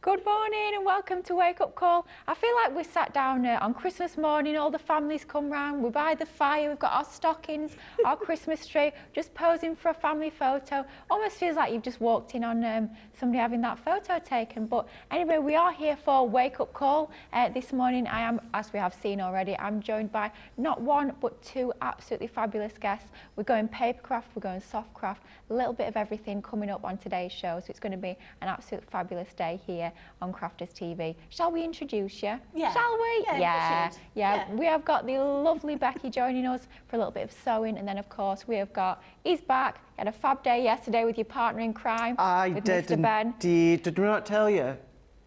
Good morning and welcome to Wake Up Call. I feel like we sat down on Christmas morning, all the families come round, we're by the fire, we've got our stockings, our Christmas tree, just posing for a family photo. Almost feels like you've just walked in on somebody having that photo taken. But anyway, we are here for Wake Up Call. This morning I am, as we have seen already, I'm joined by not one but two absolutely fabulous guests. We're going papercraft, we're going softcraft, a little bit of everything coming up on today's show, so it's going to be an absolute fabulous day here on Crafters TV. Shall we introduce you? Yeah. Shall we? Yeah. We have got the lovely Becky joining us for a little bit of sewing, and then of course we have got, he's back. You had a fab day yesterday with your partner in crime. With Mr. Ben. Indeed. Did we not tell you?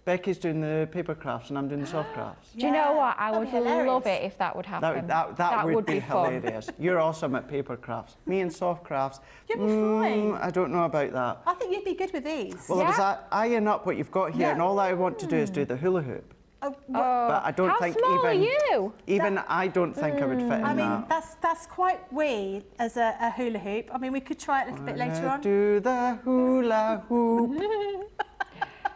Becky's doing the paper crafts and I'm doing the soft crafts. Do you know what? I would love it if that would happen. That would be hilarious. You're awesome at paper crafts. Me and soft crafts. You'd be fine. I don't know about that. I think you'd be good with these. Well, Yeah. if I iron up what you've got here, and all I want to do is do the hula hoop. But I don't think small even are you? I don't think I would fit in I mean, that. that's quite weird as a hula hoop. I mean, we could try it a little bit later on. Do the hula hoop.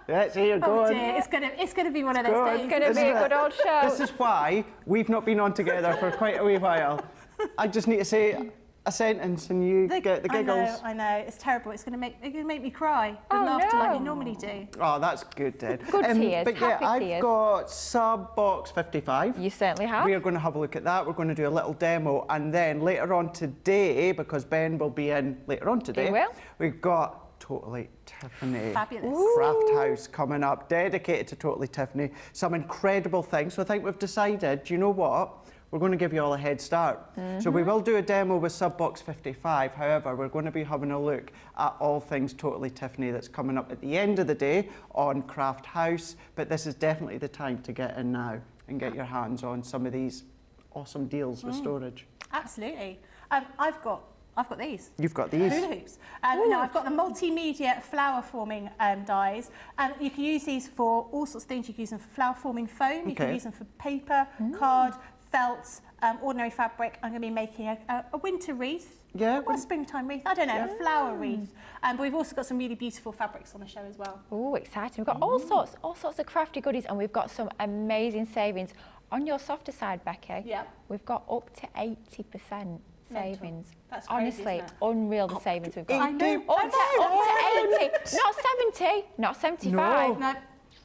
Yeah, see, you're Oh going. dear, it's gonna be one of those days. It's going to be a good old show. This is why we've not been on together for quite a wee while. I just need to say a sentence and you get the giggles. I know, it's terrible. It's gonna make me cry with Oh, laughter no. like you normally do. Oh, that's good, Dad. Good tears, But yeah, happy I've tears. got sub box 55. You certainly have. We are going to have a look at that. We're going to do a little demo, and then later on today, because Ben will be in later on today, He will. we've got Totally Tiffany Fabulous. Craft House coming up, dedicated to Totally Tiffany. Some incredible things. So I think we've decided, do you know what? We're going to give you all a head start. So we will do a demo with sub box 55. However, we're going to be having a look at all things Totally Tiffany that's coming up at the end of the day on Craft House. But this is definitely the time to get in now and get your hands on some of these awesome deals with storage. Absolutely. I've got these. You've got these. Hula hoops. Now I've got the multimedia flower forming dies, and you can use these for all sorts of things. You can use them for flower forming foam. You can use them for paper, card, felt, ordinary fabric. I'm going to be making a winter wreath. Yeah. Or a springtime wreath. I don't know, a flower wreath. But we've also got some really beautiful fabrics on the show as well. Oh, exciting. We've got all sorts of crafty goodies, and we've got some amazing savings. On your softer side, Becky, we've got up to 80% savings. That's crazy, honestly, isn't it? unreal the savings we've got. I know. Up to 80, not 70, not 75. No.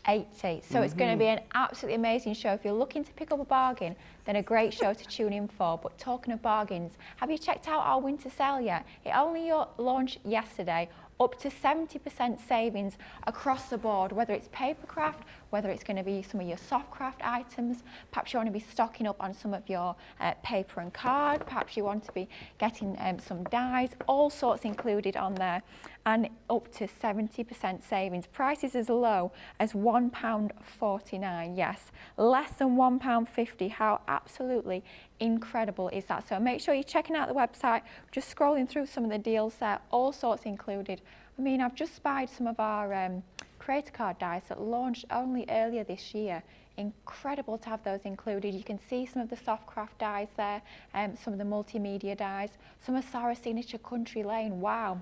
80. So it's going to be an absolutely amazing show. If you're looking to pick up a bargain, then a great show to tune in for. But talking of bargains, have you checked out our winter sale yet? It only launched yesterday. Up to 70% savings across the board, whether it's papercraft, whether it's going to be some of your softcraft items, perhaps you want to be stocking up on some of your paper and card, perhaps you want to be getting some dies, all sorts included on there, and up to 70% savings. Prices as low as £1.49, yes, less than £1.50. How absolutely incredible is that? So make sure you're checking out the website, just scrolling through some of the deals there, all sorts included. I mean, I've just spied some of our creator card dies that launched only earlier this year. Incredible to have those included. You can see some of the softcraft dies there, some of the multimedia dies, some of Sarah's signature Country Lane. Wow.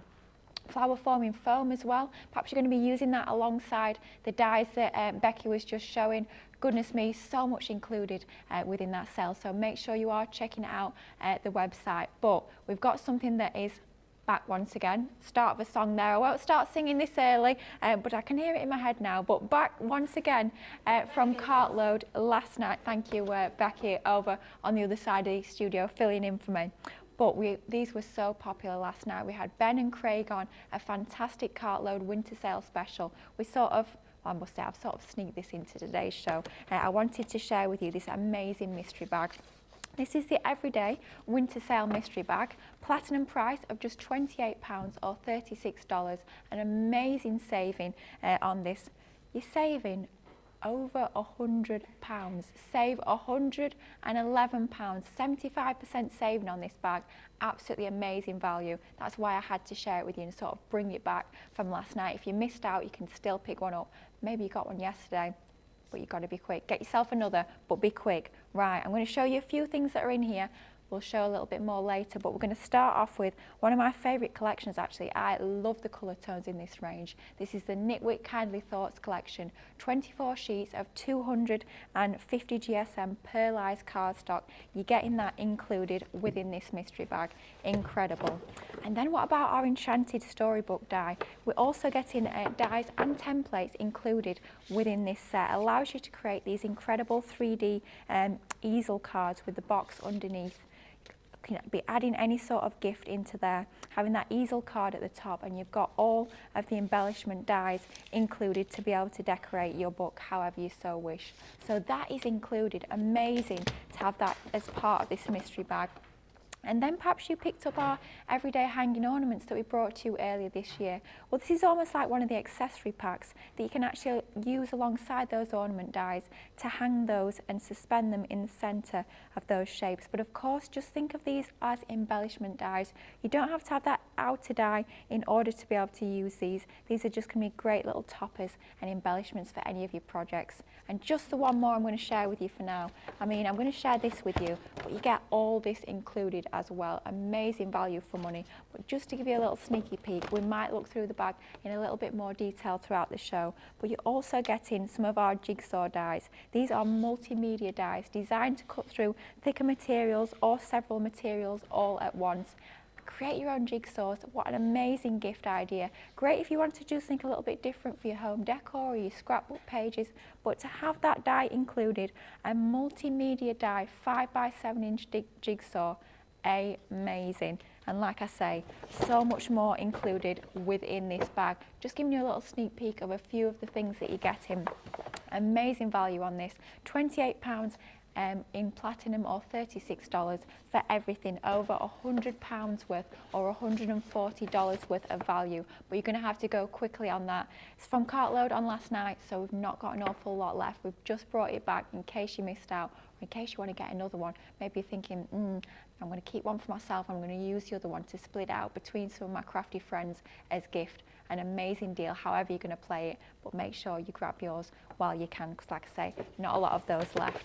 Flower forming foam as well. Perhaps you're going to be using that alongside the dies that Becky was just showing. Goodness me, so much included within that sale. So make sure you are checking it out at the website. But we've got something that is back once again. Start of a song there. I won't start singing this early, but I can hear it in my head now. But back once again from Cartload last night. Thank you, Becky, over on the other side of the studio, filling in for me. But these were so popular last night. We had Ben and Craig on a fantastic Cartload winter sale special. We sort of, well, I must say, I've sort of sneaked this into today's show. I wanted to share with you this amazing mystery bag. This is the Everyday Winter Sale Mystery Bag, platinum price of just £28 or $36. An amazing saving on this. You're saving over £100. Save £111. 75% saving on this bag. Absolutely amazing value. That's why I had to share it with you and sort of bring it back from last night. If you missed out, you can still pick one up. Maybe you got one yesterday, but you've got to be quick. Get yourself another, but be quick. Right, I'm going to show you a few things that are in here. we'll show a little bit more later, but we're going to start off with one of my favourite collections actually. I love the colour tones in this range. This is the Knitwick Kindly Thoughts collection, 24 sheets of 250 GSM pearlised cardstock. You're getting that included within this mystery bag. Incredible. And then what about our enchanted storybook die? We're also getting dies and templates included within this set. It allows you to create these incredible 3D easel cards with the box underneath. You can be adding any sort of gift into there, having that easel card at the top, and you've got all of the embellishment dies included to be able to decorate your book however you so wish. So that is included. Amazing to have that as part of this mystery bag. And then perhaps you picked up our everyday hanging ornaments that we brought to you earlier this year. Well, this is almost like one of the accessory packs that you can actually use alongside those ornament dies to hang those and suspend them in the centre of those shapes. But of course, just think of these as embellishment dies. You don't have to have that outer die in order to be able to use these. These are just going to be great little toppers and embellishments for any of your projects. And just the one more I'm going to share with you for now. I mean, I'm going to share this with you, but you get all this included as well. Amazing value for money. But just to give you a little sneaky peek, we might look through the bag in a little bit more detail throughout the show, but you're also getting some of our jigsaw dies. These are multimedia dies designed to cut through thicker materials or several materials all at once. Create your own jigsaws. What an amazing gift idea. Great if you want to do something a little bit different for your home decor or your scrapbook pages, but to have that die included, a multimedia die 5x7 inch jigsaw, amazing. And like I say, so much more included within this bag. Just giving you a little sneak peek of a few of the things that you're getting. Amazing value on this, £28 in platinum or $36 for everything over £100 worth or $140 worth of value, but you're going to have to go quickly on that. It's from Cartload on last night, so we've not got an awful lot left. We've just brought it back in case you missed out, or in case you want to get another one. Maybe you're thinking, I'm going to keep one for myself, I'm going to use the other one to split out between some of my crafty friends as gift. An amazing deal, however you're going to play it, but make sure you grab yours while you can, because like I say, not a lot of those left.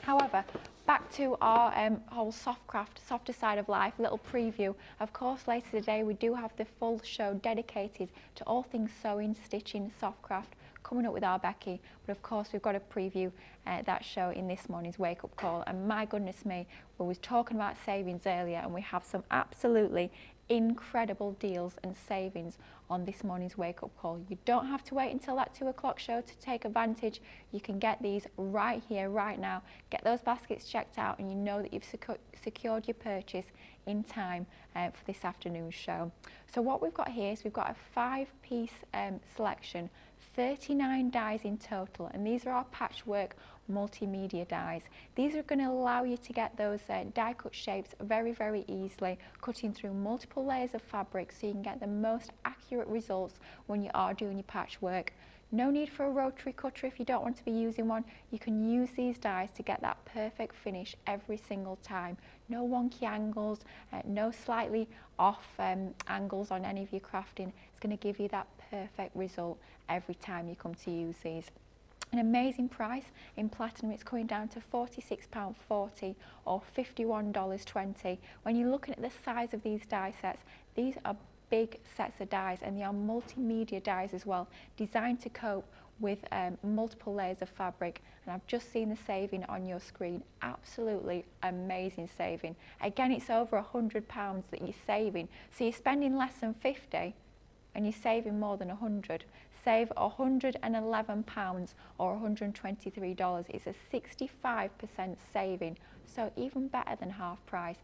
However, back to our whole soft craft, softer side of life, little preview. Of course, later today we do have the full show dedicated to all things sewing, stitching, soft craft, coming up with our Becky. But of course, we've got to preview that show in this morning's wake up call. And my goodness me, we was talking about savings earlier, and we have some absolutely incredible deals and savings on this morning's wake up call. You don't have to wait until that 2 o'clock show to take advantage. You can get these right here, right now. Get those baskets checked out, and you know that you've secured your purchase in time for this afternoon's show. So what we've got here is we've got a 5-piece selection, 39 dies in total, and these are our patchwork multimedia dies. These are going to allow you to get those die cut shapes very, very easily, cutting through multiple layers of fabric so you can get the most accurate results when you are doing your patchwork. No need for a rotary cutter if you don't want to be using one. You can use these dies to get that perfect finish every single time. No wonky angles, no slightly off angles on any of your crafting. It's going to give you that perfect result every time you come to use these. An amazing price. In platinum it's coming down to £46.40 or $51.20. When you're looking at the size of these die sets, these are big sets of dies, and they are multimedia dies as well, designed to cope with multiple layers of fabric. And I've just seen the saving on your screen. Absolutely amazing saving. Again, it's over £100 that you're saving, so you're spending less than 50 and you're saving more than 100. Save £111 or $123. It's a 65% saving, so even better than half price.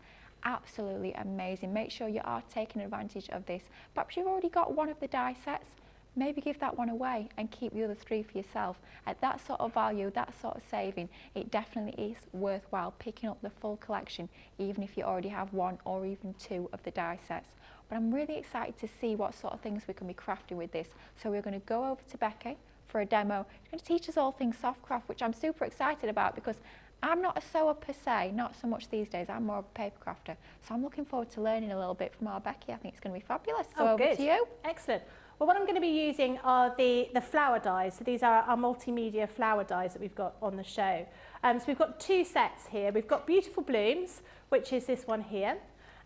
Absolutely amazing. Make sure you are taking advantage of this. Perhaps you've already got one of the die sets. Maybe give that one away and keep the other 3 for yourself. At that sort of value, that sort of saving, it definitely is worthwhile picking up the full collection, even if you already have 1 or even 2 of the die sets. But I'm really excited to see what sort of things we can be crafting with this. So we're going to go over to Becky for a demo. She's going to teach us all things soft craft, which I'm super excited about because I'm not a sewer per se, not so much these days. I'm more of a paper crafter. So I'm looking forward to learning a little bit from our Becky. I think it's going to be fabulous. So over to you. Excellent. Well, what I'm going to be using are the flower dies. So these are our multimedia flower dies that we've got on the show. So we've got 2 sets here. We've got Beautiful Blooms, which is this one here.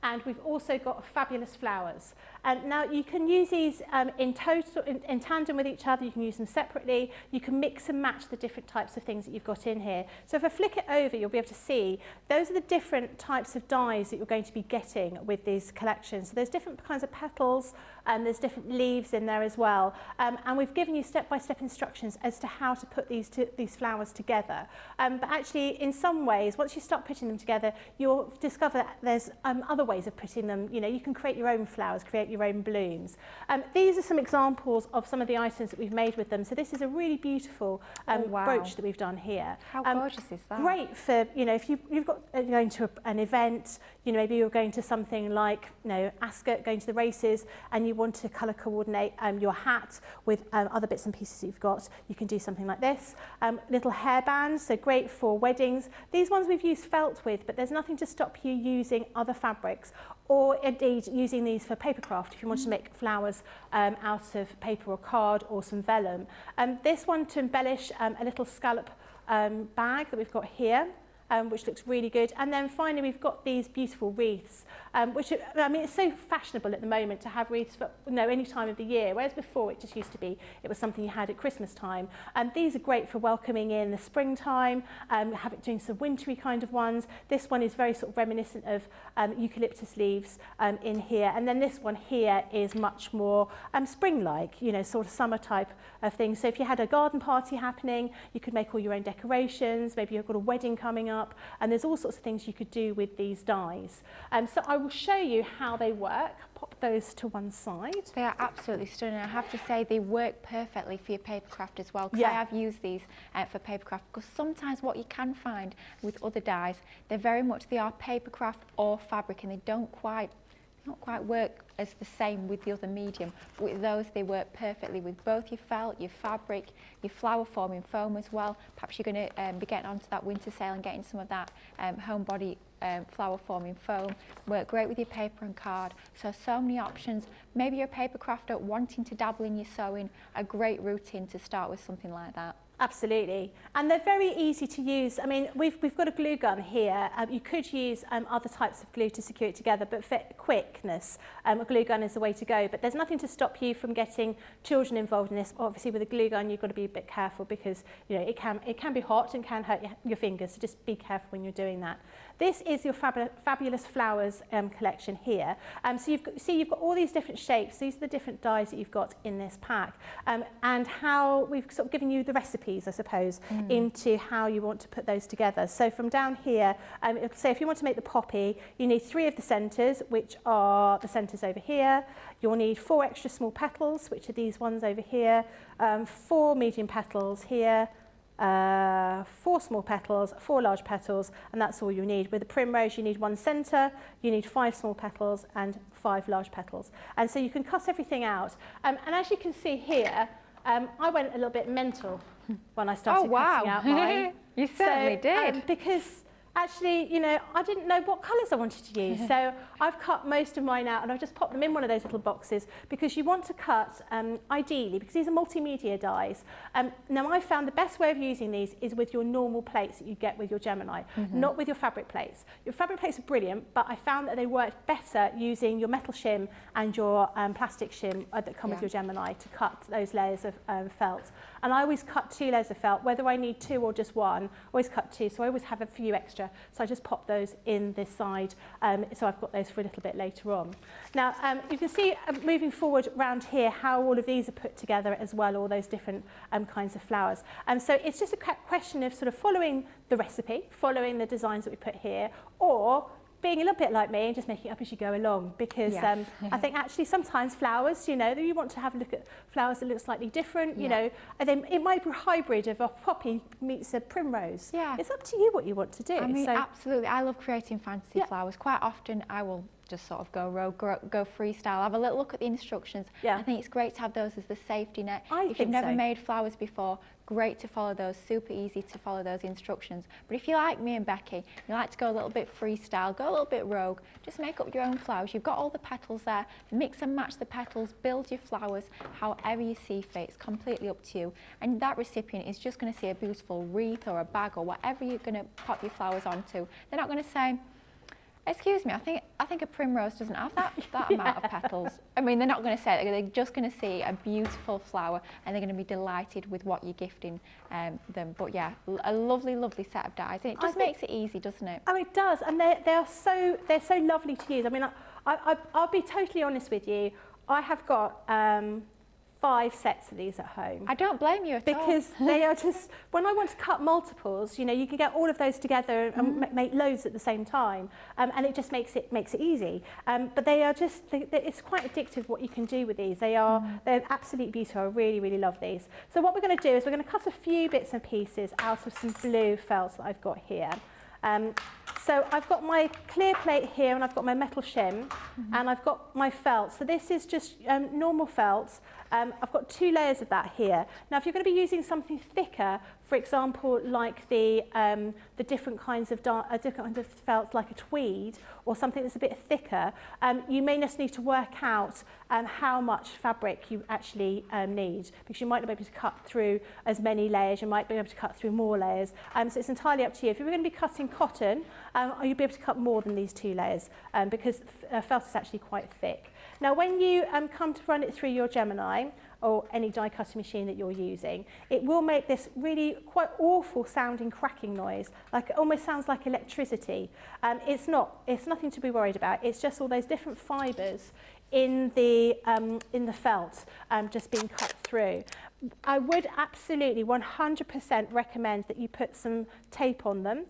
And we've also got Fabulous Flowers. And now you can use these in tandem with each other. You can use them separately. You can mix and match the different types of things that you've got in here. So if I flick it over, you'll be able to see those are the different types of dies that you're going to be getting with these collections. So there's different kinds of petals, and there's different leaves in there as well. And we've given you step-by-step instructions as to how to put these flowers together. But actually, in some ways, once you start putting them together, you'll discover that there's other ways of putting them. You know, you can create your own flowers, create your own blooms. These are some examples of some of the items that we've made with them. So this is a really beautiful brooch that we've done here. How gorgeous is that? Great for, you know, if you've got going to an event, you know, maybe you're going to something like, you know, Ascot, going to the races, and you want to colour coordinate your hat with other bits and pieces that you've got. You can do something like this. Little hairbands, so great for weddings. These ones we've used felt with, but there's nothing to stop you using other fabrics, or indeed using these for papercraft if you want to make flowers out of paper or card or some vellum. This one to embellish a little scallop bag that we've got here. Which looks really good. And then finally, we've got these beautiful wreaths, which, I mean, it's so fashionable at the moment to have wreaths for, you know, any time of the year, whereas before it just used to be, it was something you had at Christmas time. These are great for welcoming in the springtime, doing some wintry kind of ones. This one is very sort of reminiscent of eucalyptus leaves in here. And then this one here is much more spring-like, you know, sort of summer type of thing. So if you had a garden party happening, you could make all your own decorations. Maybe you've got a wedding coming up. And there's all sorts of things you could do with these dies. So I will show you how they work. Pop those to one side. They are absolutely stunning. I have to say they work perfectly for your papercraft as well, because Yeah. I have used these for papercraft, because sometimes what you can find with other dies, they are papercraft or fabric, and they don't quite work as the same with the other medium. With those, they work perfectly with both your felt, your fabric, your flower forming foam as well. Perhaps you're going to be getting onto that winter sale and getting some of that home body flower forming foam. Work great with your paper and card. So many options. Maybe you're a paper crafter wanting to dabble in your sewing, a great routine to start with something like that. Absolutely, and they're very easy to use. I mean, we've got a glue gun here. You could use other types of glue to secure it together, but for quickness, a glue gun is the way to go. But there's nothing to stop you from getting children involved in this. Obviously, with a glue gun, you've got to be a bit careful, because you know it can be hot and can hurt your fingers. So just be careful when you're doing that. This is your Fabulous Flowers collection here. So you've got all these different shapes. These are the different dies that you've got in this pack, and how we've sort of given you the recipes, I suppose, into how you want to put those together. So from down here, say if you want to make the poppy, you need 3 of the centres, which are the centres over here. You'll need 4 extra small petals, which are these ones over here, 4 medium petals here, 4 small petals, 4 large petals, and that's all you need. With the primrose, you need 1 centre, you need 5 small petals and 5 large petals. And so you can cut everything out. And as you can see here, I went a little bit mental when I started cutting out mine. You certainly did. Because actually, you know, I didn't know what colours I wanted to use. So I've cut most of mine out, and I've just popped them in one of those little boxes, because you want to cut, ideally, because these are multimedia dies. Now, I found the best way of using these is with your normal plates that you get with your Gemini, not with your fabric plates. Your fabric plates are brilliant, but I found that they worked better using your metal shim and your plastic shim that come with your Gemini to cut those layers of felt. And I always cut 2 layers of felt, whether I need 2 or just 1, I always cut 2, so I always have a few extra. So I just pop those in this side, so I've got those for a little bit later on. Now, you can see moving forward around here how all of these are put together as well, all those different kinds of flowers. So it's just a question of sort of following the recipe, following the designs that we put here, or being a little bit like me and just making it up as you go along, because I think actually sometimes flowers, you know, you want to have a look at flowers that look slightly different, you know, and then it might be a hybrid of a poppy meets a primrose. It's up to you what you want to do. I mean, absolutely. I love creating fantasy flowers. Quite often I will just sort of go rogue, go freestyle. Have a little look at the instructions. Yeah. I think it's great to have those as the safety net. I If think you've never so. made flowers before, great to follow those, super easy to follow those instructions. But if you're like me and Becky, you like to go a little bit freestyle, go a little bit rogue, just make up your own flowers. You've got all the petals there, mix and match the petals, build your flowers however you see fit. It's completely up to you. And that recipient is just going to see a beautiful wreath or a bag or whatever you're going to pop your flowers onto. They're not going to say, excuse me, I think a primrose doesn't have that amount of petals. I mean, they're not going to say it. They're just going to see a beautiful flower and they're going to be delighted with what you're gifting them. But yeah, a lovely, lovely set of dies. And it just makes it easy, doesn't it? Oh, it does. And they're so lovely to use. I mean, I'll be totally honest with you. I have got 5 sets of these at home. I don't blame you at all. Because they are just, when I want to cut multiples, you know, you can get all of those together and make loads at the same time, and it just makes it easy. But they are just, it's quite addictive what you can do with these. They're absolutely beautiful. I really, really love these. So what we're going to do is we're going to cut a few bits and pieces out of some blue felts that I've got here. So I've got my clear plate here and I've got my metal shim and I've got my felt. So this is just normal felt. I've got 2 layers of that here. Now if you're going to be using something thicker, for example, like the different kinds of felt, like a tweed or something that's a bit thicker, you may just need to work out how much fabric you actually need, because you might not be able to cut through as many layers, you might be able to cut through more layers. So it's entirely up to you. If you're going to be cutting cotton, you'll be able to cut more than these 2 layers because felt is actually quite thick. Now when you come to run it through your Gemini or any die cutting machine that you're using, it will make this really quite awful sounding cracking noise, like it almost sounds like electricity. It's nothing to be worried about. It's just all those different fibres in the felt just being cut through. I would absolutely 100% recommend that you put some tape on them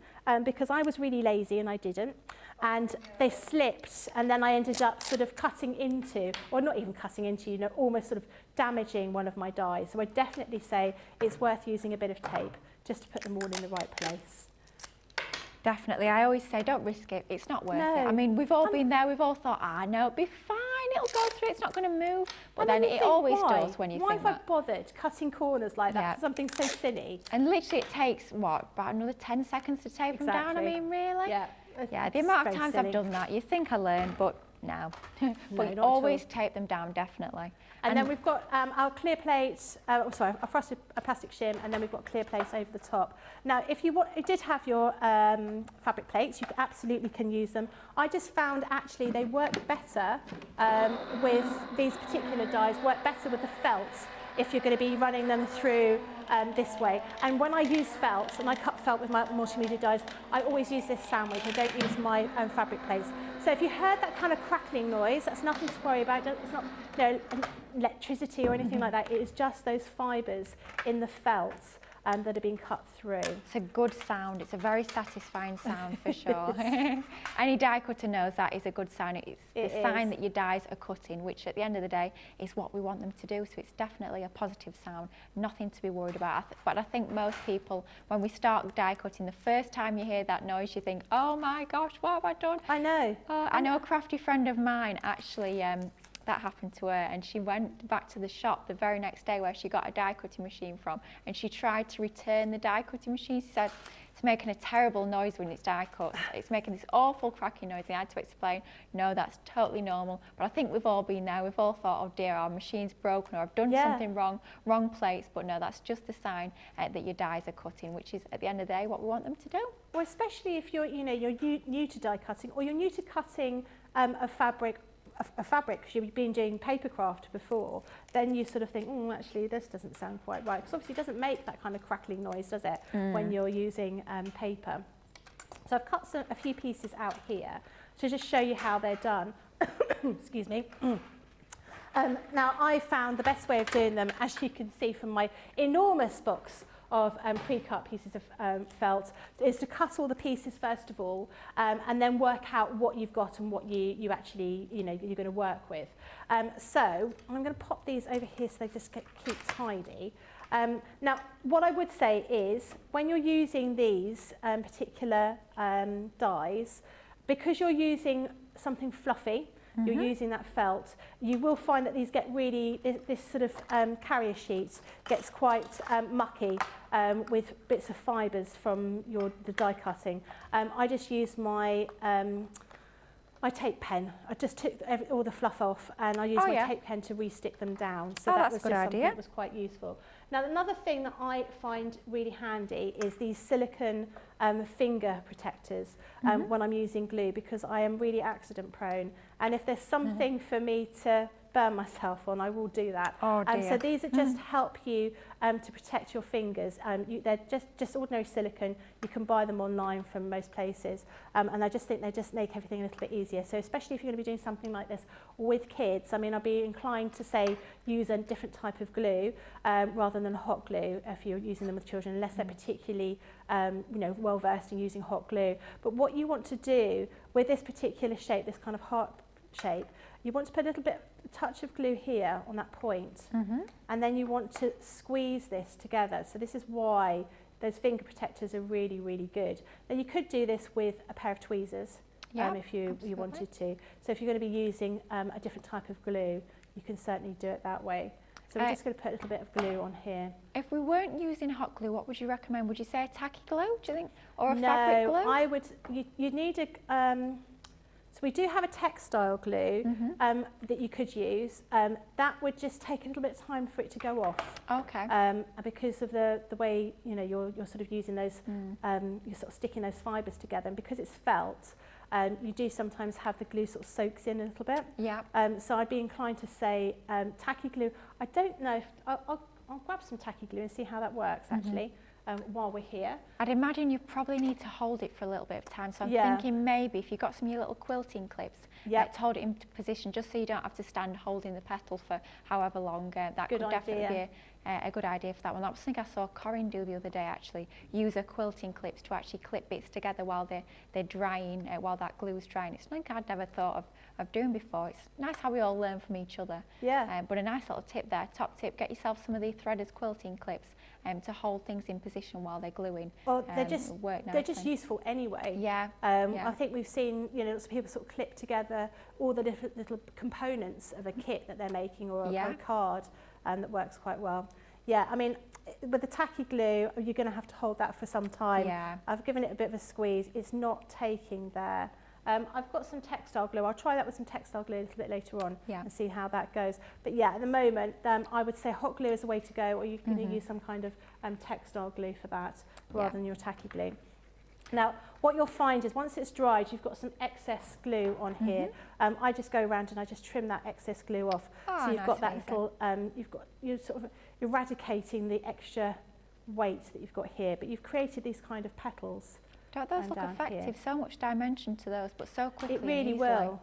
because I was really lazy and I didn't. And they slipped and then I ended up sort of cutting into, or not even cutting into, you know, almost sort of damaging one of my dies. So I definitely say it's worth using a bit of tape just to put them all in the right place. Definitely. I always say don't risk it. It's not worth it. I mean, we've all been there. We've all thought, no, it'll be fine. It'll go through. It's not going to move. But then it always does when you think that. Why have I bothered cutting corners like that for something so silly? And literally it takes, what, about another 10 seconds to tape them down? I mean, really? Yeah, the amount of times I've done that, you think I learned, but no. But you always tape them down, definitely. And then we've got our clear plate, a frosted plastic shim, and then we've got clear plates over the top. Now, if you did have your fabric plates, you absolutely can use them. I just found actually they work better with these particular dies, work better with the felts if you're going to be running them through this way. And when I use felt, and I cut felt with my multimedia dies, I always use this sandwich. I don't use my fabric plates. So if you heard that kind of crackling noise, that's nothing to worry about. It's not electricity or anything like that. It is just those fibres in the felt that are being cut through. It's a good sound. It's a very satisfying sound for sure. Any die cutter knows that is a good sound. It's the sign that your dies are cutting, which at the end of the day is what we want them to do. So it's definitely a positive sound, nothing to be worried about. But I think most people, when we start die cutting, the first time you hear that noise, you think, oh my gosh, what have I done? I know. I know a crafty friend of mine actually, that happened to her, and she went back to the shop the very next day where she got a die cutting machine from, and she tried to return the die cutting machine. She said it's making a terrible noise when it's die cut. It's making this awful cracking noise. And I had to explain, no, that's totally normal. But I think we've all been there. We've all thought, oh dear, our machine's broken, or I've done something wrong plates. But no, that's just a sign that your dies are cutting, which is at the end of the day what we want them to do. Well, especially if you're new to die cutting, or you're new to cutting a fabric because you've been doing papercraft before, then you sort of think, actually this doesn't sound quite right, because obviously it doesn't make that kind of crackling noise, does it, when you're using paper. So I've cut a few pieces out here to just show you how they're done. Excuse me. Now I found the best way of doing them, as you can see from my enormous box of pre-cut pieces of felt, is to cut all the pieces first of all, and then work out what you've got and what you actually, you're going to work with. So I'm going to pop these over here so they just keep tidy. Now, what I would say is, when you're using these particular dies, because you're using something fluffy, you're using that felt, you will find that these get really, this sort of carrier sheet gets quite mucky with bits of fibres from the die cutting. I just used my tape pen. I just took all the fluff off and I used my tape pen to re-stick them down. So that was just something that was quite useful. Now another thing that I find really handy is these silicone finger protectors when I'm using glue, because I am really accident prone, and if there's something for me to burn myself on, I will do that. So these are just help you to protect your fingers. They're just ordinary silicone. You can buy them online from most places, and I just think they just make everything a little bit easier. So especially if you're going to be doing something like this with kids, I mean, I'd be inclined to say use a different type of glue rather than hot glue if you're using them with children, unless they're particularly well versed in using hot glue. But what you want to do with this particular shape, this kind of heart shape, you want to put a little bit touch of glue here on that point, and then you want to squeeze this together. So this is why those finger protectors are really, really good. Now you could do this with a pair of tweezers if you wanted to. So if you're going to be using a different type of glue, you can certainly do it that way. So we're just going to put a little bit of glue on here. If we weren't using hot glue, what would you recommend? Would you say a tacky glue, do you think? Or a fabric glue? No, I would, you'd need a, so we do have a textile glue that you could use. That would just take a little bit of time for it to go off. Okay. Because of the way you're sort of using those, you're sort of sticking those fibres together, and because it's felt, you do sometimes have the glue sort of soaks in a little bit. Yeah. So I'd be inclined to say tacky glue. I don't know if I'll grab some tacky glue and see how that works actually. While we're here. I'd imagine you probably need to hold it for a little bit of time, so I'm thinking maybe if you've got some of your little quilting clips to hold it into position, just so you don't have to stand holding the petal for however long. That could definitely be a good idea for that one. That was something I saw Corinne do the other day actually, use her quilting clips to actually clip bits together while they're drying, while that glue's drying. It's something I'd never thought of doing before. It's nice how we all learn from each other. Yeah. But a nice little tip there, top tip, get yourself some of the threaders quilting clips to hold things in position while they're gluing. Well, they're just useful anyway. Yeah. I think we've seen lots of people sort of clip together all the different little components of a kit that they're making, or a card, that works quite well. Yeah, I mean, with the tacky glue, you're going to have to hold that for some time. Yeah. I've given it a bit of a squeeze. It's not taking there. I've got some textile glue. I'll try that with some textile glue a little bit later on and see how that goes. But yeah, at the moment, I would say hot glue is the way to go, or you can use some kind of textile glue for that rather than your tacky glue. Now, what you'll find is once it's dried, you've got some excess glue on here. I just go around and I just trim that excess glue off. So you've got that little, you're sort of eradicating the extra weight that you've got here, but you've created these kind of petals. Don't those look effective? Here. So much dimension to those, but so quickly. It really will.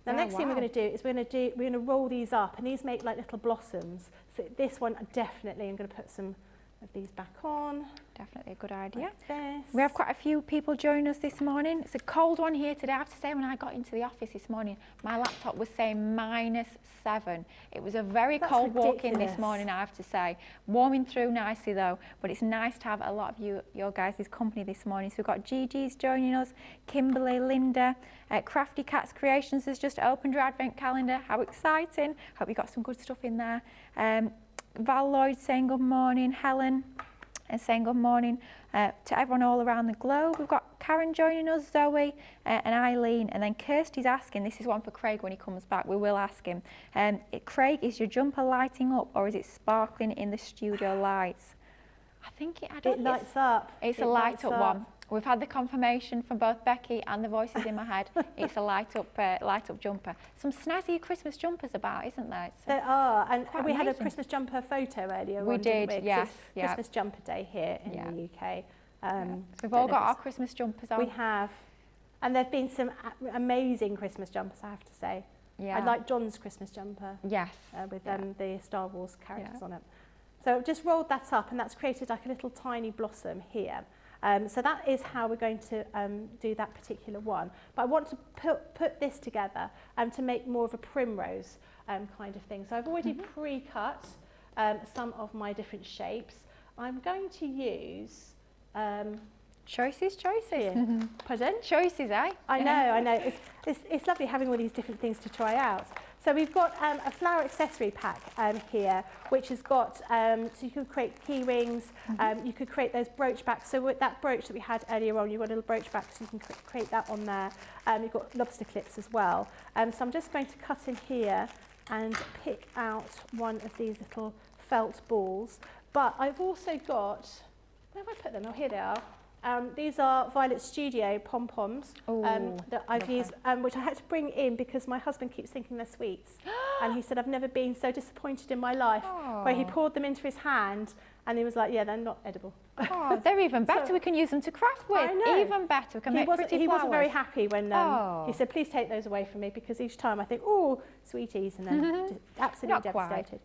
Now, next thing we're going to do is we're going to roll these up, and these make like little blossoms. So this one, definitely, I'm going to put some of these back on. Definitely a good idea. Like we have quite a few people joining us this morning. It's a cold one here today. I have to say, when I got into the office this morning, my laptop was saying -7. It was a very cold walk in this morning, I have to say. Warming through nicely though, but it's nice to have a lot of your guys' company this morning. So we've got Gigi's joining us, Kimberly, Linda, Crafty Cats Creations has just opened her advent calendar. How exciting. Hope you got some good stuff in there. Val Lloyd saying good morning, Helen saying good morning to everyone all around the globe. We've got Karen joining us, Zoe and Eileen, and then Kirsty's asking, this is one for Craig when he comes back, we will ask him. Craig, is your jumper lighting up or is it sparkling in the studio lights? I think it lights up. It's a light up one. We've had the confirmation from both Becky and the voices in my head. It's a light up jumper. Some snazzy Christmas jumpers about, isn't there? There are, and we had a Christmas jumper photo earlier. We did, yes. Christmas jumper day here in the UK. So we've all got our Christmas jumpers on. We have, and there've been some amazing Christmas jumpers, I have to say. Yeah. I like John's Christmas jumper. Yes. With the Star Wars characters on it. So I've just rolled that up, and that's created like a little tiny blossom here. So that is how we're going to do that particular one. But I want to put this together to make more of a primrose kind of thing. So I've already pre-cut some of my different shapes. I'm going to use Choices. Pardon? Choices, eh? I know. It's lovely having all these different things to try out. So we've got a flower accessory pack here, which has got, so you could create key rings, you could create those brooch backs. So with that brooch that we had earlier on, you've got a little brooch back, so you can create that on there. You've got lobster clips as well. So I'm just going to cut in here and pick out one of these little felt balls. But I've also got, where have I put them? Oh, here they are. These are Violet Studio pom-poms that I've used, which I had to bring in because my husband keeps thinking they're sweets. And he said, I've never been so disappointed in my life, where he poured them into his hand and he was like, yeah, they're not edible. Oh, they're even better. So, we can use them to craft with. I know. Even better. We can make pretty flowers. He wasn't very happy when he said, please take those away from me, because each time I think, oh, sweeties, and then just absolutely devastated.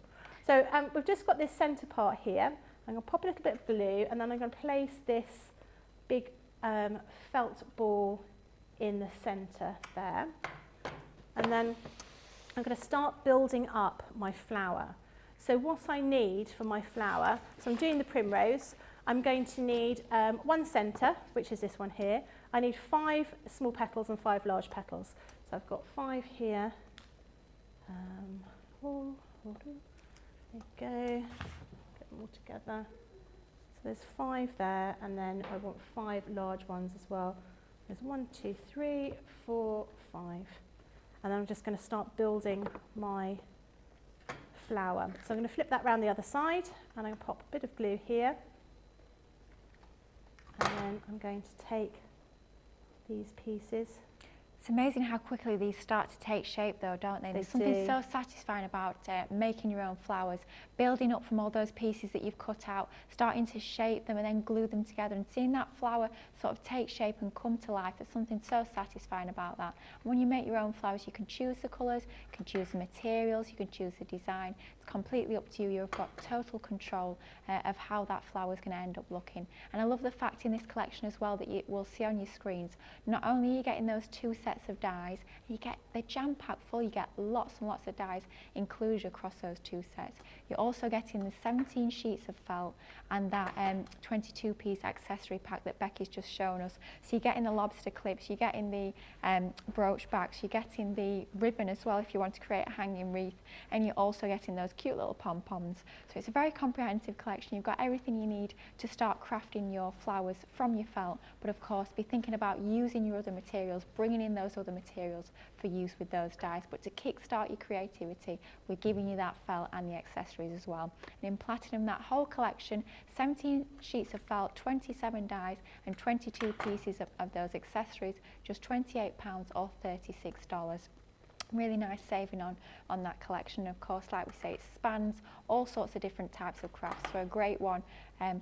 So we've just got this centre part here. I'm going to pop a little bit of glue, and then I'm going to place this big felt ball in the centre there. And then I'm going to start building up my flower. So what I need for my flower, so I'm doing the primrose, I'm going to need one centre, which is this one here. I need 5 small petals and 5 large petals. So I've got 5 here. There you go, get them all together. So there's 5 there, and then I want 5 large ones as well. There's 1, 2, 3, 4, 5. And then I'm just going to start building my flower. So I'm going to flip that around the other side, and I'm going to pop a bit of glue here. And then I'm going to take these pieces. It's amazing how quickly these start to take shape though, don't they? There's something so satisfying about making your own flowers, building up from all those pieces that you've cut out, starting to shape them and then glue them together, and seeing that flower sort of take shape and come to life. There's something so satisfying about that. And when you make your own flowers, you can choose the colours, you can choose the materials, you can choose the design. It's completely up to you. You've got total control of how that flower is going to end up looking. And I love the fact in this collection as well that you will see on your screens, not only are you getting those 2 sets of dies, you get the jam packed full, you get lots and lots of dies included across those 2 sets. You're also getting the 17 sheets of felt and that 22-piece accessory pack that Becky's just shown us. So you're getting the lobster clips, you're getting the brooch backs, you're getting the ribbon as well if you want to create a hanging wreath, and you're also getting those cute little pom-poms. So it's a very comprehensive collection. You've got everything you need to start crafting your flowers from your felt, but of course be thinking about using your other materials, bringing in those other materials for use with those dies. But to kickstart your creativity, we're giving you that felt and the accessories as well. And in Platinum, that whole collection, 17 sheets of felt, 27 dies and 22 pieces of those accessories, just £28 or $36. Really nice saving on that collection. Of course, like we say, it spans all sorts of different types of crafts, so a great one.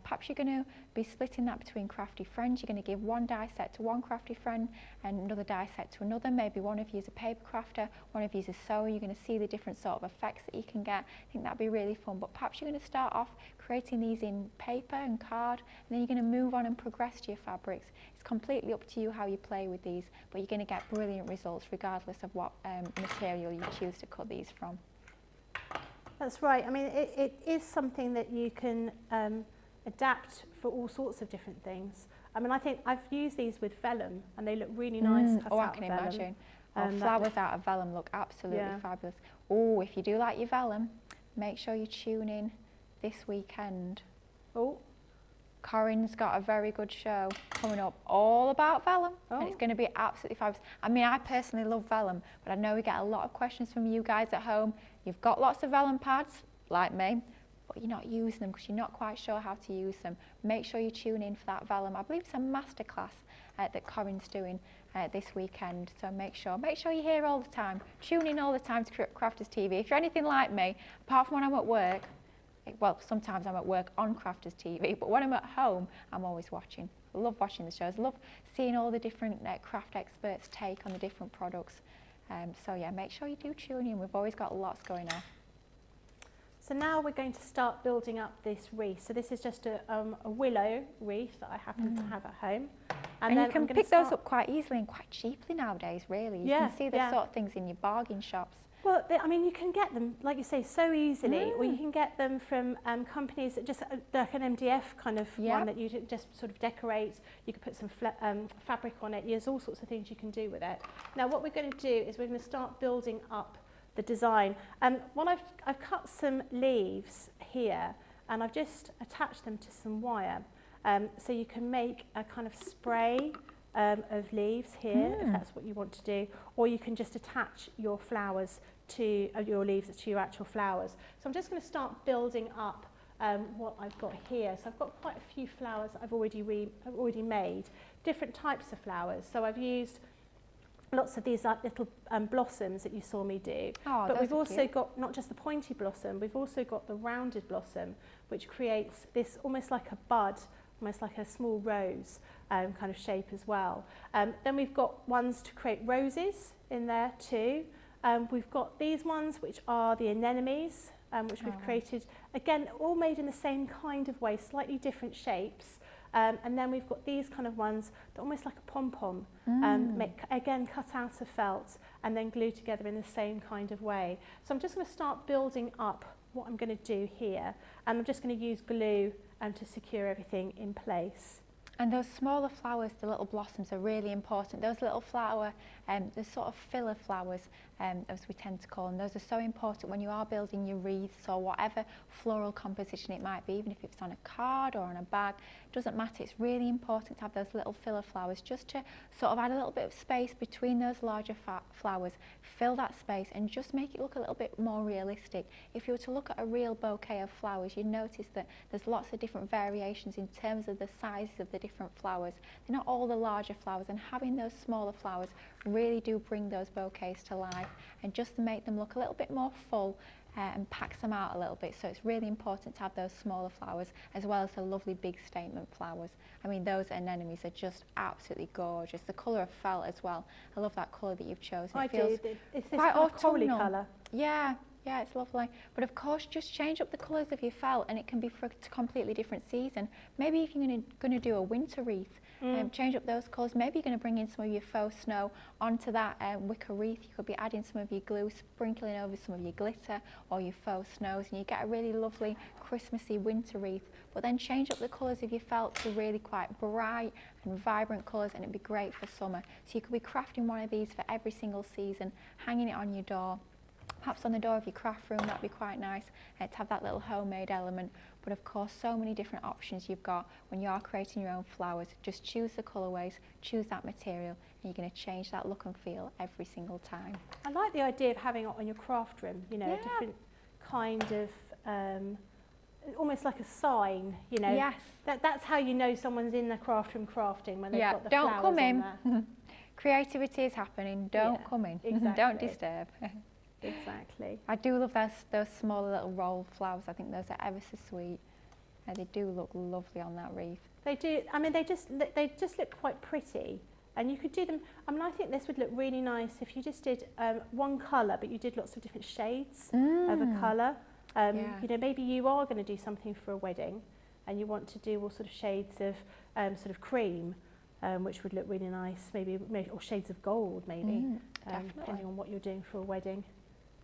Perhaps you're going to be splitting that between crafty friends. You're going to give one die set to one crafty friend and another die set to another. Maybe one of you is a paper crafter, one of you is a sewer. You're going to see the different sort of effects that you can get. I think that'd be really fun. But perhaps you're going to start off creating these in paper and card, and then you're going to move on and progress to your fabrics. It's completely up to you how you play with these, but you're going to get brilliant results regardless of what material you choose to cut these from. That's right. I mean, it is something that you can adapt for all sorts of different things. I mean, I think I've used these with vellum, and they look really nice. Oh, I can imagine. Flowers out of vellum look absolutely fabulous. Oh, if you do like your vellum, make sure you tune in this weekend. Oh, Corinne's got a very good show coming up all about vellum, and it's going to be absolutely fabulous. I mean, I personally love vellum, but I know we get a lot of questions from you guys at home. You've got lots of vellum pads, like me, but you're not using them because you're not quite sure how to use them. Make sure you tune in for that vellum. I believe it's a masterclass that Corinne's doing this weekend, so make sure you're here all the time. Tune in all the time to Crafters TV. If you're anything like me, apart from when I'm at work, well, sometimes I'm at work on Crafters TV, but when I'm at home, I'm always watching. I love watching the shows. I love seeing all the different craft experts' take on the different products. So yeah, make sure you do tune in. We've always got lots going on. So now we're going to start building up this wreath. So this is just a willow wreath that I happen to have at home. And you can pick those up quite easily and quite cheaply nowadays, really. You can see the sort of things in your bargain shops. Well, I mean, you can get them, like you say, so easily, or you can get them from companies that just, like an MDF kind of one that you just sort of decorate. You can put some fabric on it. There's all sorts of things you can do with it. Now, what we're going to do is we're going to start building up the design. Well, I've cut some leaves here, and I've just attached them to some wire. So you can make a kind of spray of leaves here, if that's what you want to do, or you can just attach your flowers to your leaves to your actual flowers. So I'm just going to start building up what I've got here. So I've got quite a few flowers that I've already made, different types of flowers. So I've used lots of these little blossoms that you saw me do. Oh, but we've also got not just the pointy blossom, we've also got the rounded blossom, which creates this almost like a bud, almost like a small rose kind of shape as well. Then we've got ones to create roses in there too. We've got these ones which are the anemones, which we've created, again, all made in the same kind of way, slightly different shapes. And then we've got these kind of ones that are almost like a pom-pom, again cut out of felt and then glued together in the same kind of way. So I'm just going to start building up what I'm going to do here, and I'm just going to use glue to secure everything in place. And those smaller flowers, the little blossoms, are really important. Those little flower, the sort of filler flowers, as we tend to call them, those are so important when you are building your wreaths or whatever floral composition it might be, even if it's on a card or on a bag, doesn't matter. It's really important to have those little filler flowers just to sort of add a little bit of space between those larger flowers, fill that space and just make it look a little bit more realistic. If you were to look at a real bouquet of flowers, you'd notice that there's lots of different variations in terms of the sizes of the different flowers. They're not all the larger flowers, and having those smaller flowers really do bring those bouquets to life and just to make them look a little bit more full and packs them out a little bit. So it's really important to have those smaller flowers as well as the lovely big statement flowers. I mean, those anemones are just absolutely gorgeous. The colour of felt as well. I love that colour that you've chosen. I it feels do. It's this quite kind of corally autumnal colour. Yeah, it's lovely. But of course, just change up the colours of your felt, and it can be for a completely different season. Maybe if you're going to do a winter wreath, change up those colours. Maybe you're going to bring in some of your faux snow onto that wicker wreath. You could be adding some of your glue, sprinkling over some of your glitter or your faux snows, and you get a really lovely Christmassy winter wreath. But then change up the colours of your felt to really quite bright and vibrant colours, and it'd be great for summer. So you could be crafting one of these for every single season, hanging it on your door. Perhaps on the door of your craft room, that'd be quite nice to have that little homemade element. But of course, so many different options you've got when you are creating your own flowers. Just choose the colourways, choose that material, and you're going to change that look and feel every single time. I like the idea of having it on your craft room, you know, a different kind of, almost like a sign, you know. Yes. That's how you know someone's in the craft room crafting, when they've got the don't flowers come in. on there. Creativity is happening, don't come in. Exactly. Don't disturb. Exactly. I do love those smaller little roll flowers. I think those are ever so sweet. They do look lovely on that wreath. They do. I mean, they just look quite pretty, and you could do them. I mean, I think this would look really nice if you just did one colour, but you did lots of different shades of a colour. You know, maybe you are going to do something for a wedding, and you want to do all sort of shades of sort of cream, which would look really nice. Maybe or shades of gold, maybe, depending on what you're doing for a wedding.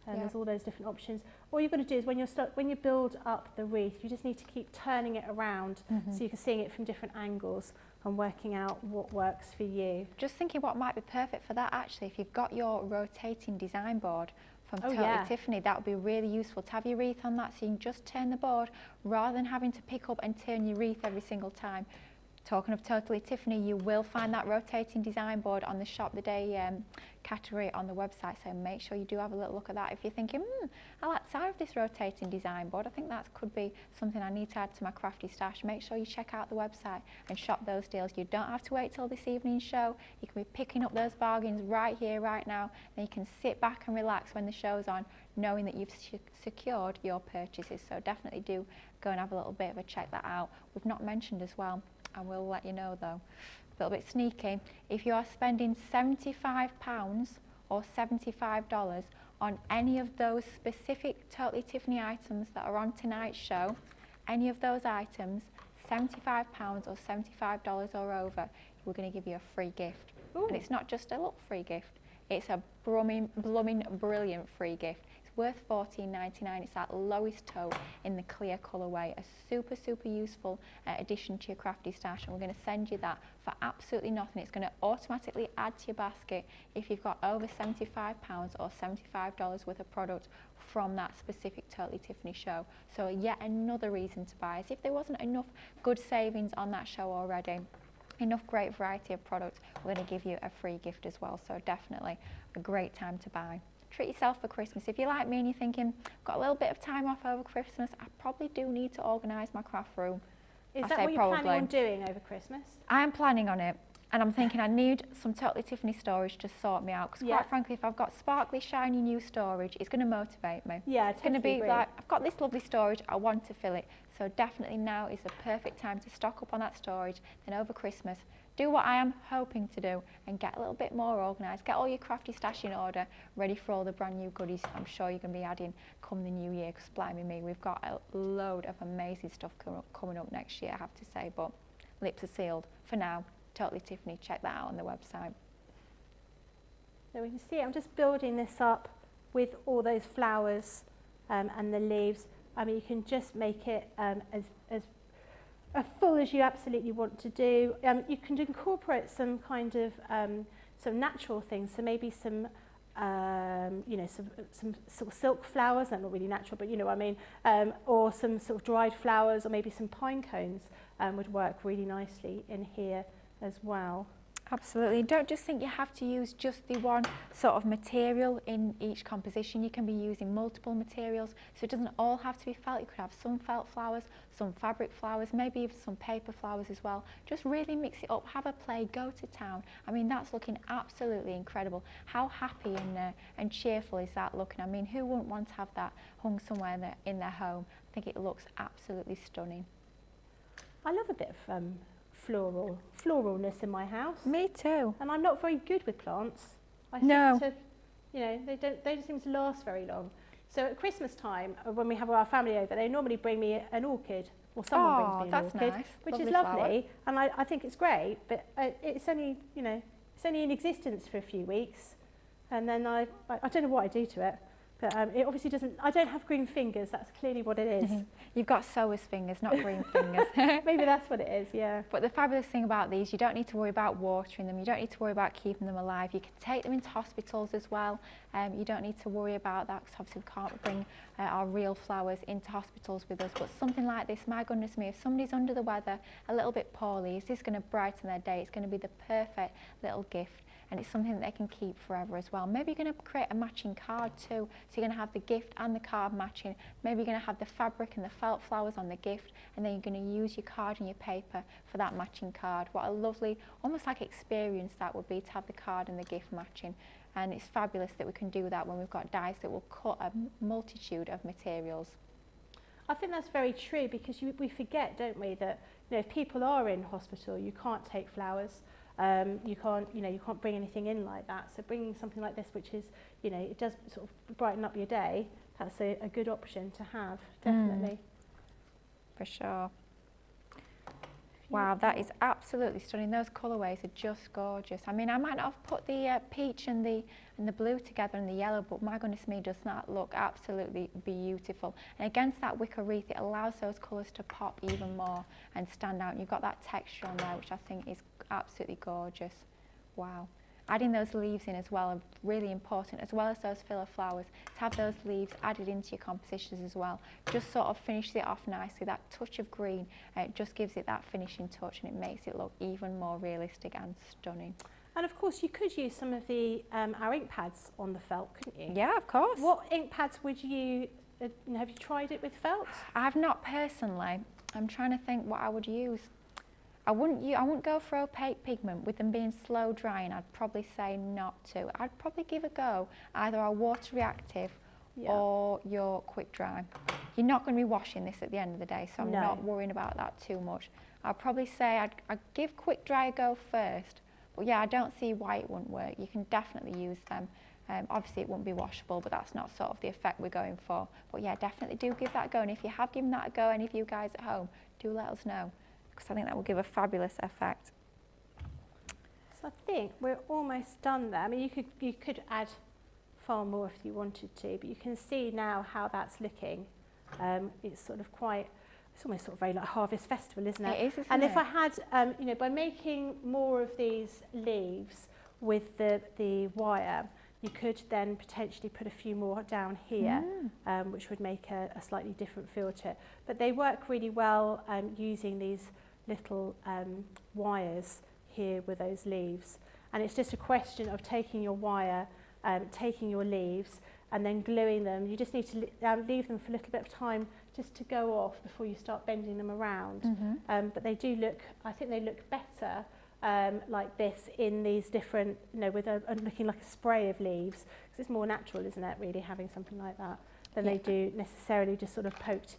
There's all those different options. All you've got to do is when you build up the wreath, you just need to keep turning it around so you can see it from different angles and working out what works for you. Just thinking what might be perfect for that actually, if you've got your rotating design board from Totally Tiffany, that would be really useful to have your wreath on that, so you can just turn the board rather than having to pick up and turn your wreath every single time. Talking of Totally Tiffany, you will find that rotating design board on the Shop the Day category on the website, so make sure you do have a little look at that. If you're thinking, I like the sound of this rotating design board, I think that could be something I need to add to my crafty stash, make sure you check out the website and shop those deals. You don't have to wait till this evening's show. You can be picking up those bargains right here, right now, and you can sit back and relax when the show's on, knowing that you've secured your purchases. So definitely do go and have a little bit of a check that out. We've not mentioned as well, I will let you know though, a little bit sneaky, if you are spending £75 or $75 on any of those specific Totally Tiffany items that are on tonight's show, any of those items, £75 or $75 or over, we're going to give you a free gift. And it's not just a little free gift, It's a blooming brilliant free gift. It's worth $14.99. It's that lowest taupe in the clear colourway. A super useful addition to your crafty stash, and we're going to send you that for absolutely nothing. It's going to automatically add to your basket if you've got over £75 or $75 worth of product from that specific Totally Tiffany show. So yet another reason to buy. As if there wasn't enough good savings on that show already, enough great variety of products, we're going to give you a free gift as well. So definitely a great time to buy. Treat yourself for Christmas. If you're like me and you're thinking, I've got a little bit of time off over Christmas, I probably do need to organise my craft room. Is that what you're planning on doing over Christmas? I am planning on it. And I'm thinking I need some Totally Tiffany storage to sort me out, because quite frankly, if I've got sparkly, shiny new storage, it's going to motivate me. Yeah, it's going to be like, I've got this lovely storage, I want to fill it. So definitely now is the perfect time to stock up on that storage. Then over Christmas, do what I am hoping to do and get a little bit more organised. Get all your crafty stash in order, ready for all the brand new goodies I'm sure you're going to be adding come the new year, because blimey me, we've got a load of amazing stuff coming up next year, I have to say, but lips are sealed for now. Totally Tiffany, check that out on the website. So we can see I'm just building this up with all those flowers and the leaves. I mean, you can just make it as full as you absolutely want to do. You can incorporate some kind of some natural things, so maybe some you know, some sort of silk flowers. They're not really natural, but you know what I mean. Or some sort of dried flowers, or maybe some pine cones would work really nicely in here as well. Absolutely. Don't just think you have to use just the one sort of material in each composition. You can be using multiple materials, so it doesn't all have to be felt. You could have some felt flowers, some fabric flowers, maybe even some paper flowers as well. Just really mix it up, have a play, go to town. I mean, that's looking absolutely incredible. How happy and cheerful is that looking? I mean, who wouldn't want to have that hung somewhere in their home? I think it looks absolutely stunning. I love a bit of floralness in my house. Me too. And I'm not very good with plants. I No. seem to, you know, they don't seem to last very long. So at Christmas time, when we have our family over, they normally bring me an orchid, or someone brings me an orchid, nice. which Lovely is lovely, flower. and I think it's great. But it's only, you know, it's only in existence for a few weeks, and then I don't know what I do to it. But it obviously doesn't, I don't have green fingers, that's clearly what it is. You've got sewer's fingers, not green fingers. Maybe that's what it is, yeah. But the fabulous thing about these, you don't need to worry about watering them, you don't need to worry about keeping them alive. You can take them into hospitals as well. You don't need to worry about that, because obviously we can't bring our real flowers into hospitals with us. But something like this, my goodness me, if somebody's under the weather, a little bit poorly, is this going to brighten their day? It's going to be the perfect little gift. And it's something that they can keep forever as well. Maybe you're going to create a matching card too. So you're going to have the gift and the card matching. Maybe you're going to have the fabric and the felt flowers on the gift, and then you're going to use your card and your paper for that matching card. What a lovely, almost like experience that would be, to have the card and the gift matching. And it's fabulous that we can do that when we've got dies that will cut a multitude of materials. I think that's very true, because we forget, don't we, that, you know, if people are in hospital, you can't take flowers. You can't bring anything in like that. So bringing something like this, which is, you know, it does sort of brighten up your day, that's a good option to have, definitely. For sure. Wow, that is absolutely stunning. Those colourways are just gorgeous. I mean, I might not have put the peach and the blue together and the yellow, but my goodness me, does that look absolutely beautiful. And against that wicker wreath, it allows those colours to pop even more and stand out. And you've got that texture on there, which I think is absolutely gorgeous. Wow. Adding those leaves in as well are really important, as well as those filler flowers. To have those leaves added into your compositions as well just sort of finishes it off nicely. That touch of green, it just gives it that finishing touch, and it makes it look even more realistic and stunning. And of course, you could use some of the our ink pads on the felt, couldn't you? Yeah, of course. What ink pads would you, have you tried it with felt? I've not personally. I'm trying to think what I would use. I wouldn't go for opaque pigment. With them being slow drying, I'd probably say not to. I'd probably give a go either our water reactive or your quick dry. You're not going to be washing this at the end of the day, so I'm not worrying about that too much. I'd probably say I'd give quick dry a go first, but yeah, I don't see why it wouldn't work. You can definitely use them. Obviously it wouldn't be washable, but that's not sort of the effect we're going for. But yeah, definitely do give that a go, and if you have given that a go, any of you guys at home, do let us know, because I think that will give a fabulous effect. So So I think we're almost done there. I mean, you could add far more if you wanted to, but you can see now how that's looking. It's sort of quite, it's almost sort of very like Harvest Festival, isn't it? It is, isn't and it? if I had, you know, by making more of these leaves with the wire, you could then potentially put a few more down here, which would make a slightly different feel to it. But they work really well using these little wires here with those leaves. And it's just a question of taking your wire, taking your leaves, and then gluing them. You just need to leave them for a little bit of time just to go off before you start bending them around. But they do look, I think they look better like this in these different, you know, with looking like a spray of leaves, because it's more natural, isn't it, really, having something like that, than they do necessarily just sort of poked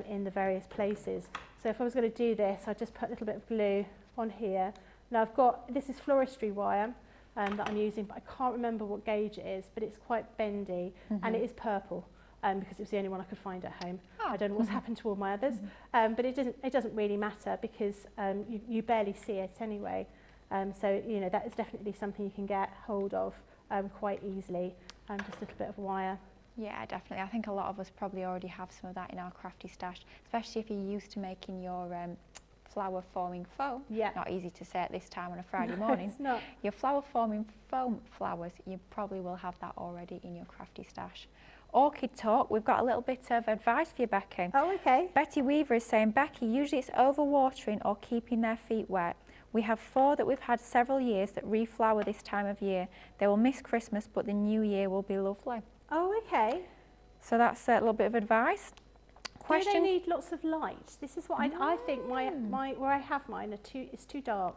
in the various places. So if I was going to do this, I'd just put a little bit of glue on here. Now I've got, this is floristry wire that I'm using, but I can't remember what gauge it is, but it's quite bendy, and it is purple. Because it was the only one I could find at home. I don't know what's happened to all my others, but it doesn't really matter because you barely see it anyway. So you know, that is definitely something you can get hold of quite easily. Just a little bit of wire. Yeah, definitely. I think a lot of us probably already have some of that in our crafty stash, especially if you're used to making your flower forming foam. Yeah. Not easy to say at this time on a Friday morning. It's not. Your flower forming foam flowers, you probably will have that already in your crafty stash. Orchid talk, we've got a little bit of advice for you, Becky. Oh, okay. Betty Weaver is saying, Becky, usually it's overwatering or keeping their feet wet. We have 4 that we've had several years that reflower this time of year. They will miss Christmas, but the new year will be lovely. Oh, okay. So that's a little bit of advice. Do they need lots of light? This is what I think where I have mine it's too dark.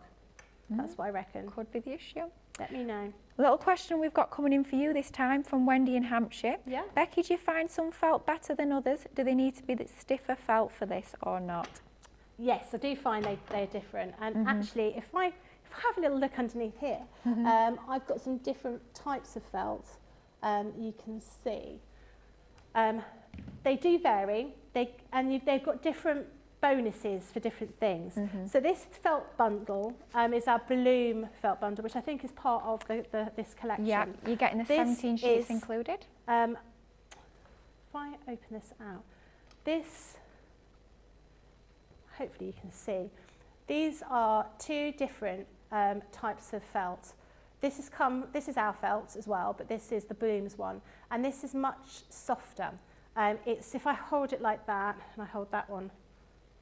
That's what I reckon. Could be the issue. Let me know. A little question we've got coming in for you this time from Wendy in Hampshire. Yeah. Becky, do you find some felt better than others? Do they need to be the stiffer felt for this or not? Yes, I do find they're different. And actually, if I have a little look underneath here, I've got some different types of felt you can see. They do vary, they've got different bonuses for different things. So this felt bundle is our Bloom felt bundle, which I think is part of this collection. Yeah, you're getting the 17 sheets included. If I open this out, this, hopefully you can see, these are 2 different types of felt. This is our felt as well, but this is the Bloom's one, and this is much softer. It's, if I hold it like that, and I hold that one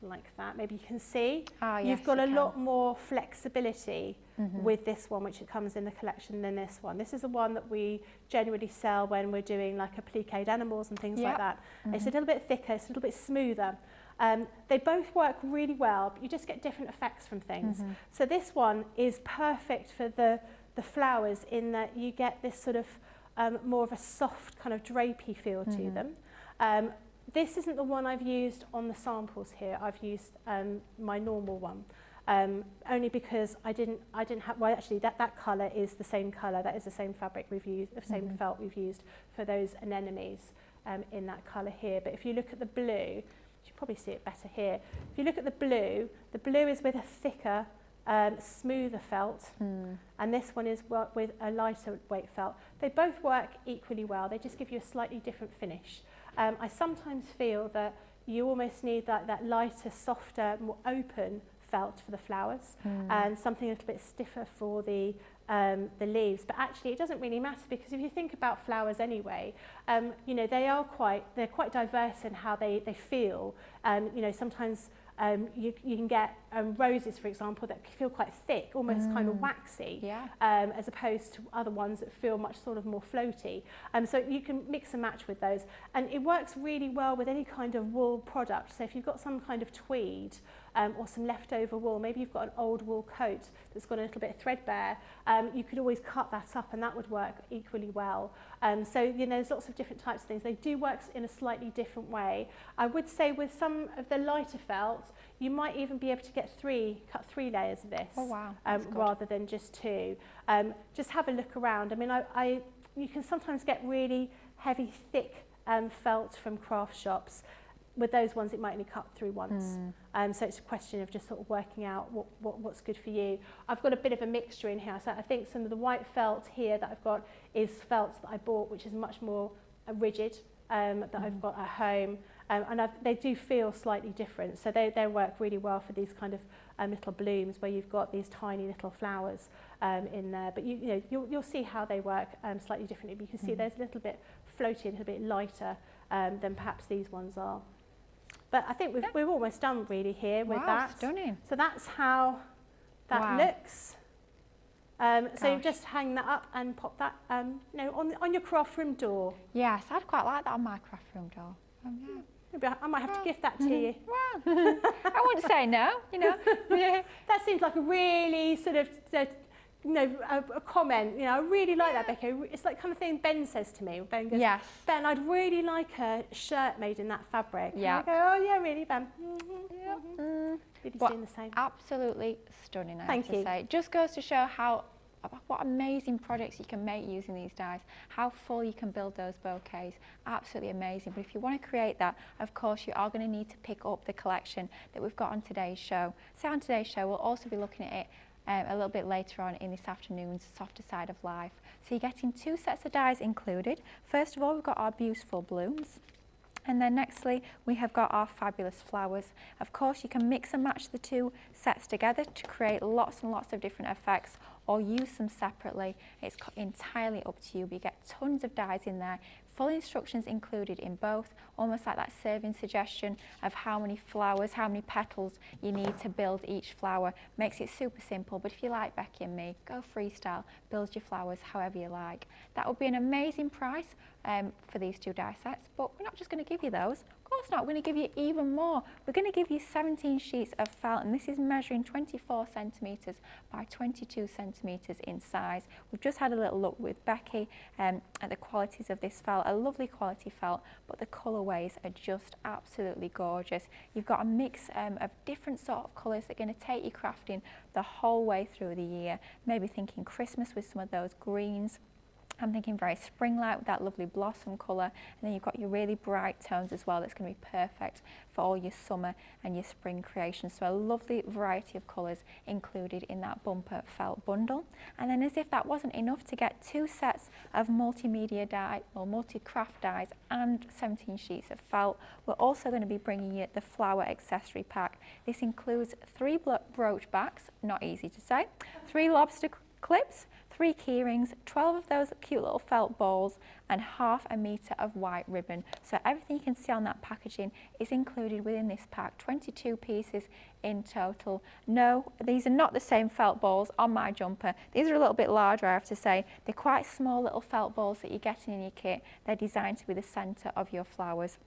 like that, maybe you can see, you've got a lot more flexibility with this one, which it comes in the collection, than this one. This is the one that we generally sell when we're doing like appliqued animals and things like that. It's a little bit thicker, it's a little bit smoother. They both work really well, but you just get different effects from things. So this one is perfect for the flowers in that you get this sort of more of a soft kind of drapey feel to them. This isn't the one I've used on the samples here. I've used my normal one, only because I didn't have, well actually that colour is the same colour, that is the same fabric we've used, the same felt we've used for those anemones in that colour here. But if you look at the blue, you should probably see it better here. If you look at the blue is with a thicker, smoother felt, and this one is with a lighter weight felt. They both work equally well, they just give you a slightly different finish. I sometimes feel that you almost need that lighter, softer, more open felt for the flowers, and something a little bit stiffer for the leaves. But actually, it doesn't really matter, because if you think about flowers anyway, you know, they're quite diverse in how they feel. You know, sometimes you can get roses, for example, that feel quite thick, almost kind of waxy, as opposed to other ones that feel much sort of more floaty. So you can mix and match with those. And it works really well with any kind of wool product. So if you've got some kind of tweed or some leftover wool, maybe you've got an old wool coat that's got a little bit threadbare, you could always cut that up and that would work equally well. So you know, there's lots of different types of things. They do work in a slightly different way. I would say with some of the lighter felt, you might even be able to get cut 3 layers of this, rather than just 2. Just have a look around. I mean, you can sometimes get really heavy, thick felt from craft shops. with those ones, it might only cut through once. So it's a question of just sort of working out what's good for you. I've got a bit of a mixture in here. So I think some of the white felt here that I've got is felt that I bought, which is much more rigid, that I've got at home. And they do feel slightly different. So they work really well for these kind of little blooms where you've got these tiny little flowers in there. But you'll see how they work slightly differently. But you can see there's a little bit floaty, a little bit lighter than perhaps these ones are. But I think we're almost done really here with that. Stunning. So that's how that looks. So you just hang that up and pop that on your craft room door. Yes, I'd quite like that on my craft room door. Yeah. Maybe I might have to gift that to you. Well, I wouldn't say no, That seems like a really sort of, a comment. I really like that, Becky. It's like kind of thing Ben says to me. Ben goes, yes. Ben, I'd really like a shirt made in that fabric. Yeah. And I go, oh yeah, really, Ben. Billy's Well, doing the same. Absolutely stunning, I have Thank to you. say. It just goes to show what amazing products you can make using these dyes, how full you can build those bouquets. Absolutely amazing. But if you want to create that, of course, you are going to need to pick up the collection that we've got on today's show. So on today's show, we'll also be looking at it a little bit later on in this afternoon's Softer Side of Life. So you're getting 2 sets of dyes included. First of all, we've got our beautiful blooms. And then nextly, we have got our fabulous flowers. Of course, you can mix and match the 2 sets together to create lots and lots of different effects, or use them separately. It's entirely up to you, but you get tons of dyes in there. Full instructions included in both, almost like that serving suggestion of how many flowers, how many petals you need to build each flower. Makes it super simple, but if you like Becky and me, go freestyle, build your flowers however you like. That would be an amazing price for these 2 die sets, but we're not just going to give you those. Of course not, we're going to give you even more. We're going to give you 17 sheets of felt, and this is measuring 24 centimetres by 22 centimetres in size. We've just had a little look with Becky at the qualities of this felt, a lovely quality felt, but the colourways are just absolutely gorgeous. You've got a mix of different sort of colours that are going to take your crafting the whole way through the year. Maybe thinking Christmas with some of those greens. I'm thinking very spring-like with that lovely blossom colour, and then you've got your really bright tones as well. That's going to be perfect for all your summer and your spring creations. So a lovely variety of colours included in that bumper felt bundle. And then, as if that wasn't enough, to get 2 sets of multimedia dye or multi-craft dyes and 17 sheets of felt, we're also going to be bringing you the flower accessory pack. This includes 3 brooch backs, not easy to say, 3 lobster clips, 3 key rings, 12 of those cute little felt balls, and ½ a metre of white ribbon. So everything you can see on that packaging is included within this pack, 22 pieces in total. No, these are not the same felt balls on my jumper. These are a little bit larger, I have to say. They're quite small little felt balls that you're getting in your kit. They're designed to be the centre of your flowers.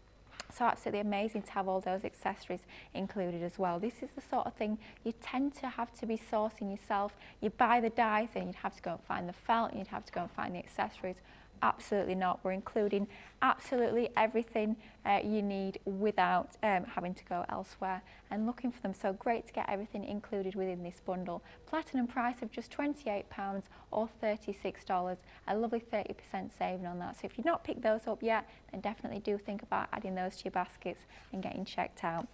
So absolutely amazing to have all those accessories included as well. This is the sort of thing you tend to have to be sourcing yourself. You buy the dyes and you'd have to go and find the felt and you'd have to go and find the accessories. Absolutely not. We're including absolutely everything you need without having to go elsewhere and looking for them. So great to get everything included within this bundle. Platinum price of just £28 or $36. A lovely 30% saving on that. So if you've not picked those up yet, then definitely do think about adding those to your baskets and getting checked out.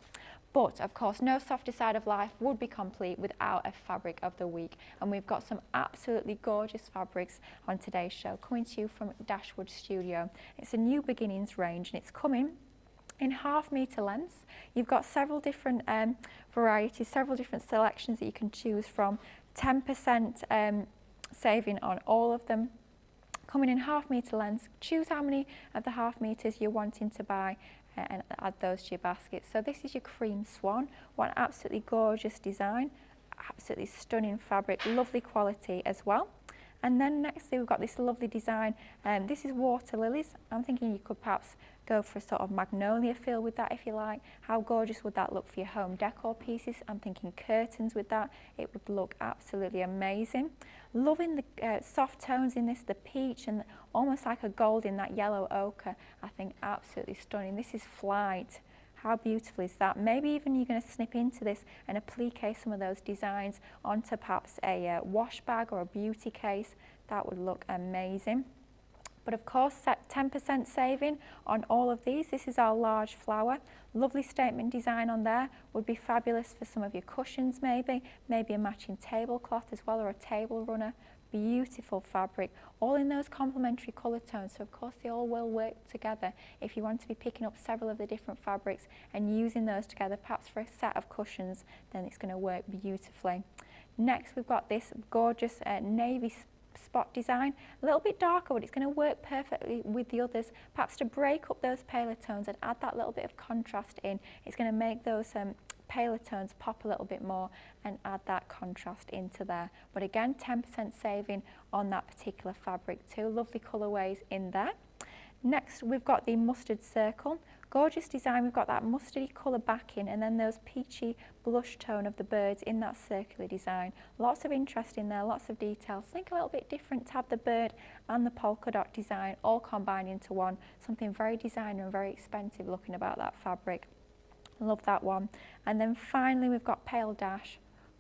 But of course, no Softer Side of Life would be complete without a fabric of the week. And we've got some absolutely gorgeous fabrics on today's show, coming to you from Dashwood Studio. It's a new beginnings range, and it's coming in ½ metre lengths. You've got several different varieties, several different selections that you can choose from. 10% saving on all of them. Coming in ½ metre lengths. Choose how many of the ½ metres you're wanting to buy and add those to your basket. So this is your cream swan. What an absolutely gorgeous design, absolutely stunning fabric, lovely quality as well. And then nextly we've got this lovely design. This is water lilies. I'm thinking you could perhaps go for a sort of magnolia feel with that if you like. How gorgeous would that look for your home decor pieces? I'm thinking curtains with that. It would look absolutely amazing. Loving the soft tones in this, the peach and almost like a gold in that yellow ochre. I think absolutely stunning. This is Flight. How beautiful is that? Maybe even you're going to snip into this and applique some of those designs onto perhaps a wash bag or a beauty case. That would look amazing. But of course, set 10% saving on all of these. This is our large flower. Lovely statement design on there. Would be fabulous for some of your cushions maybe a matching tablecloth as well, or a table runner. Beautiful fabric, all in those complementary colour tones, so of course they all will work together. If you want to be picking up several of the different fabrics and using those together, perhaps for a set of cushions, then it's going to work beautifully. Next we've got this gorgeous navy spot design, a little bit darker, but it's going to work perfectly with the others, perhaps to break up those paler tones and add that little bit of contrast in. It's going to make those paler tones pop a little bit more and add that contrast into there. But again, 10% saving on that particular fabric too. Lovely colourways in there. Next we've got the mustard circle. Gorgeous design. We've got that mustardy colour backing and then those peachy blush tone of the birds in that circular design. Lots of interest in there, lots of details. Think a little bit different to have the bird and the polka dot design all combined into one. Something very designer and very expensive looking about that fabric. Love that one. And then finally we've got Pale Dash.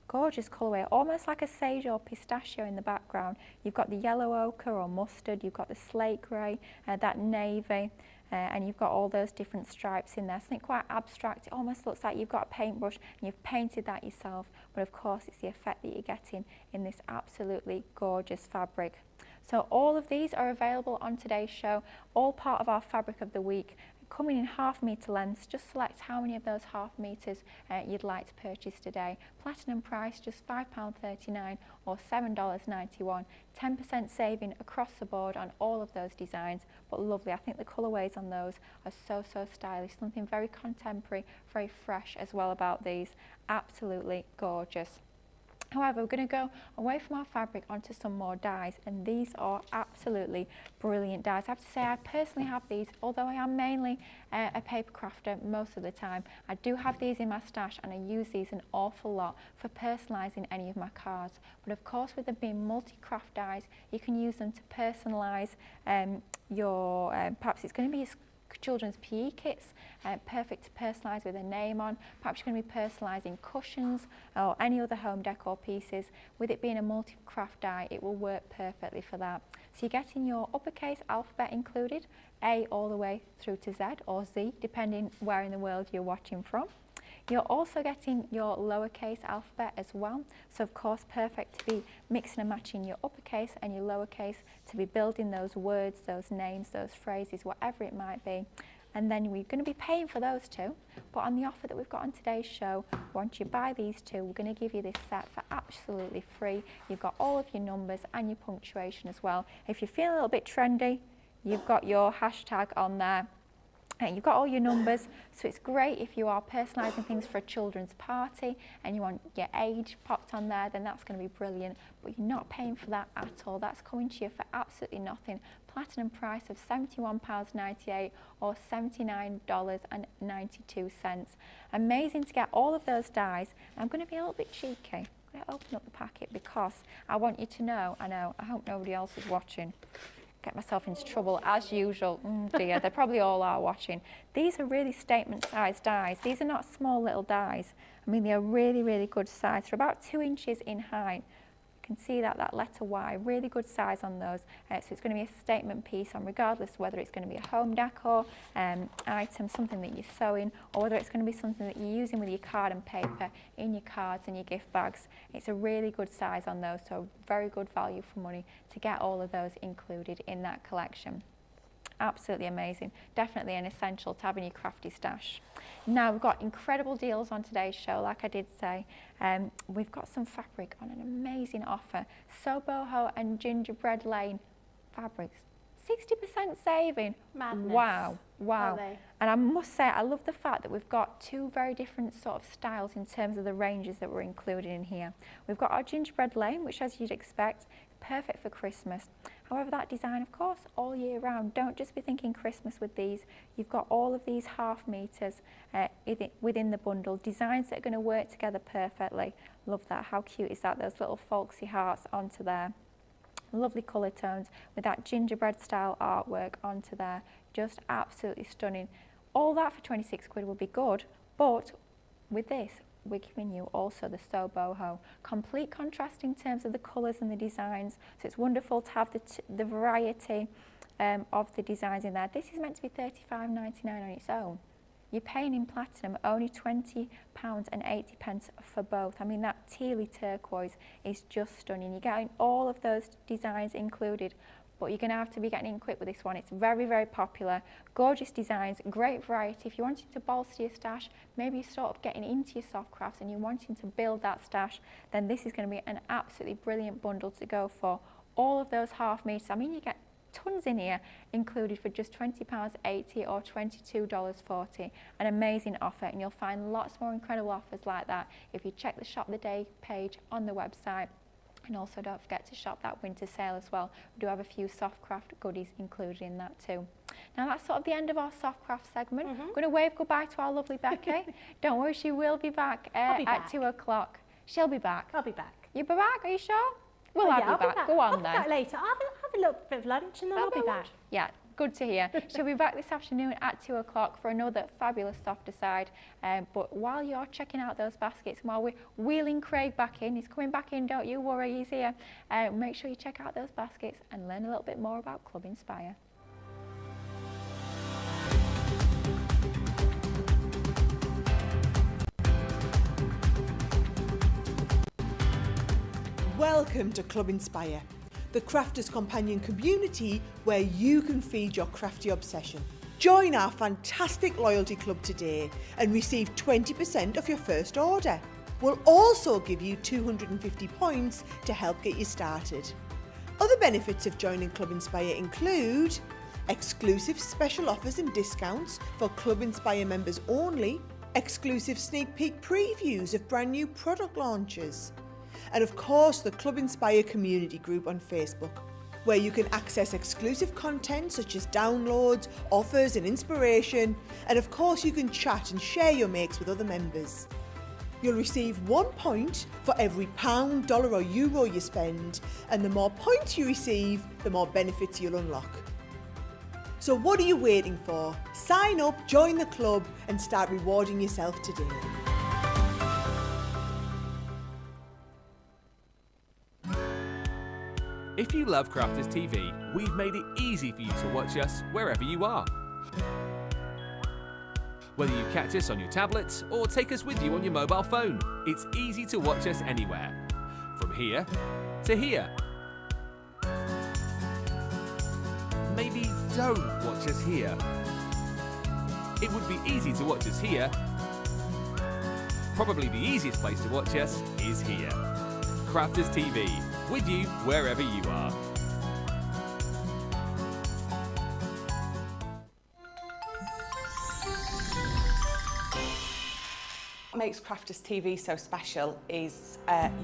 Gorgeous colourway, almost like a sage or pistachio in the background. You've got the yellow ochre or mustard, you've got the slate grey, that navy, and you've got all those different stripes in there. Something quite abstract. It almost looks like you've got a paintbrush and you've painted that yourself, but of course it's the effect that you're getting in this absolutely gorgeous fabric. So all of these are available on today's show, all part of our fabric of the week, coming in ½ metre lengths. Just select how many of those ½ metres you'd like to purchase today. Platinum price just £5.39 or $7.91. 10% saving across the board on all of those designs, but lovely. I think the colourways on those are so stylish. Something very contemporary, very fresh as well about these. Absolutely gorgeous. However, we're going to go away from our fabric onto some more dyes, and these are absolutely brilliant dyes. I have to say I personally have these, although I am mainly a paper crafter most of the time. I do have these in my stash and I use these an awful lot for personalising any of my cards. But of course, with them being multi-craft dyes, you can use them to personalise your, perhaps it's going to be a children's PE kits, perfect to personalise with a name on. Perhaps you're going to be personalising cushions or any other home decor pieces. With it being a multi-craft die, it will work perfectly for that. So you're getting your uppercase alphabet included, A all the way through to Z or Z, depending where in the world you're watching from. You're also getting your lowercase alphabet as well, so of course perfect to be mixing and matching your uppercase and your lowercase to be building those words, those names, those phrases, whatever it might be. And then we're going to be paying for those two, but on the offer that we've got on today's show, once you buy these two, we're going to give you this set for absolutely free. You've got all of your numbers and your punctuation as well. If you feel a little bit trendy, you've got your hashtag on there. And you've got all your numbers, so it's great if you are personalising things for a children's party and you want your age popped on there, then that's going to be brilliant. But you're not paying for that at all. That's coming to you for absolutely nothing. Platinum price of £71.98 or $79.92. Amazing to get all of those dies. I'm going to be a little bit cheeky. I'm going to open up the packet because I want you to know, I hope nobody else is watching. Get myself into trouble as usual. Dear, they probably all are watching. These are really statement size dies. These are not small little dies. I mean, they are really good size. They're about 2 inches in height. You can see that letter Y, really good size on those. So it's going to be a statement piece on regardless whether it's going to be a home decor item, something that you're sewing, or whether it's going to be something that you're using with your card and paper in your cards and your gift bags. It's a really good size on those, so very good value for money to get all of those included in that collection. Absolutely amazing. Definitely an essential to have in your crafty stash. Now we've got incredible deals on today's show, like I did say. We've got some fabric on an amazing offer. So Boho and Gingerbread Lane fabrics. 60% saving. Madness. Wow. And I must say, I love the fact that we've got two very different sort of styles in terms of the ranges that we're included in here. We've got our Gingerbread Lane, which as you'd expect, perfect for Christmas. However, that design, of course, all year round. Don't just be thinking Christmas with these. You've got all of these ½ meters within the bundle. Designs that are going to work together perfectly. Love that. How cute is that? Those little folksy hearts onto there. Lovely colour tones with that gingerbread style artwork onto there. Just absolutely stunning. All that for 26 quid would be good, but with this, we're giving you also the So Boho. Complete contrast in terms of the colours and the designs, so it's wonderful to have the variety of the designs in there. This is meant to be $35.99 on its own. You're paying in platinum only £20.80 for both. I mean, that tealy turquoise is just stunning. You're getting all of those designs included, but you're going to have to be getting in quick with this one. It's very, very popular. Gorgeous designs, great variety. If you're wanting to bolster your stash, maybe you're sort of getting into your soft crafts and you're wanting to build that stash, then this is going to be an absolutely brilliant bundle to go for. All of those half meters, I mean, you get tons in here included for just £20.80 or $22.40. An amazing offer, and you'll find lots more incredible offers like that if you check the Shop the Day page on the website. And also don't forget to shop that winter sale as well. We do have a few soft craft goodies included in that too. Now that's sort of the end of our soft craft segment. I'm going to wave goodbye to our lovely Becky. Don't worry, she will be back, at 2 o'clock. She'll be back. I'll be back. You'll be back, are you sure? We'll have you back. Go on I'll then. I'll be back later. I'll have a little bit of lunch and then I'll be back. Yeah, good to hear. She'll be back this afternoon at 2 o'clock for another fabulous soft aside. But while you're checking out those baskets, while we're wheeling Craig back in, he's coming back in, don't you worry, he's here. Make sure you check out those baskets and learn a little bit more about Club Inspire. Welcome to Club Inspire, the crafters' companion community where you can feed your crafty obsession. Join our fantastic loyalty club today and receive 20% of your first order. We'll also give you 250 points to help get you started. Other benefits of joining Club Inspire include exclusive special offers and discounts for Club Inspire members only, exclusive sneak peek previews of brand new product launches, and of course the Club Inspire community group on Facebook, where you can access exclusive content such as downloads, offers and inspiration, and of course you can chat and share your makes with other members. You'll receive 1 point for every £1, dollar or euro you spend, and the more points you receive, the more benefits you'll unlock. So what are you waiting for? Sign up, join the club and start rewarding yourself today. If you love Crafters TV, we've made it easy for you to watch us wherever you are. Whether you catch us on your tablets or take us with you on your mobile phone, it's easy to watch us anywhere. From here to here. Maybe don't watch us here. It would be easy to watch us here. Probably the easiest place to watch us is here. Crafters TV, with you wherever you are. What makes Crafters TV so special is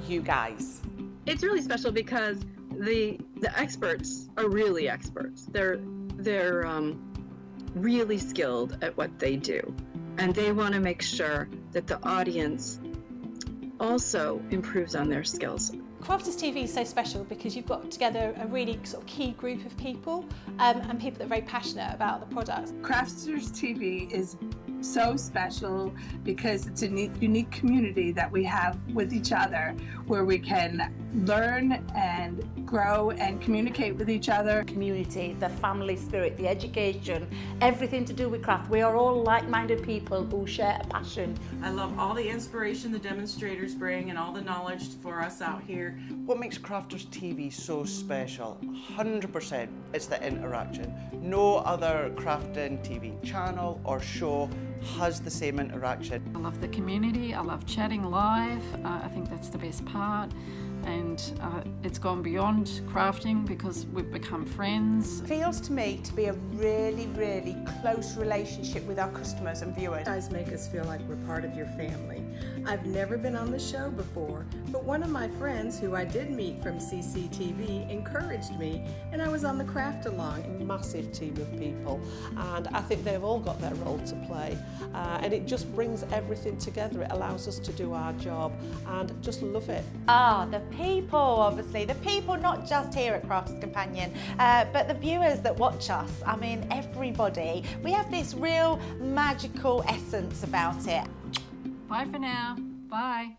you guys. It's really special because the experts are really experts. They're really skilled at what they do, and they want to make sure that the audience also improves on their skills. Crafters TV is so special because you've got together a really sort of key group of people and people that are very passionate about the products. Crafters TV is so special because it's a unique community that we have with each other where we can learn and grow and communicate with each other. Community, the family spirit, the education, everything to do with craft. We are all like-minded people who share a passion. I love all the inspiration the demonstrators bring and all the knowledge for us out here. What makes Crafters TV so special? 100% it's the interaction. No other crafting TV channel or show has the same interaction. I love the community, I love chatting live, I think that's the best part. And it's gone beyond crafting because we've become friends. It feels to me to be a really, really close relationship with our customers and viewers. You guys make us feel like we're part of your family. I've never been on the show before, but one of my friends who I did meet from CCTV encouraged me, and I was on the craft along. A massive team of people, and I think they've all got their role to play, and it just brings everything together. It allows us to do our job and just love it. The people, obviously, the people not just here at Crafters Companion, but the viewers that watch us. I mean, everybody. We have this real magical essence about it. Bye for now. Bye.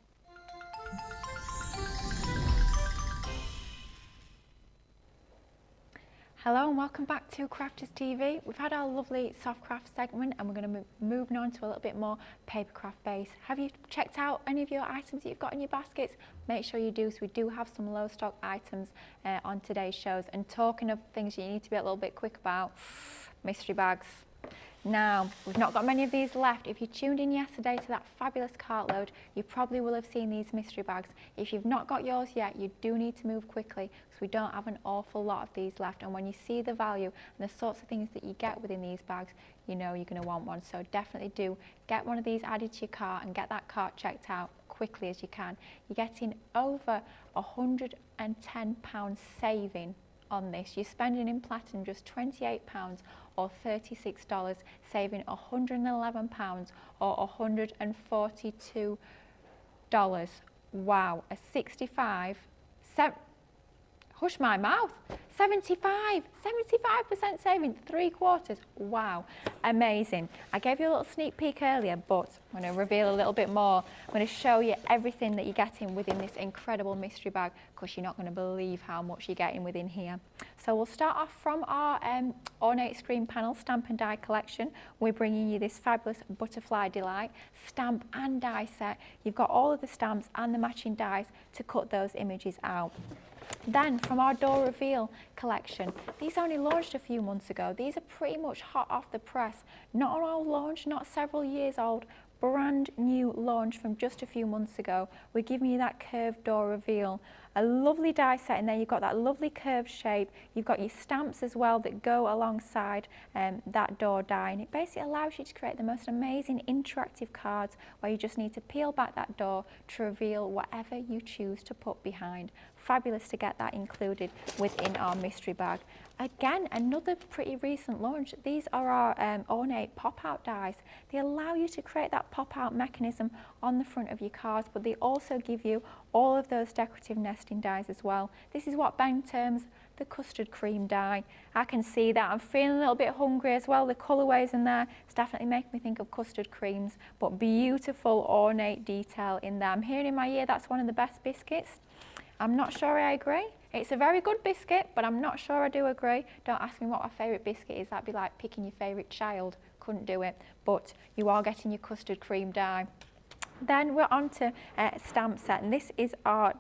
Hello and welcome back to Crafters TV. We've had our lovely soft craft segment and we're going to be moving on to a little bit more papercraft base. Have you checked out any of your items that you've got in your baskets? Make sure you do, so we do have some low stock items on today's shows. And talking of things you need to be a little bit quick about, mystery bags. Now, we've not got many of these left. If you tuned in yesterday to that fabulous cartload, you probably will have seen these mystery bags. If you've not got yours yet, you do need to move quickly because we don't have an awful lot of these left. And when you see the value and the sorts of things that you get within these bags, you know you're going to want one. So definitely do get one of these added to your cart and get that cart checked out quickly as you can. You're getting over £110 saving on this. You're spending in platinum just £28 or $36, saving £111 or $142. Wow, a 75% saving, 3/4. Wow, amazing. I gave you a little sneak peek earlier, but I'm going to reveal a little bit more. I'm going to show you everything that you're getting within this incredible mystery bag, because you're not going to believe how much you're getting within here. So we'll start off from our ornate screen panel stamp and die collection. We're bringing you this fabulous Butterfly Delight stamp and die set. You've got all of the stamps and the matching dies to cut those images out. Then from our door reveal collection, these only launched a few months ago. These are pretty much hot off the press. Not an old launch, not several years old, brand new launch from just a few months ago. We're giving you that curved door reveal. A lovely die set in there. You've got that lovely curved shape. You've got your stamps as well that go alongside that door die, and it basically allows you to create the most amazing interactive cards where you just need to peel back that door to reveal whatever you choose to put behind. Fabulous to get that included within our mystery bag. Again, another pretty recent launch. These are our ornate pop-out dies. They allow you to create that pop-out mechanism on the front of your cards, but they also give you all of those decorative nesting dies as well. This is what Ben terms the custard cream die. I can see that. I'm feeling a little bit hungry as well. The colourways in there, it's definitely making me think of custard creams, but beautiful ornate detail in there. I'm hearing in my ear that's one of the best biscuits. I'm not sure I agree. It's a very good biscuit, but I'm not sure I do agree. Don't ask me what my favourite biscuit is. That'd be like picking your favourite child. Couldn't do it. But you are getting your custard cream die. Then we're on to stamp set, and this is our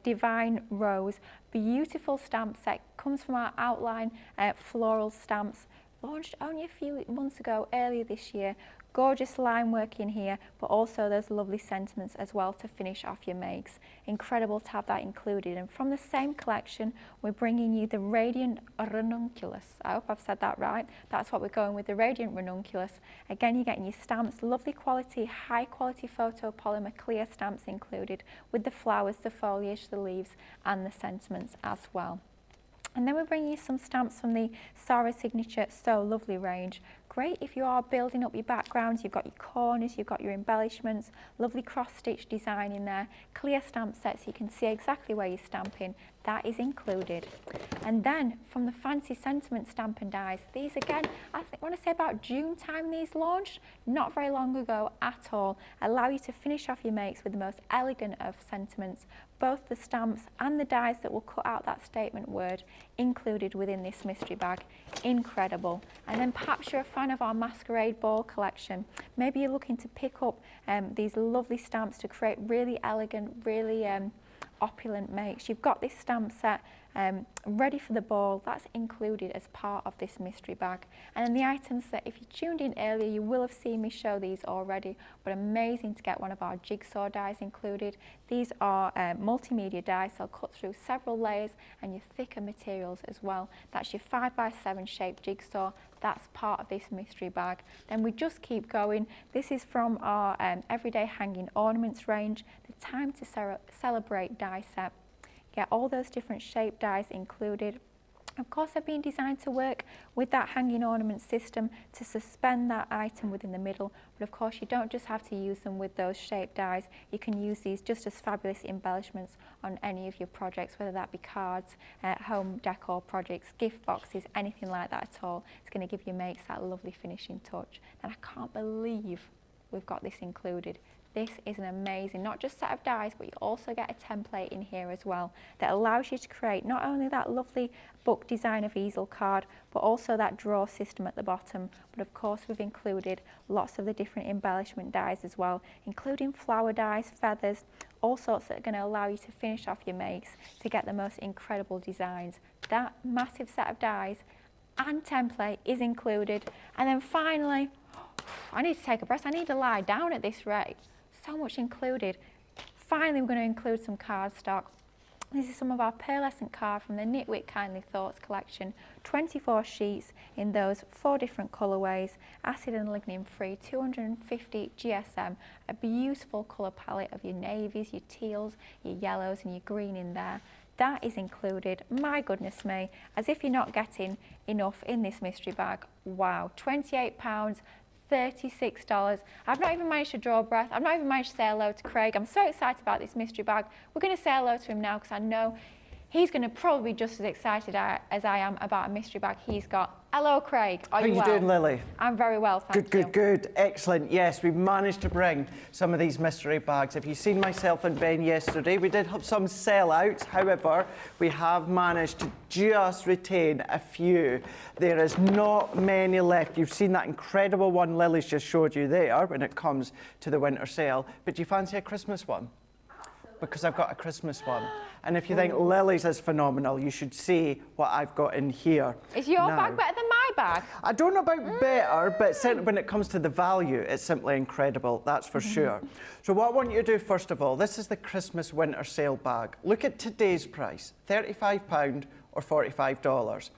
Divine Rose. Beautiful stamp set. Comes from our outline floral stamps. Launched only a few months ago, earlier this year. Gorgeous line work in here, but also those lovely sentiments as well to finish off your makes. Incredible to have that included. And from the same collection, we're bringing you the Radiant Ranunculus. I hope I've said that right. That's what we're going with, the Radiant Ranunculus. Again, you're getting your stamps, lovely quality, high quality photopolymer clear stamps included, with the flowers, the foliage, the leaves, and the sentiments as well. And then we're bringing you some stamps from the Sarah Signature So Lovely range. Great if you are building up your backgrounds, you've got your corners, you've got your embellishments, lovely cross-stitch design in there, clear stamp sets so you can see exactly where you're stamping. That is included. And then from the Fancy Sentiment stamp and dies, these again, I want to say about June time these launched, not very long ago at all, allow you to finish off your makes with the most elegant of sentiments. Both the stamps and the dies that will cut out that statement word included within this mystery bag. Incredible. And then perhaps you're a fan of our Masquerade Ball collection. Maybe you're looking to pick up these lovely stamps to create really elegant, really opulent makes. You've got this stamp set ready for the ball. That's included as part of this mystery bag. And then the items that, if you tuned in earlier, you will have seen me show these already, but amazing to get one of our jigsaw dies included. These are multimedia dies, so they'll cut through several layers and your thicker materials as well. That's your 5x7 shaped jigsaw. That's part of this mystery bag. Then we just keep going. This is from our Everyday Hanging Ornaments range, the Time to Celebrate die set. Get all those different shape dies included. Of course, they're being designed to work with that hanging ornament system to suspend that item within the middle. But of course, you don't just have to use them with those shape dies. You can use these just as fabulous embellishments on any of your projects, whether that be cards, home decor projects, gift boxes, anything like that at all. It's going to give your makes that lovely finishing touch. And I can't believe we've got this included. This is an amazing, not just set of dies, but you also get a template in here as well that allows you to create not only that lovely book design of easel card, but also that drawer system at the bottom. But of course, we've included lots of the different embellishment dies as well, including flower dies, feathers, all sorts that are going to allow you to finish off your makes to get the most incredible designs. That massive set of dies and template is included. And then finally, I need to take a breath. I need to lie down at this rate. So much included. Finally, we're going to include some cardstock. This is some of our pearlescent card from the Knitwit Kindly Thoughts collection. 24 sheets in those 4 different colourways, acid and lignin free, 250 GSM, a beautiful colour palette of your navies, your teals, your yellows and your green in there. That is included. My goodness me, as if you're not getting enough in this mystery bag. Wow, £28. $36. I've not even managed to draw a breath. I've not even managed to say hello to Craig. I'm so excited about this mystery bag. We're going to say hello to him now because I know he's going to probably be just as excited as I am about a mystery bag he's got. Hello, Craig. Are you well? How are you doing, Lily? I'm very well, thank you. Good. Excellent. Yes, we've managed to bring some of these mystery bags. If you've seen myself and Ben yesterday, we did have some sellouts. However, we have managed to just retain a few. There is not many left. You've seen that incredible one Lily's just showed you there when it comes to the winter sale. But do you fancy a Christmas one? Because I've got a Christmas one. And if you think Lily's is phenomenal, you should see what I've got in here. Is your bag better than my bag? I don't know about better, but certainly when it comes to the value, it's simply incredible, that's for sure. So what I want you to do, first of all, this is the Christmas winter sale bag. Look at today's price, £35 or $45.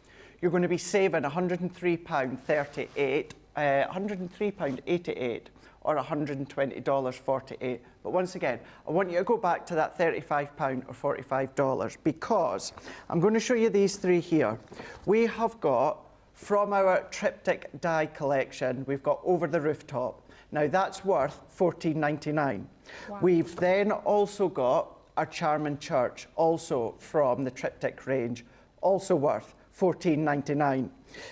You're going to be saving £103.38, £103.88. or $120.48. But once again, I want you to go back to that £35 or $45 because I'm going to show you these 3 here. We have got, from our triptych die collection, we've got Over the Rooftop. Now that's worth $14.99. Wow. We've then also got our Charming Church, also from the triptych range, also worth $14.99.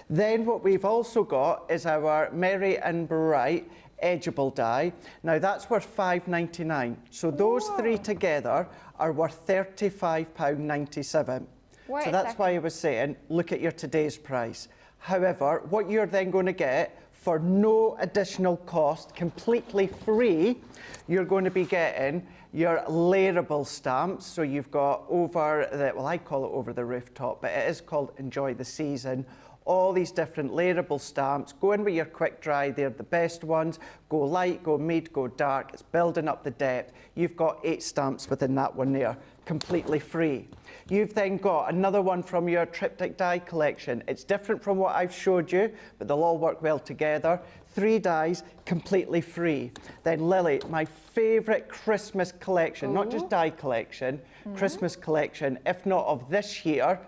Then what we've also got is our Merry and Bright edgeable die. Now that's worth $5.99. So those 3 together are worth £35.97. So that's why I was saying, look at your today's price. However, what you're then going to get for no additional cost, completely free, you're going to be getting your layerable stamps. So you've got over the, well, I call it Over the Rooftop, but it is called Enjoy the Season. All these different layerable stamps. Go in with your quick dry, they're the best ones. Go light, go mid, go dark. It's building up the depth. You've got 8 stamps within that one there, completely free. You've then got another one from your triptych die collection. It's different from what I've showed you, but they'll all work well together. 3 dies, completely free. Then Lily, my favourite Christmas collection, not just die collection, Christmas collection, if not of this year,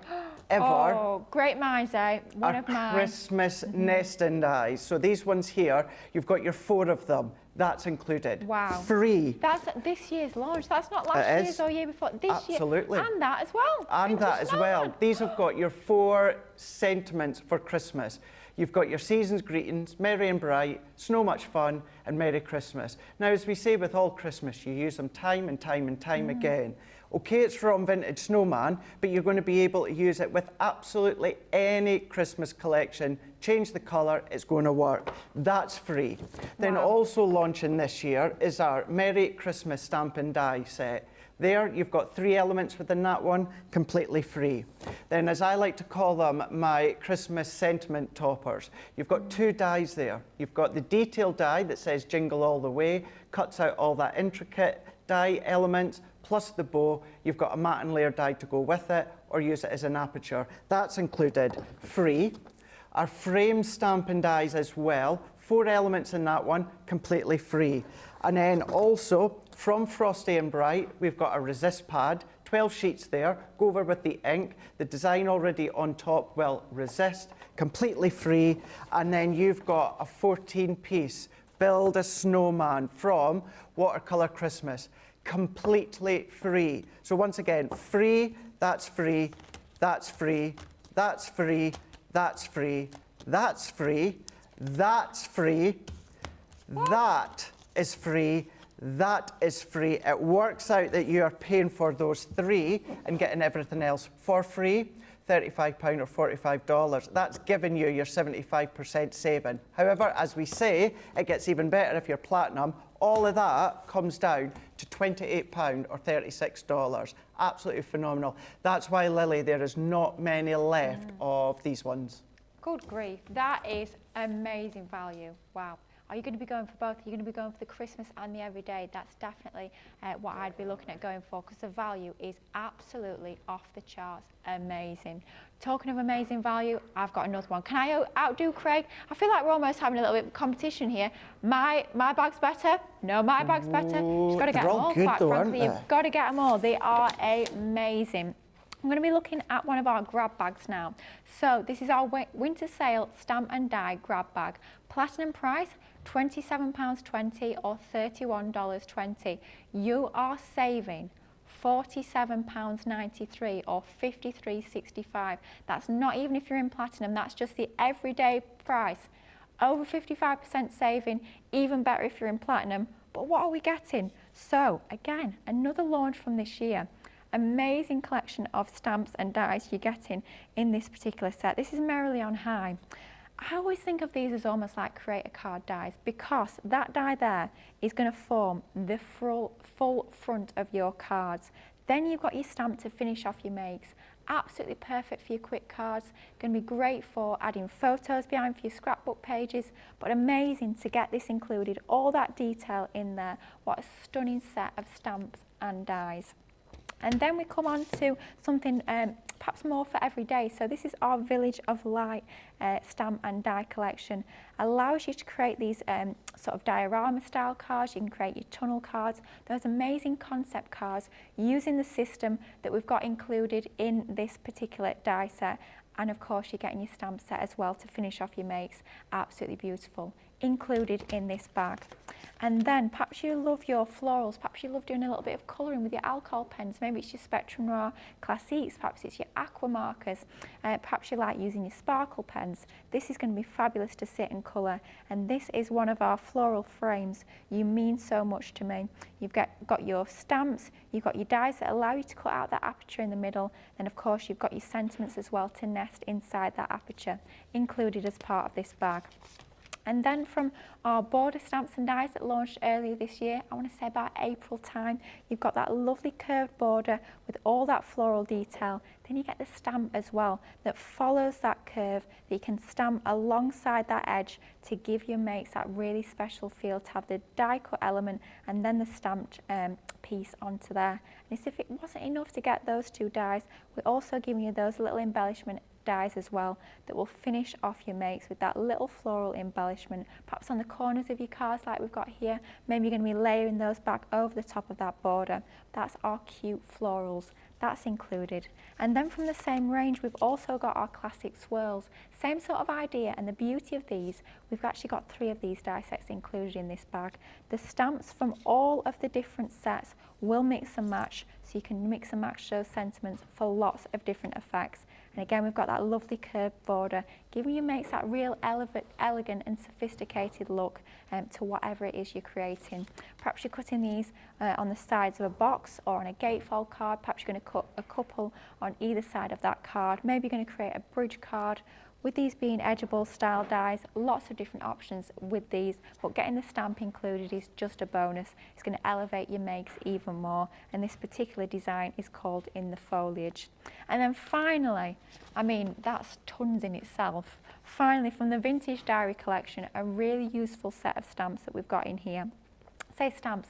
ever. Oh, great minds, eh? One of mine. Christmas nesting dies. So these ones here, you've got your 4 of them. That's included. Wow. Free. That's this year's launch. That's not last year's or year before. This Absolutely. year. And that as well. And that as well. These have got your 4 sentiments for Christmas. You've got your season's greetings, Merry and Bright, Snow Much Fun, and Merry Christmas. Now, as we say with all Christmas, you use them time and time and time again. Okay, it's from Vintage Snowman, but you're going to be able to use it with absolutely any Christmas collection. Change the colour, it's going to work. That's free. Then also launching this year is our Merry Christmas Stamp and Die set. There, you've got 3 elements within that one, completely free. Then, as I like to call them, my Christmas sentiment toppers. You've got 2 dies there. You've got the detail die that says Jingle All the Way, cuts out all that intricate die elements, plus the bow. You've got a matte and layer die to go with it, or use it as an aperture. That's included, free. Our frame stamp and dies as well, 4 elements in that one, completely free. And then also, from Frosty and Bright, we've got a resist pad, 12 sheets there, go over with the ink, the design already on top will resist, completely free. And then you've got a 14-piece Build a Snowman from Watercolour Christmas, completely free. So once again, free, that's free, that's free, that's free, that's free, that's free, that's free, that is free, That is free. It works out that you are paying for those 3 and getting everything else for free, £35 or $45. That's giving you your 75% saving. However, as we say, it gets even better if you're platinum. All of that comes down to £28 or $36. Absolutely phenomenal. That's why, Lily, there is not many left of these ones. Good grief, that is amazing value. Wow. Are you going to be going for both? Are you going to be going for the Christmas and the everyday? That's definitely what I'd be looking at going for, because the value is absolutely off the charts. Amazing. Talking of amazing value, I've got another one. Can I outdo Craig? I feel like we're almost having a little bit of competition here. My bag's better. No, my bag's better. You've got to get them all, quite frankly. You've got to get them all. They are amazing. I'm going to be looking at one of our grab bags now. So this is our winter sale stamp and die grab bag. Platinum price, £27.20 or $31.20. You are saving £47.93 or $53.65. That's not even if you're in platinum, that's just the everyday price. Over 55% saving, even better if you're in platinum. But what are we getting? So again, another launch from this year. Amazing collection of stamps and dies you're getting in this particular set. This is Merrily on High. I always think of these as almost like creator card dies, because that die there is going to form the full front of your cards. Then you've got your stamp to finish off your makes. Absolutely perfect for your quick cards. Going to be great for adding photos behind for your scrapbook pages, but amazing to get this included. All that detail in there. What a stunning set of stamps and dies. And then we come on to something perhaps more for every day. So this is our Village of Light stamp and die collection. Allows you to create these sort of diorama style cards. You can create your tunnel cards. Those amazing concept cards using the system that we've got included in this particular die set. And of course you're getting your stamp set as well to finish off your makes. Absolutely beautiful. Included in this bag. And then perhaps you love your florals, perhaps you love doing a little bit of colouring with your alcohol pens, maybe it's your Spectrum Noir Classiques, perhaps it's your aqua markers, perhaps you like using your sparkle pens. This is going to be fabulous to sit and colour, and this is one of our floral frames. You mean so much to me. You've got your stamps, you've got your dies that allow you to cut out that aperture in the middle, and of course you've got your sentiments as well to nest inside that aperture, included as part of this bag. And then from our border stamps and dies that launched earlier this year, I want to say about April time, you've got that lovely curved border with all that floral detail. Then you get the stamp as well that follows that curve, that you can stamp alongside that edge to give your makes that really special feel, to have the die cut element and then the stamped piece onto there. And as if it wasn't enough to get those two dies, we're also giving you those little embellishment dies as well that will finish off your makes with that little floral embellishment, perhaps on the corners of your cards like we've got here. Maybe you're going to be layering those back over the top of that border. That's our cute florals. That's included. And then from the same range, we've also got our classic swirls. Same sort of idea, and the beauty of these, we've actually got 3 of these die sets included in this bag. The stamps from all of the different sets will mix and match, so you can mix and match those sentiments for lots of different effects. And again, we've got that lovely curved border, giving your makes that real elegant and sophisticated look to whatever it is you're creating. Perhaps you're cutting these on the sides of a box or on a gatefold card. Perhaps you're going to cut a couple on either side of that card. Maybe you're going to create a bridge card. With these being edgeable style dies, lots of different options with these, but getting the stamp included is just a bonus. It's going to elevate your makes even more, and this particular design is called In the Foliage. And then finally, I mean, that's tons in itself. Finally, from the Vintage Diary collection, a really useful set of stamps that we've got in here. Say stamps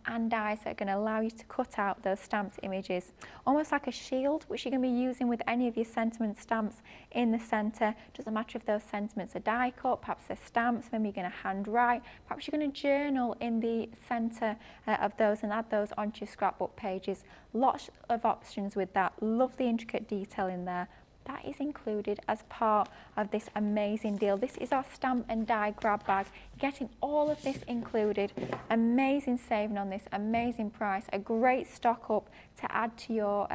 and dies that are going to allow you to cut out those stamped images. Almost like a shield, which you're going to be using with any of your sentiment stamps in the centre. Doesn't matter if those sentiments are die cut, perhaps they're stamps, maybe you're going to handwrite, perhaps you're going to journal in the centre of those and add those onto your scrapbook pages. Lots of options with that, lovely intricate detail in there. That is included as part of this amazing deal. This is our stamp and die grab bag. Getting all of this included. Amazing saving on this, amazing price. A great stock up to add to your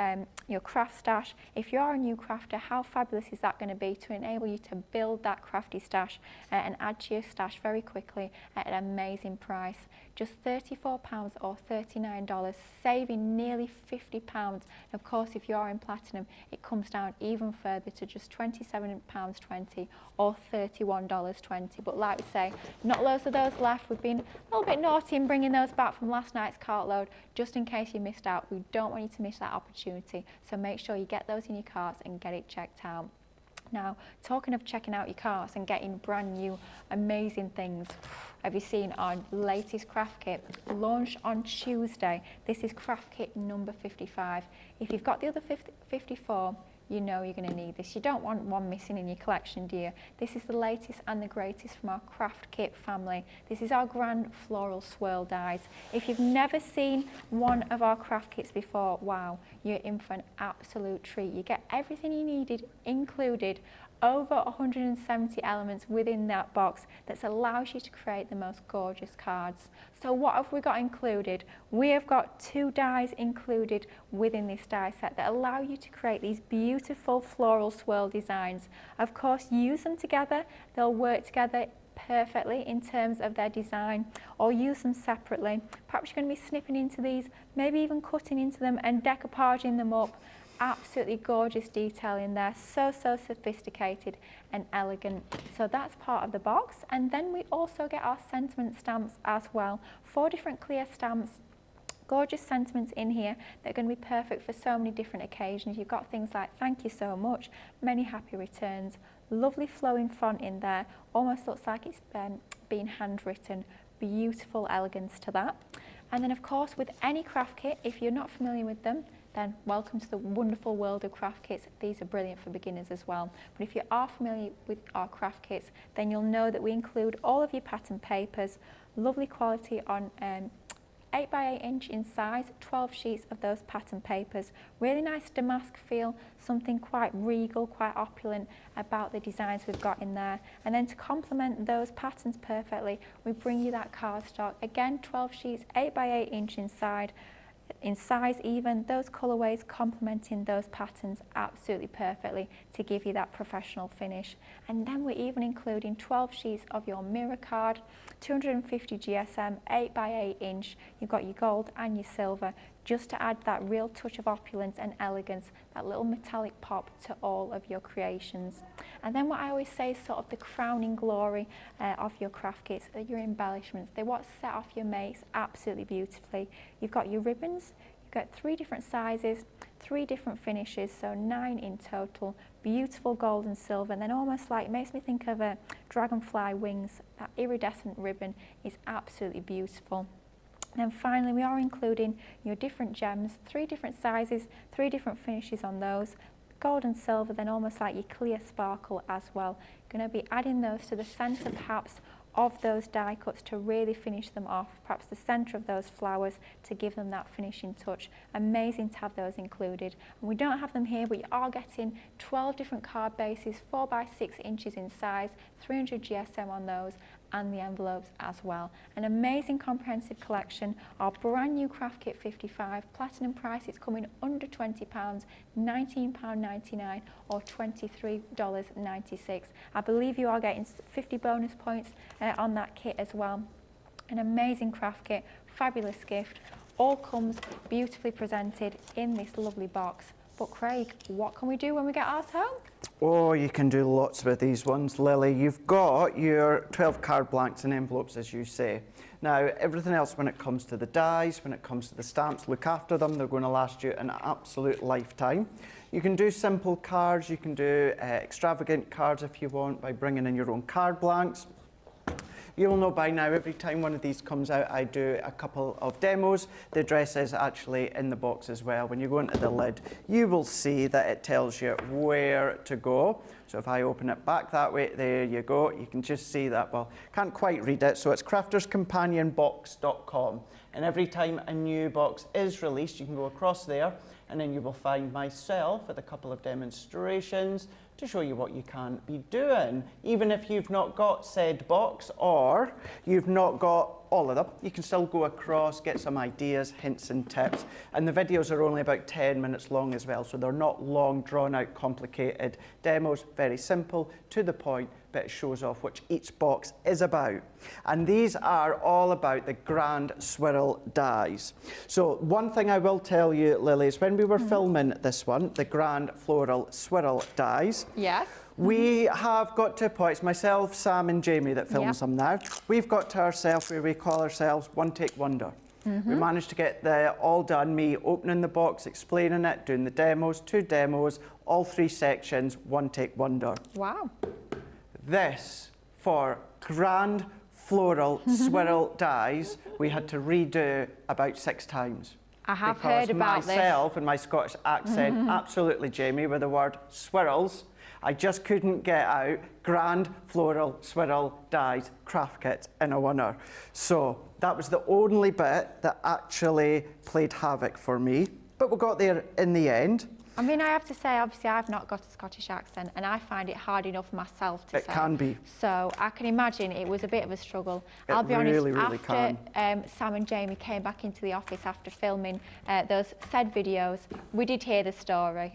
your craft stash. If you are a new crafter, how fabulous is that going to be to enable you to build that crafty stash and add to your stash very quickly at an amazing price? Just £34 or $39, saving nearly £50. And of course, if you are in platinum, it comes down even further to just £27.20 or $31.20. But like we say, not loads of those left. We've been a little bit naughty in bringing those back from last night's cartload, just in case you missed out. We don't want you to miss that opportunity, so make sure you get those in your carts and get it checked out. Now, talking of checking out your carts and getting brand new amazing things, have you seen our latest craft kit launched on Tuesday? This is craft kit number 55. If you've got the other 54, you know you're going to need this. You don't want one missing in your collection, do you? This is the latest and the greatest from our craft kit family. This is our grand floral swirl dies. If you've never seen one of our craft kits before, wow, you're in for an absolute treat. You get everything you needed included, over 170 elements within that box that allows you to create the most gorgeous cards. So what have we got included? We have got 2 dies included within this die set that allow you to create these beautiful floral swirl designs. Of course, use them together, they'll work together perfectly in terms of their design, or use them separately. Perhaps you're going to be snipping into these, maybe even cutting into them and decoupaging them up. Absolutely gorgeous detail in there, so sophisticated and elegant. So that's part of the box, and then we also get our sentiment stamps as well. 4 different clear stamps, gorgeous sentiments in here that are going to be perfect for so many different occasions. You've got things like thank you so much, many happy returns, lovely flowing font in there, almost looks like it's been handwritten. Beautiful elegance to that. And then of course, with any craft kit, if you're not familiar with them, then welcome to the wonderful world of craft kits. These are brilliant for beginners as well. But if you are familiar with our craft kits, then you'll know that we include all of your pattern papers, lovely quality on 8x8 inch in size, 12 sheets of those pattern papers. Really nice damask feel, something quite regal, quite opulent about the designs we've got in there. And then to complement those patterns perfectly, we bring you that cardstock. Again, 12 sheets, 8x8 inch inside. In size even, those colourways complementing those patterns absolutely perfectly to give you that professional finish. And then we're even including 12 sheets of your mirror card, 250 GSM, 8x8 inch, you've got your gold and your silver, just to add that real touch of opulence and elegance, that little metallic pop to all of your creations. And then what I always say is sort of the crowning glory of your craft kits are your embellishments. They what set off your makes absolutely beautifully. You've got your ribbons, you've got 3 different sizes, 3 different finishes, so 9 in total, beautiful gold and silver, and then almost like, it makes me think of a dragonfly wings. That iridescent ribbon is absolutely beautiful. And then finally, we are including your different gems, 3 different sizes, 3 different finishes on those, gold and silver, then almost like your clear sparkle as well. Going to be adding those to the centre perhaps of those die cuts to really finish them off, perhaps the centre of those flowers to give them that finishing touch. Amazing to have those included. And we don't have them here, but you are getting 12 different card bases, 4 by 6 inches in size, 300 GSM on those, and the envelopes as well. An amazing comprehensive collection. Our brand new craft kit 55, platinum price, it's coming under £20, £19.99 or $23.96. I believe you are getting 50 bonus points on that kit as well. An amazing craft kit, fabulous gift, all comes beautifully presented in this lovely box. But Craig, what can we do when we get ours home? Oh, you can do lots with these ones, Lily. You've got your 12 card blanks and envelopes, as you say. Now, everything else when it comes to the dies, when it comes to the stamps, look after them. They're going to last you an absolute lifetime. You can do simple cards. You can do extravagant cards if you want by bringing in your own card blanks. You'll know by now, every time one of these comes out, I do a couple of demos. The address is actually in the box as well. When you go into the lid, you will see that it tells you where to go. So if I open it back that way, there you go. You can just see that. Well, can't quite read it. So it's crafterscompanionbox.com. And every time a new box is released, you can go across there and then you will find myself with a couple of demonstrations to show you what you can be doing. Even if you've not got said box or you've not got all of them. You can still go across, get some ideas, hints and tips. And the videos are only about 10 minutes long as well, so they're not long, drawn out, complicated demos. Very simple, to the point, but it shows off what each box is about. And these are all about the grand swirl dies. So one thing I will tell you, Lily, is when we were filming this one, the grand floral swirl dies, yes, we have got to a point, it's myself, Sam and Jamie that films them now. We've got to ourselves where we call ourselves One Take Wonder. We managed to get all done, me opening the box, explaining it, doing the demos, 2 demos, all 3 sections, One Take Wonder. Wow. This, for grand floral swirl dies, we had to redo about 6 times. I have heard about this. Myself and my Scottish accent, absolutely, Jamie, with the word swirls, I just couldn't get out grand floral swirl dies craft kit in a winner. So that was the only bit that actually played havoc for me. But we got there in the end. I mean, I have to say, obviously, I've not got a Scottish accent, and I find it hard enough myself to say. It can be. So I can imagine it was a bit of a struggle. I'll be honest, really after Sam and Jamie came back into the office after filming those said videos, we did hear the story.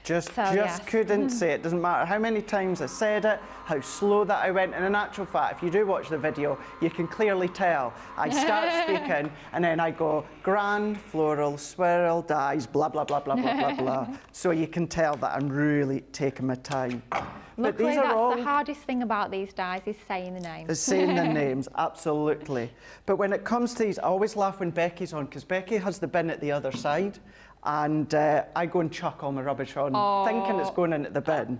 Just couldn't say it. Doesn't matter how many times I said it, how slow that I went. And in actual fact, if you do watch the video, you can clearly tell. I start speaking and then I go, grand floral swirl dies, blah, blah, blah, blah, blah, blah, blah. So you can tell that I'm really taking my time. Luckily, that's the hardest thing about these dies, is saying the names. Is saying the names, absolutely. But when it comes to these, I always laugh when Becky's on, because Becky has the bin at the other side. And I go and chuck all my rubbish on, thinking it's going into the bin,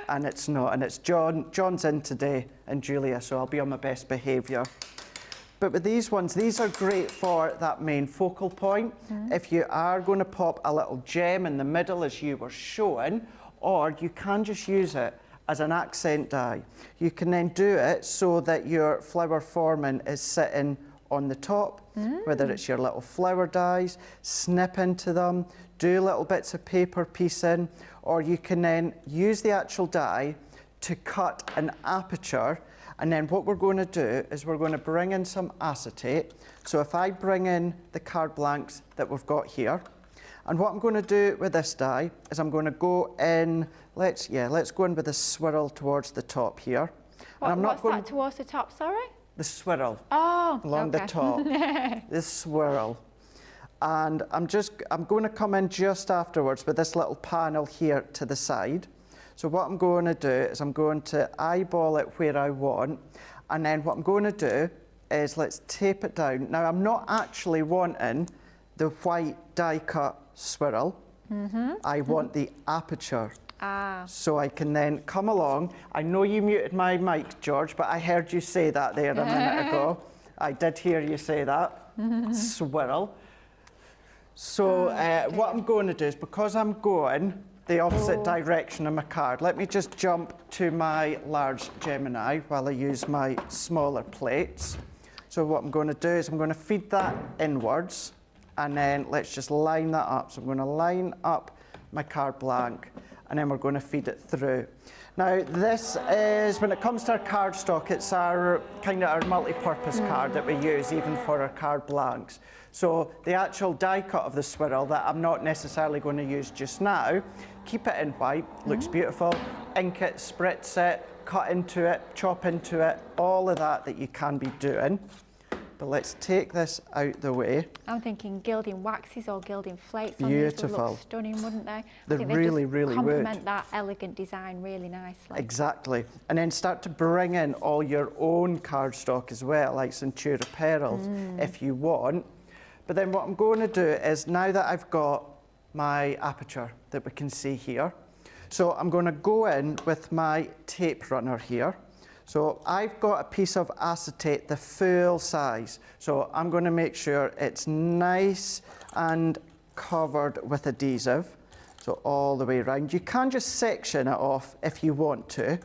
and it's not. And it's John's in today, and Julia, so I'll be on my best behaviour. But with these ones, these are great for that main focal point. If you are going to pop a little gem in the middle, as you were showing, or you can just use it as an accent die. You can then do it so that your flower forming is sitting on the top, whether it's your little flower dies, snip into them, do little bits of paper piecing, or you can then use the actual die to cut an aperture. And then what we're going to do is we're going to bring in some acetate. So if I bring in the card blanks that we've got here, and what I'm going to do with this die is I'm going to go in, let's go in with a swirl towards the top here. What's that towards the top, sorry? The swirl. Oh, along the top. This swirl. And I'm going to come in just afterwards with this little panel here to the side. So what I'm going to do is I'm going to eyeball it where I want. And then what I'm going to do is let's tape it down. Now, I'm not actually wanting the white die cut swirl. I want the aperture. So I can then come along. I know you muted my mic, George, but I heard you say that there a minute ago. I did hear you say that. Swirl. So what I'm going to do is, because I'm going the opposite direction of my card, let me just jump to my large Gemini while I use my smaller plates. So what I'm going to do is I'm going to feed that inwards, and then let's just line that up. So I'm going to line up my card blank, and then we're going to feed it through. Now, this is, when it comes to our card stock, it's our kind of our multi-purpose card that we use even for our card blanks. So the actual die cut of the swirl that I'm not necessarily going to use just now, keep it in white, looks beautiful, ink it, spritz it, cut into it, chop into it, all of that you can be doing. But let's take this out the way. I'm thinking gilding waxes or gilding flakes on these would look stunning, wouldn't they? They really, really would. Complement that elegant design really nicely. Exactly. And then start to bring in all your own cardstock as well, like Centura Pearls, if you want. But then what I'm going to do is, now that I've got my aperture that we can see here, so I'm going to go in with my tape runner here. So I've got a piece of acetate, the full size. So I'm going to make sure it's nice and covered with adhesive. So all the way around. You can just section it off if you want to,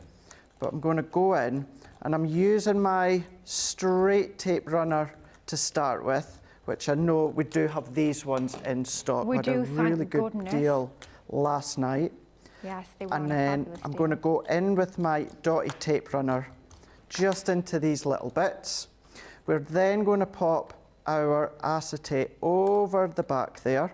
but I'm going to go in and I'm using my straight tape runner to start with, which I know we do have these ones in stock. We do, thank goodness. We had a really good deal last night. Yes, they were. And then I'm going to go in with my dotty tape runner just into these little bits. We're then going to pop our acetate over the back there,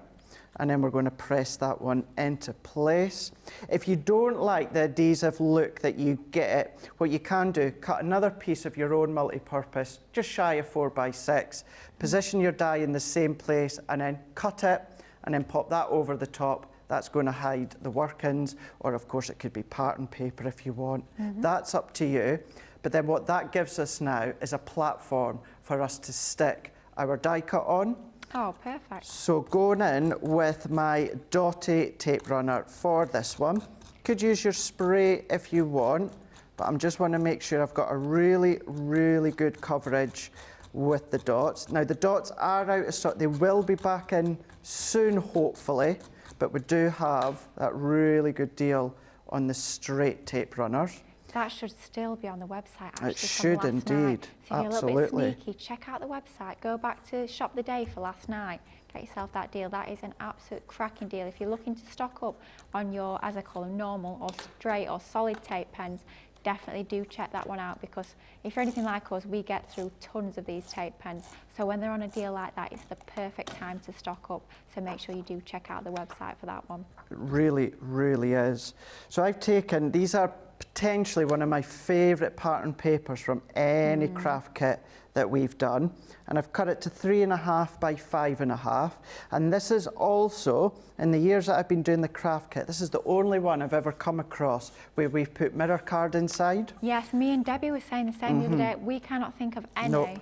and then we're going to press that one into place. If you don't like the adhesive look that you get, what you can do, cut another piece of your own multi-purpose, just shy of 4x6, position your die in the same place, and then cut it, and then pop that over the top. That's going to hide the workings, or of course it could be pattern paper if you want. That's up to you. But then what that gives us now is a platform for us to stick our die cut on. Oh, perfect. So going in with my dotty tape runner for this one. Could use your spray if you want, but I just want to make sure I've got a really, really good coverage with the dots. Now the dots are out of stock. They will be back in soon, hopefully, but we do have that really good deal on the straight tape runners. That should still be on the website, actually. It should indeed. So if you're Absolutely. a little bit sneaky, check out the website. Go back to Shop the Day for last night. Get yourself that deal. That is an absolute cracking deal. If you're looking to stock up on your, as I call them, normal or straight or solid tape pens, definitely do check that one out, because if you're anything like us, we get through tons of these tape pens. So when they're on a deal like that, it's the perfect time to stock up. So make sure you do check out the website for that one. It really, really is. So I've taken, these are potentially one of my favourite pattern papers from any craft kit that we've done, and I've cut it to 3.5 by 5.5, and this is also, in the years that I've been doing the craft kit, this is the only one I've ever come across where we've put mirror card inside. Yes, me and Debbie were saying the same the other day. We cannot think of any. Nope.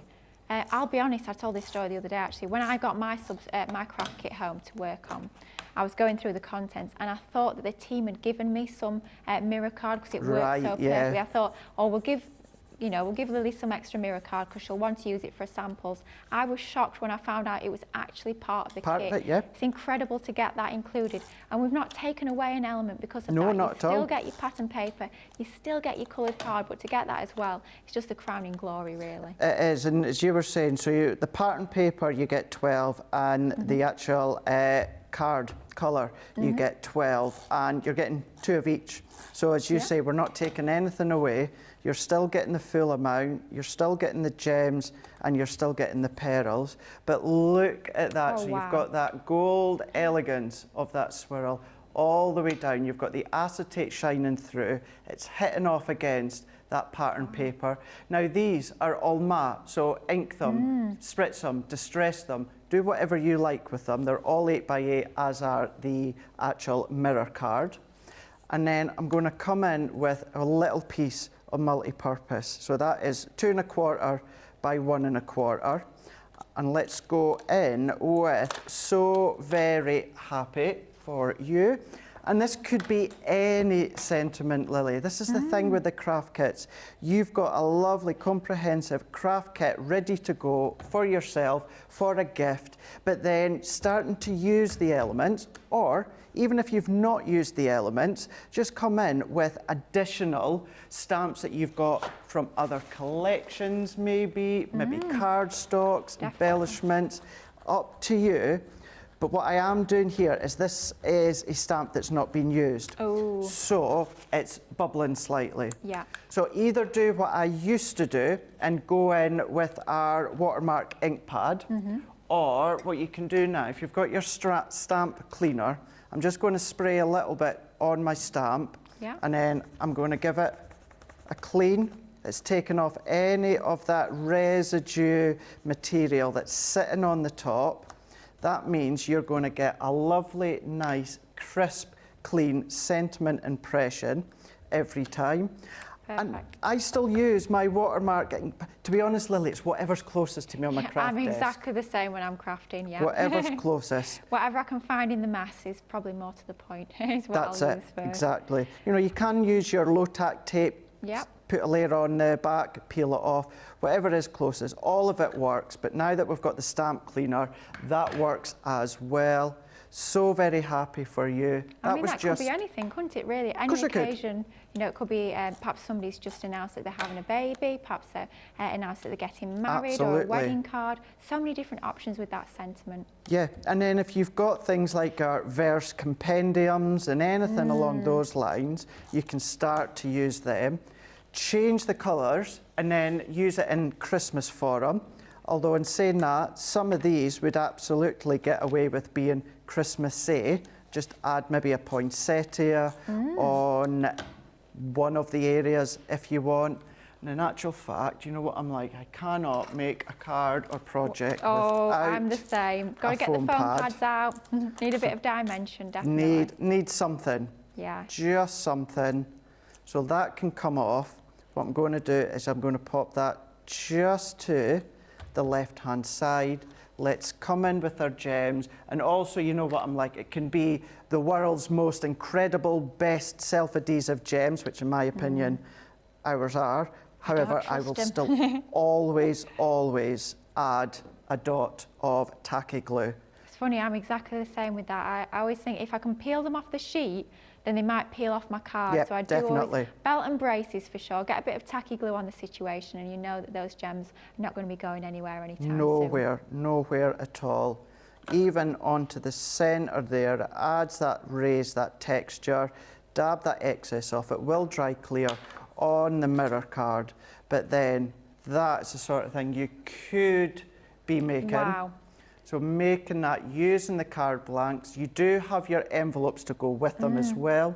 I'll be honest, I told this story the other day actually. When I got my my craft kit home to work on, I was going through the contents and I thought that the team had given me some mirror card because it worked so perfectly. I thought, oh, we'll give Lily some extra mirror card because she'll want to use it for samples. I was shocked when I found out it was actually part of the kit. Part of it, yeah. It's incredible to get that included. And we've not taken away an element because of no, that. Not you at all. still get your pattern paper, you still get your coloured card, but to get that as well, it's just the crowning glory, really. It is, and as you were saying, so the pattern paper you get 12, and the actual card colour you get 12, and you're getting 2 of each. So as you say, we're not taking anything away. You're still getting the full amount, you're still getting the gems, and you're still getting the pearls. But look at that. So you've got that gold elegance of that swirl all the way down. You've got the acetate shining through. It's hitting off against that pattern paper. Now these are all matte, so ink them, spritz them, distress them, do whatever you like with them. They're all 8x8, as are the actual mirror card. And then I'm going to come in with a little piece of multi-purpose. So that is 2.25 by 1.25. And let's go in with So Very Happy For You. And this could be any sentiment, Lily. This is the thing with the craft kits. You've got a lovely, comprehensive craft kit ready to go for yourself, for a gift, but then starting to use the elements, or even if you've not used the elements, just come in with additional stamps that you've got from other collections, maybe cardstocks, embellishments, up to you. But what I am doing here is this is a stamp that's not been used. Oh. So it's bubbling slightly. Yeah. So either do what I used to do and go in with our watermark ink pad, or what you can do now, if you've got your stamp cleaner, I'm just going to spray a little bit on my stamp, and then I'm going to give it a clean. It's taken off any of that residue material that's sitting on the top. That means you're going to get a lovely, nice, crisp, clean sentiment impression every time. Perfect. And I still use my watermark. To be honest, Lily, it's whatever's closest to me on my craft I'm desk. exactly the same when I'm crafting, yeah. Whatever's closest. Whatever I can find in the mass is probably more to the point, is what That's I'll it, use first. exactly. You know, you can use your low-tack tape, put a layer on the back, peel it off, whatever is closest. All of it works, but now that we've got the stamp cleaner, that works as well. So very happy for you. I mean, that could be anything, couldn't it, really? Any occasion, you know, it could be perhaps somebody's just announced that they're having a baby, perhaps they're announced that they're getting married, or a wedding card. So many different options with that sentiment. Yeah, and then if you've got things like our verse compendiums and anything along those lines, you can start to use them. Change the colours and then use it in Christmas for them. Although in saying that, some of these would absolutely get away with being Christmassy. Just add maybe a poinsettia on one of the areas if you want. And in actual fact, you know what I'm like? I cannot make a card or project without I'm the same. Got to get the foam pads out. Need a bit of dimension, definitely. Need something. Yeah. Just something. So that can come off. What I'm going to do is I'm going to pop that just to the left-hand side. Let's come in with our gems. And also, you know what I'm like, it can be the world's most incredible, best self-adhesive gems, which in my opinion, ours are. However, I will still always add a dot of tacky glue. It's funny, I'm exactly the same with that. I always think if I can peel them off the sheet, then they might peel off my card. Yeah, so I do definitely. always belt and braces for sure. Get a bit of tacky glue on the situation, and you know that those gems are not going to be going anywhere anytime soon. Nowhere at all. Even onto the centre there, it adds that raise, that texture. Dab that excess off. It will dry clear on the mirror card, but then that's the sort of thing you could be making. Wow. So making that using the card blanks, you do have your envelopes to go with them as well.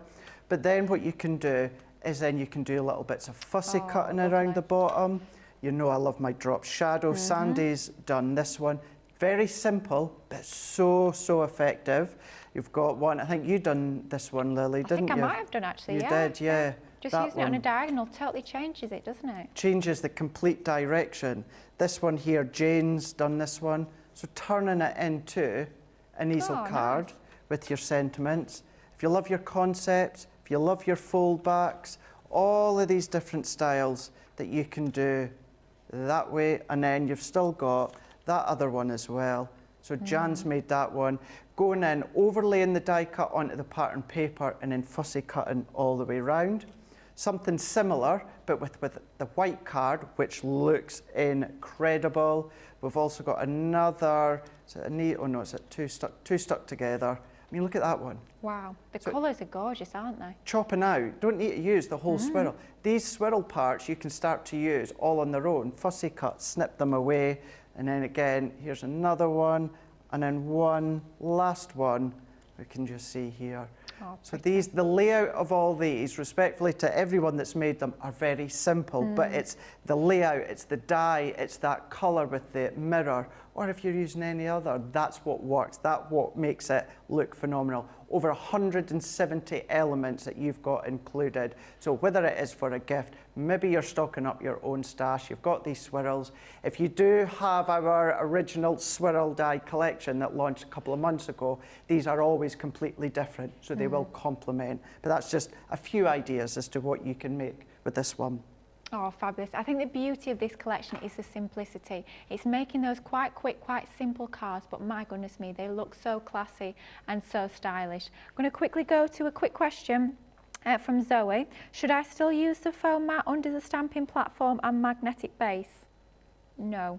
But then what you can do is then you can do little bits of fussy cutting around the bottom. You know I love my drop shadow. Sandy's done this one. Very simple, but so effective. You've got one, I think you done this one, Lily, didn't you? I think I might have done actually, You did, yeah. Just that using it on a diagonal totally changes it, doesn't it? Changes the complete direction. This one here, Jane's done this one. So turning it into an easel card with your sentiments. If you love your concepts, if you love your fold backs, all of these different styles that you can do that way, and then you've still got that other one as well. So Jan's made that one. Going in, overlaying the die cut onto the pattern paper and then fussy cutting all the way round. Something similar, but with the white card, which looks incredible. We've also got another, is it a neat, oh no, it's two stuck together. I mean, look at that one. Wow, the colours are gorgeous, aren't they? Chopping out, don't need to use the whole swirl. These swirl parts you can start to use all on their own. Fussy cut, snip them away, and then again, here's another one, and then one last one we can just see here. So the layout of all these, respectfully to everyone that's made them, are very simple, but it's the layout, it's the die, it's that colour with the mirror, or if you're using any other, that's what works, that's what makes it look phenomenal. Over 170 elements that you've got included. So whether it is for a gift, maybe you're stocking up your own stash, you've got these swirls. If you do have our original swirl die collection that launched a couple of months ago, these are always completely different, so they will complement. But that's just a few ideas as to what you can make with this one. Oh, fabulous. I think the beauty of this collection is the simplicity. It's making those quite quick, quite simple cards, but my goodness me, they look so classy and so stylish. I'm going to quickly go to a quick question from Zoe. Should I still use the foam mat under the stamping platform and magnetic base? No.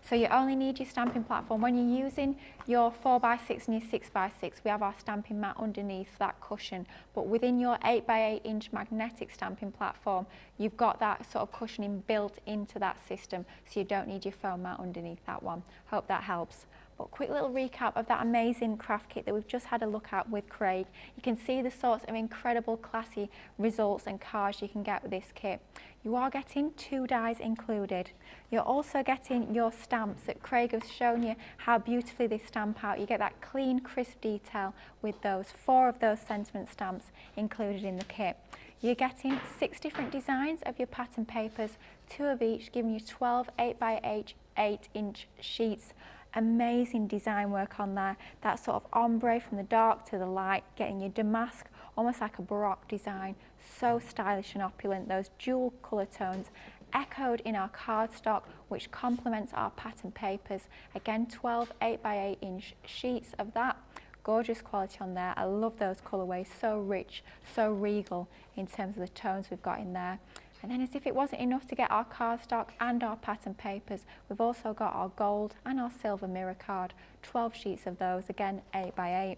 So you only need your stamping platform. When you're using your 4x6 and your 6x6, we have our stamping mat underneath for that cushion. But within your 8x8 inch magnetic stamping platform, you've got that sort of cushioning built into that system, so you don't need your foam mat underneath that one. Hope that helps. But quick little recap of that amazing craft kit that we've just had a look at with Craig. You can see the sorts of incredible classy results and cards you can get with this kit. You are getting 2 dies included. You're also getting your stamps that Craig has shown you how beautifully they stamp out. You get that clean, crisp detail with those 4 of those sentiment stamps included in the kit. You're getting 6 different designs of your pattern papers, 2 of each, giving you 12 8x8 inch sheets. Amazing design work on there, that sort of ombre from the dark to the light, getting your damask, almost like a Baroque design, so stylish and opulent. Those dual colour tones echoed in our cardstock, which complements our pattern papers. Again, 12 8x8 inch sheets of that. Gorgeous quality on there. I love those colourways, so rich, so regal in terms of the tones we've got in there. And then as if it wasn't enough to get our cardstock and our pattern papers, we've also got our gold and our silver mirror card, 12 sheets of those, again 8x8.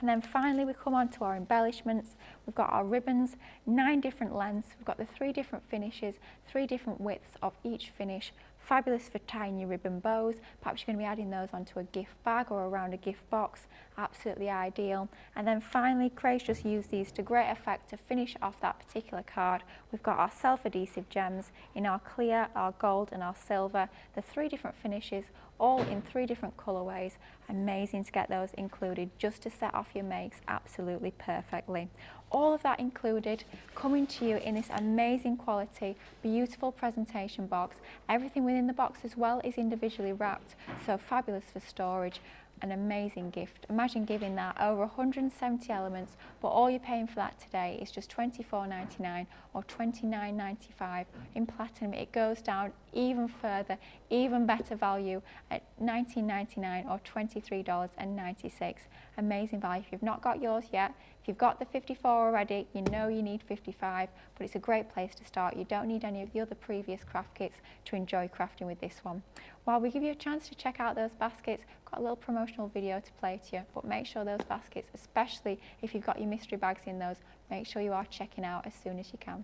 And then finally we come on to our embellishments. We've got our ribbons, 9 different lengths. We've got the 3 different finishes, 3 different widths of each finish Fabulous for tying your ribbon bows. Perhaps you're going to be adding those onto a gift bag or around a gift box. Absolutely ideal. And then finally, Craig's just used these to great effect to finish off that particular card. We've got our self-adhesive gems in our clear, our gold and our silver. The 3 different finishes, all in 3 different colourways. Amazing to get those included just to set off your makes absolutely perfectly. All of that included, coming to you in this amazing quality, beautiful presentation box. Everything within the box as well is individually wrapped, so fabulous for storage. An amazing gift. Imagine giving that over 170 elements, but all you're paying for that today is just $24.99 or $29.95 in platinum. It goes down even further, even better value at $19.99 or $23.96. Amazing value. If you've not got yours yet, if you've got the 54 already, you know you need 55, but it's a great place to start. You don't need any of the other previous craft kits to enjoy crafting with this one. While we give you a chance to check out those baskets, got a little promotional video to play to you, but make sure those baskets, especially if you've got your mystery bags in those, make sure you are checking out as soon as you can.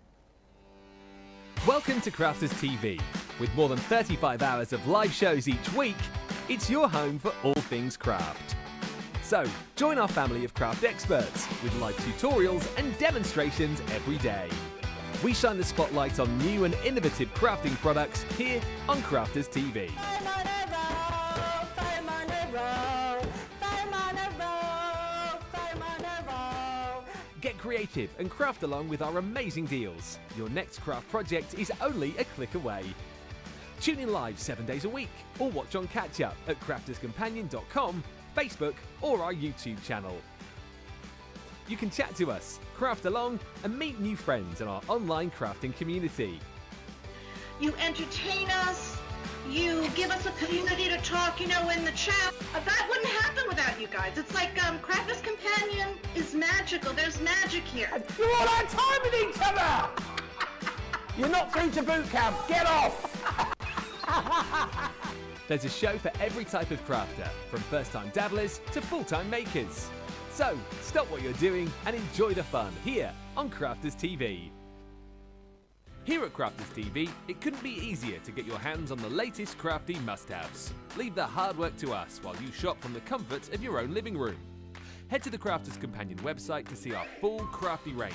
Welcome to Crafters TV. With more than 35 hours of live shows each week, it's your home for all things craft. So, join our family of craft experts with live tutorials and demonstrations every day. We shine the spotlight on new and innovative crafting products here on Crafters TV. Get creative and craft along with our amazing deals. Your next craft project is only a click away. Tune in live 7 days a week or watch on catch up at crafterscompanion.com, Facebook or our YouTube channel. You can chat to us, craft along and meet new friends in our online crafting community. You entertain us, you give us a community to talk, in the chat. That wouldn't happen without you guys. It's like Crafters Companion is magical. There's magic here. You're all our time with each other! You're not through to boot camp. Get off! There's a show for every type of crafter, from first-time dabblers to full-time makers. So, stop what you're doing and enjoy the fun here on Crafters TV. Here at Crafters TV, it couldn't be easier to get your hands on the latest crafty must-haves. Leave the hard work to us while you shop from the comfort of your own living room. Head to the Crafters Companion website to see our full crafty range,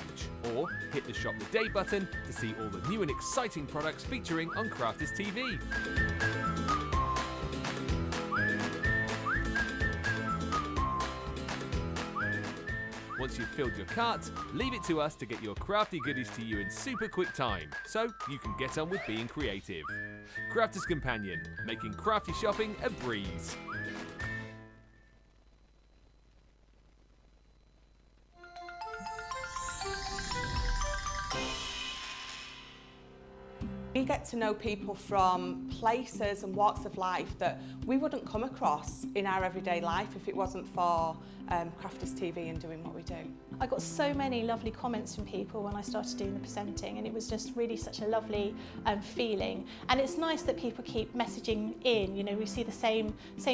or hit the Shop the Day button to see all the new and exciting products featuring on Crafters TV. Once you've filled your cart, leave it to us to get your crafty goodies to you in super quick time, so you can get on with being creative. Crafters Companion, making crafty shopping a breeze. We get to know people from places and walks of life that we wouldn't come across in our everyday life if it wasn't for Crafters TV and doing what we do. I got so many lovely comments from people when I started doing the presenting, and it was just really such a lovely feeling. And it's nice that people keep messaging in. We see the same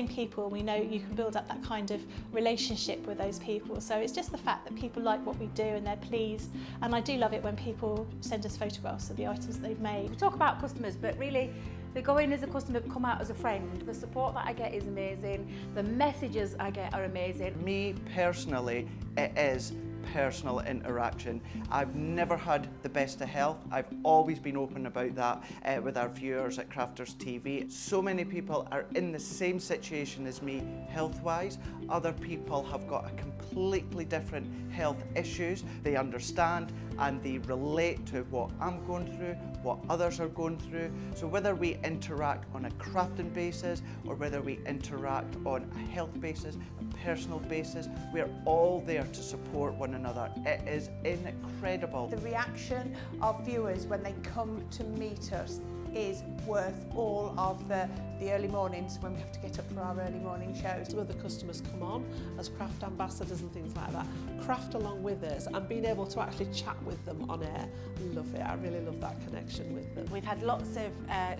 people. We know you can build up that kind of relationship with those people. So it's just the fact that people like what we do and they're pleased. And I do love it when people send us photographs of the items that they've made. We talk about customers, but really they go in as a customer, come out as a friend. The support that I get is amazing. The messages I get are amazing. Me personally, it is personal interaction. I've never had the best of health. I've always been open about that with our viewers at Crafters TV. So many people are in the same situation as me health-wise. Other people have got a completely different health issues. They understand and they relate to what I'm going through, what others are going through. So whether we interact on a crafting basis or whether we interact on a health basis, a personal basis, we're all there to support one another. It is incredible. The reaction of viewers when they come to meet us is worth all of the early mornings when we have to get up for our early morning shows. Some of the customers come on as craft ambassadors and things like that, craft along with us, and being able to actually chat with them on air. I love it. I really love that connection with them. We've had lots of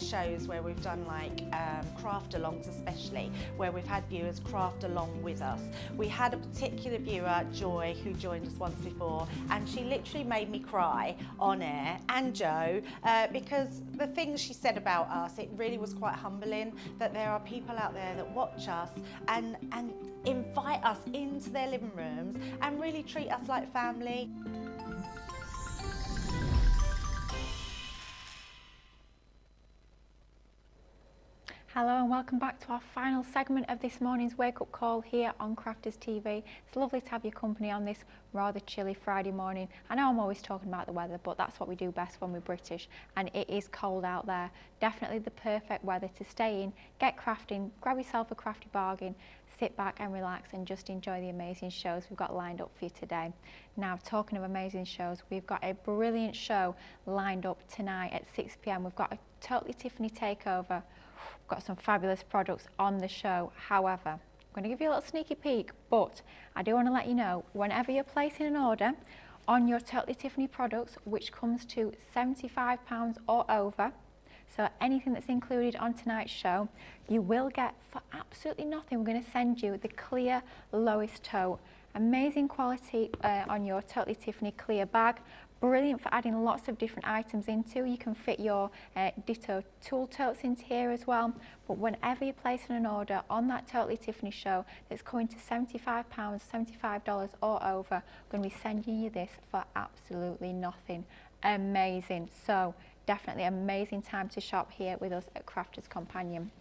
shows where we've done craft alongs, especially where we've had viewers craft along with us. We had a particular viewer, Joy, who joined us once before, and she literally made me cry on air, and Joe, because the things she said about us, it really was quite humbling that there are people out there that watch us and invite us into their living rooms and really treat us like family. Hello and welcome back to our final segment of this morning's Wake Up Call here on Crafters TV. It's lovely to have your company on this rather chilly Friday morning. I know I'm always talking about the weather, but that's what we do best when we're British, and it is cold out there. Definitely the perfect weather to stay in, get crafting, grab yourself a crafty bargain, sit back and relax and just enjoy the amazing shows we've got lined up for you today. Now, talking of amazing shows, we've got a brilliant show lined up tonight at 6 p.m. We've got a Totally Tiffany takeover. We've got some fabulous products on the show. However, I'm going to give you a little sneaky peek, but I do want to let you know, whenever you're placing an order on your Totally Tiffany products, which comes to £75 or over, so anything that's included on tonight's show, you will get for absolutely nothing. We're going to send you the clear lowest tote. Amazing quality on your Totally Tiffany clear bag. Brilliant for adding lots of different items into. You can fit your Ditto tool totes into here as well. But whenever you're placing an order on that Totally Tiffany show that's coming to £75, $75 or over, I'm going to be sending you this for absolutely nothing. Amazing. So definitely amazing time to shop here with us at Crafters Companion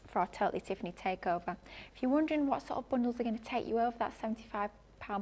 for our Totally Tiffany takeover. If you're wondering what sort of bundles are going to take you over that £75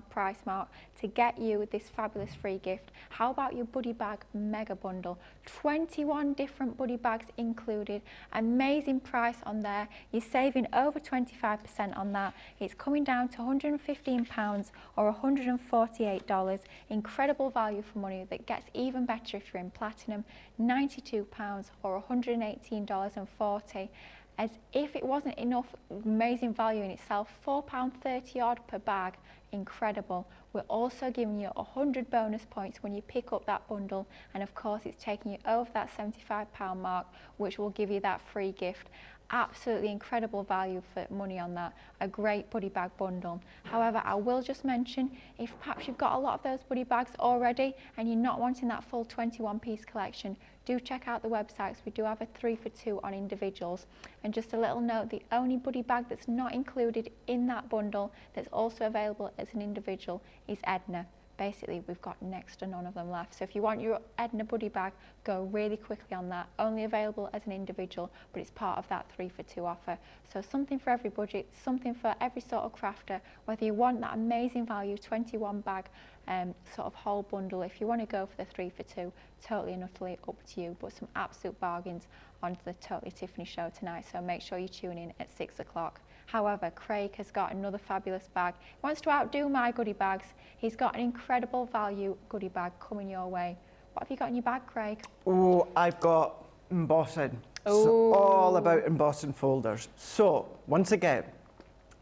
price mark to get you this fabulous free gift, how about your buddy bag mega bundle? 21 different buddy bags included, amazing price on there. You're saving over 25% on that. It's coming down to £115 or $148. Incredible value for money that gets even better if you're in platinum, £92 or $118.40. As if it wasn't enough amazing value in itself, £4.30 odd per bag, incredible. We're also giving you 100 bonus points when you pick up that bundle, and of course it's taking you over that £75 mark, which will give you that free gift. Absolutely incredible value for money on that, a great buddy bag bundle. However, I will just mention, if perhaps you've got a lot of those buddy bags already and you're not wanting that full 21-piece collection, do check out the websites. We do have a 3 for 2 on individuals. And just a little note, the only buddy bag that's not included in that bundle that's also available as an individual is Edna. Basically, we've got next to none of them left. So if you want your Edna buddy bag, go really quickly on that. Only available as an individual, but it's part of that 3 for 2 offer. So something for every budget, something for every sort of crafter, whether you want that amazing value, 21 bag sort of whole bundle. If you want to go for the 3 for 2, totally and utterly up to you, but some absolute bargains on the Totally Tiffany show tonight. So make sure you tune in at 6 o'clock. However, Craig has got another fabulous bag. He wants to outdo my goodie bags. He's got an incredible value goodie bag coming your way. What have you got in your bag, Craig? Oh, I've got embossing. So all about embossing folders. So, once again,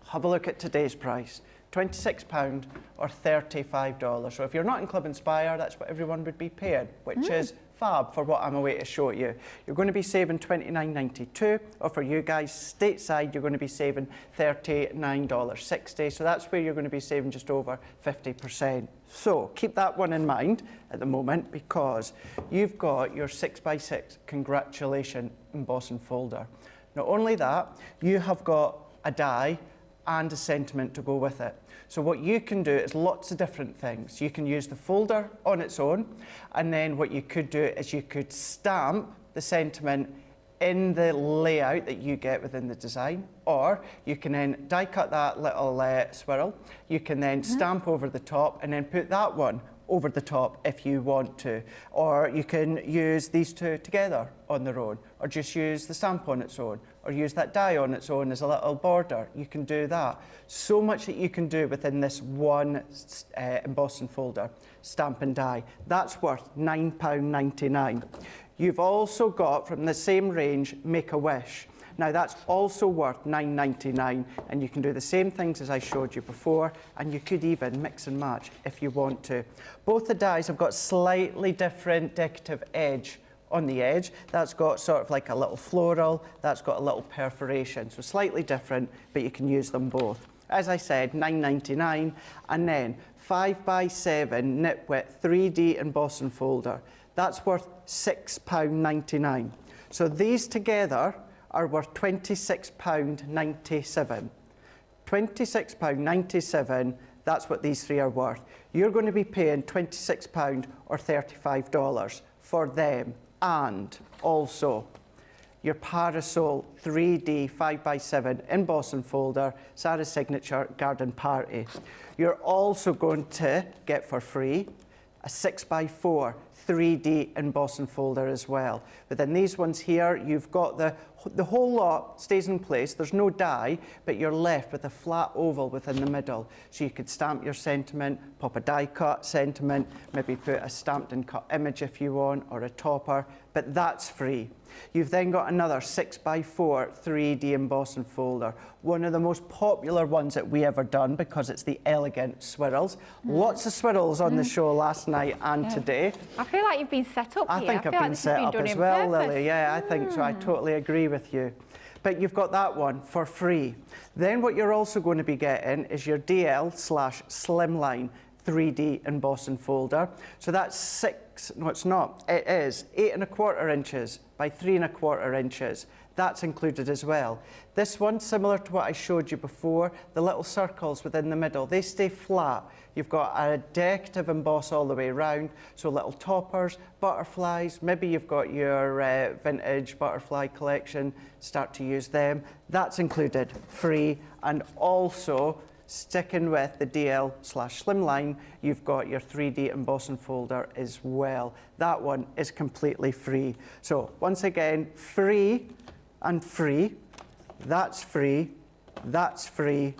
have a look at today's price. £26 or $35. So if you're not in Club Inspire, that's what everyone would be paying, which is fab for what I'm away to show you. You're going to be saving $29.92, or for you guys stateside, you're going to be saving $39.60. So that's where you're going to be saving just over 50%. So keep that one in mind at the moment, because you've got your 6x6 congratulation embossing folder. Not only that, you have got a die and a sentiment to go with it. So what you can do is lots of different things. You can use the folder on its own, and then what you could do is you could stamp the sentiment in the layout that you get within the design, or you can then die cut that little swirl. You can then stamp over the top and then put that one over the top if you want to, or you can use these two together on their own, or just use the stamp on its own, or use that die on its own as a little border. You can do that. So much that you can do within this one embossing folder, stamp and die. That's worth £9.99. You've also got, from the same range, Make-A-Wish. Now that's also worth $9.99, and you can do the same things as I showed you before, and you could even mix and match if you want to. Both the dies have got slightly different decorative edge on the edge. That's got sort of like a little floral, that's got a little perforation, so slightly different, but you can use them both. As I said, $9.99, and then 5x7 knit width 3D embossing folder. That's worth £6.99. So these together are worth £26.97. £26.97, that's what these three are worth. You're going to be paying £26 or $35 for them, and also your Parasol 3D 5x7 embossing folder, Sarah's signature garden party. You're also going to get for free a 6x4 3D embossing folder as well. Within these ones here, you've got the whole lot stays in place. There's no die, but you're left with a flat oval within the middle. So you could stamp your sentiment, pop a die cut sentiment, maybe put a stamped and cut image if you want, or a topper, but that's free. You've then got another 6x4 3D embossing folder, one of the most popular ones that we ever done because it's the elegant swirls. Lots of swirls on the show last night and today. I feel like you've been set up I here. think I've been set up as well, Lily. Yeah, I think so. I totally agree with you. But you've got that one for free. Then what you're also going to be getting is your DL/Slimline 3D embossing folder. So that's it is 8¼ inches by 3¼ inches. That's included as well. This one, similar to what I showed you before, the little circles within the middle, they stay flat. You've got a decorative emboss all the way around, so little toppers, butterflies, maybe you've got your vintage butterfly collection, start to use them. That's included, free, and also sticking with the DL/Slimline, you've got your 3D embossing folder as well. That one is completely free. So once again, free and free, that's free, that's free,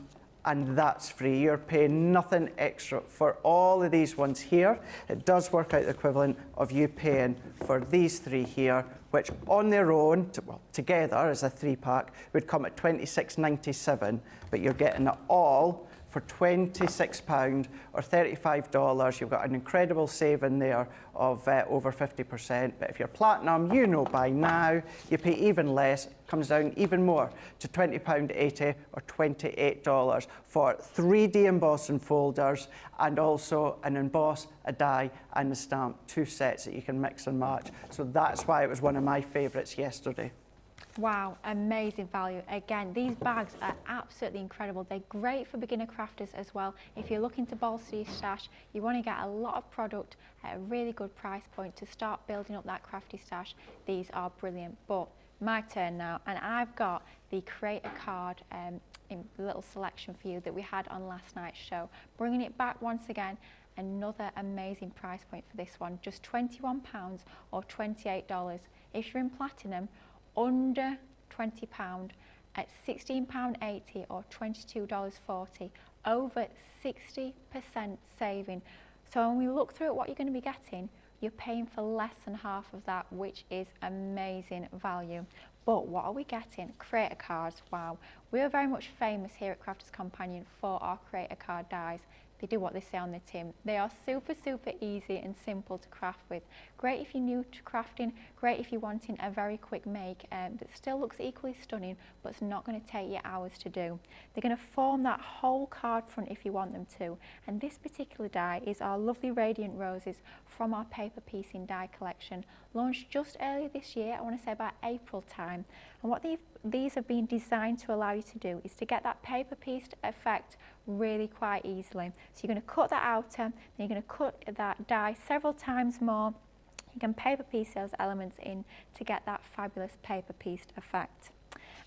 and that's free. You're paying nothing extra for all of these ones here. It does work out the equivalent of you paying for these three here, which on their own, together as a 3-pack, would come at £26.97, but you're getting it all for £26 or $35. You've got an incredible saving there of over 50%. But if you're platinum, you know by now, you pay even less, comes down even more to £20.80 or $28 for 3D embossing folders and also an emboss, a die and a stamp, 2 sets that you can mix and match. So that's why it was one of my favourites yesterday. Wow, amazing value. Again, these bags are absolutely incredible. They're great for beginner crafters as well. If you're looking to bolster your stash, you want to get a lot of product at a really good price point to start building up that crafty stash. These are brilliant. But my turn now, and I've got the Create a Card in little selection for you that we had on last night's show. Bringing it back once again, another amazing price point for this one, just £21 or $28. If you're in platinum, under £20 at £16.80 or $22.40, over 60% saving. So when we look through at what you're going to be getting, you're paying for less than half of that, which is amazing value. But what are we getting? Creator cards, wow. We are very much famous here at Crafters Companion for our creator card dies. They do what they say on the tin. They are super, super easy and simple to craft with. Great if you're new to crafting, great if you're wanting a very quick make that still looks equally stunning, but it's not going to take you hours to do. They're going to form that whole card front if you want them to. And this particular die is our lovely Radiant Roses from our paper piecing die collection, launched just earlier this year, I want to say about April time. And what these have been designed to allow you to do is to get that paper pieced effect really quite easily. So you're going to cut that outer, then you're going to cut that die several times more. You can paper piece those elements in to get that fabulous paper pieced effect.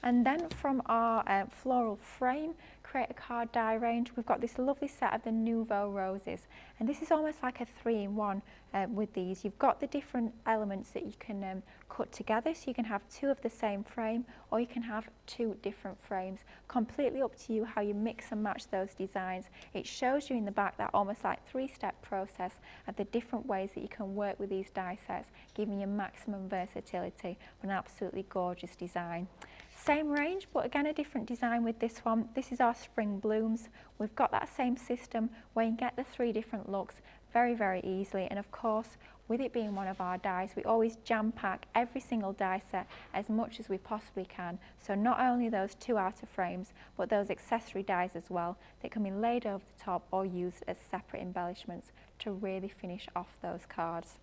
And then from our floral frame Create a Card die range, we've got this lovely set of the Nouveau Roses. And this is almost like a 3-in-1 with these. You've got the different elements that you can cut together, so you can have 2 of the same frame, or you can have 2 different frames. Completely up to you how you mix and match those designs. It shows you in the back that almost like 3-step process of the different ways that you can work with these die sets, giving you maximum versatility for an absolutely gorgeous design. Same range, but again a different design with this one. This is our Spring Blooms. We've got that same system where you can get the 3 different looks very, very easily. And of course, with it being one of our dies, we always jam pack every single die set as much as we possibly can. So not only those 2 outer frames, but those accessory dies as well that can be laid over the top or used as separate embellishments to really finish off those cards.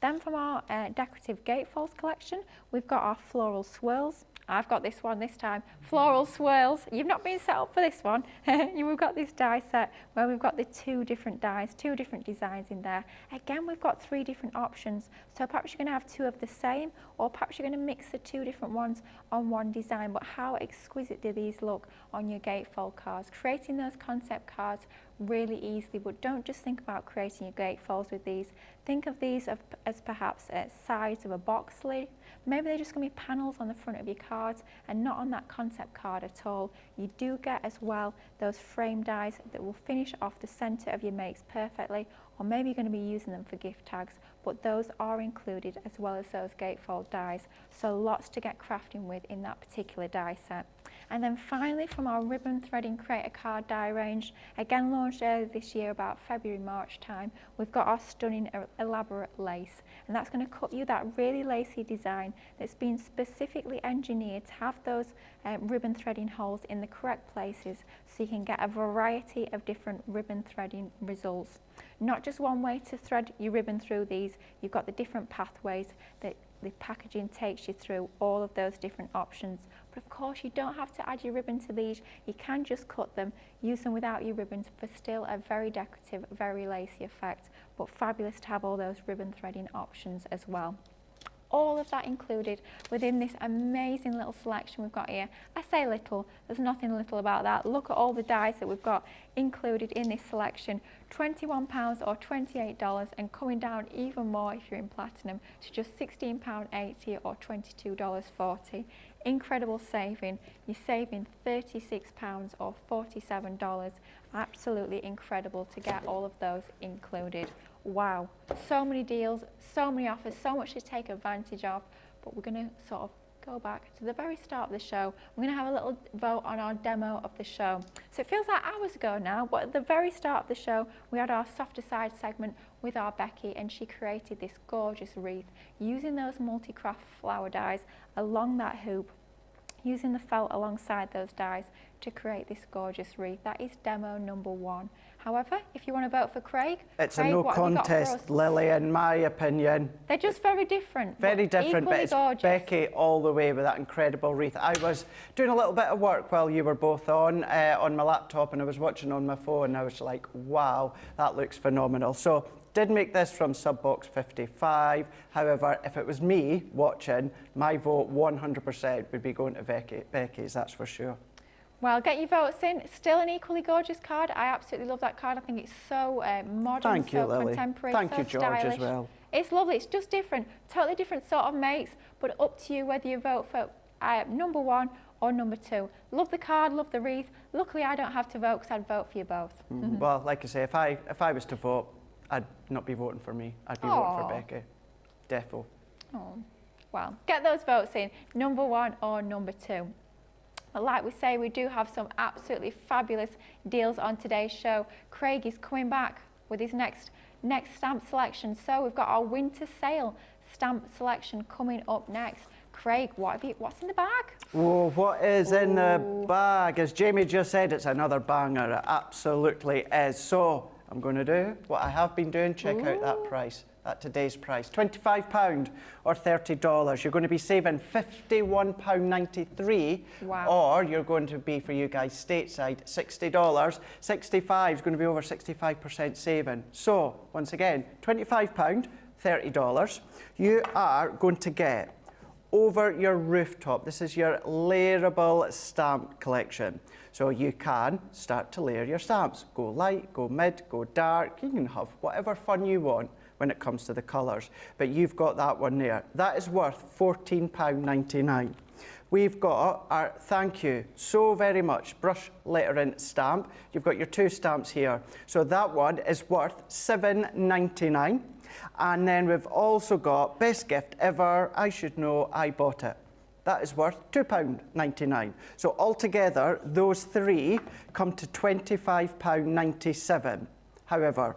Then from our decorative gatefolds collection, we've got our floral swirls. I've got this one this time, floral swirls. You've not been set up for this one. We've got this die set where we've got the 2 different dies, 2 different designs in there. Again, we've got 3 different options. So perhaps you're going to have 2 of the same, or perhaps you're going to mix the 2 different ones on one design. But how exquisite do these look on your gatefold cards? Creating those concept cards really easily, but don't just think about creating your gatefolds with these. Think of these as perhaps sides of a box lid. Maybe they're just going to be panels on the front of your cards and not on that concept card at all. You do get as well those frame dies that will finish off the centre of your makes perfectly, or maybe you're going to be using them for gift tags, but those are included as well as those gatefold dies. So lots to get crafting with in that particular die set. And then finally, from our ribbon threading creator card die range, again launched earlier this year about February, March time, we've got our stunning elaborate lace. And that's going to cut you that really lacy design that's been specifically engineered to have those ribbon threading holes in the correct places, so you can get a variety of different ribbon threading results. Not just one way to thread your ribbon through these, you've got the different pathways that the packaging takes you through all of those different options. But of course, you don't have to add your ribbon to these. You can just cut them, use them without your ribbons for still a very decorative, very lacy effect, but fabulous to have all those ribbon threading options as well. All of that included within this amazing little selection we've got here. I say little, there's nothing little about that. Look at all the dies that we've got included in this selection. £21 or $28, and coming down even more if you're in platinum to just £16.80 or $22.40. Incredible saving. You're saving £36 or $47. Absolutely incredible to get all of those included. Wow, so many deals, so many offers, so much to take advantage of, but we're going to sort of go back to the very start of the show. We're going to have a little vote on our demo of the show. So it feels like hours ago now, but at the very start of the show, we had our softer side segment with our Becky, and she created this gorgeous wreath using those multi-craft flower dies along that hoop, using the felt alongside those dies to create this gorgeous wreath. That is demo number 1. However, if you want to vote for Craig, it's a no contest, Lily, in my opinion. They're just very different. Very different, but it's gorgeous. Becky all the way with that incredible wreath. I was doing a little bit of work while you were both on my laptop, and I was watching on my phone, and I was like, wow, that looks phenomenal. So did make this from Subbox 55. However, if it was me watching, my vote 100% would be going to Becky's, that's for sure. Well, get your votes in. Still an equally gorgeous card. I absolutely love that card. I think it's so modern, Thank you, so Lily. contemporary, Thank so you, George, stylish. as well. It's lovely. It's just different. Totally different sort of makes, but up to you whether you vote for number 1 or number 2. Love the card, love the wreath. Luckily, I don't have to vote because I'd vote for you both. Well, like I say, if I was to vote, I'd not be voting for me. I'd be voting for Becky. Defo. Oh, well, get those votes in. Number 1 or number 2. But like we say, we do have some absolutely fabulous deals on today's show. Craig is coming back with his next stamp selection. So we've got our winter sale stamp selection coming up next. Craig, what's in the bag? Oh, what is in the bag? As Jamie just said, it's another banger. It absolutely is. So I'm going to do what I have been doing. Check out that price. At today's price, £25 or $30. You're going to be saving £51.93, or you're going to be, for you guys stateside, $60. 65 is going to be over 65% saving. So once again, £25, $30. You are going to get over your rooftop. This is your layerable stamp collection. So you can start to layer your stamps. Go light, go mid, go dark. You can have whatever fun you want when it comes to the colours. But you've got that one there. That is worth £14.99. We've got our thank you so very much brush lettering stamp. You've got your 2 stamps here. So that one is worth £7.99. And then we've also got best gift ever, I should know, I bought it. That is worth £2.99. So altogether, those 3 come to £25.97. However,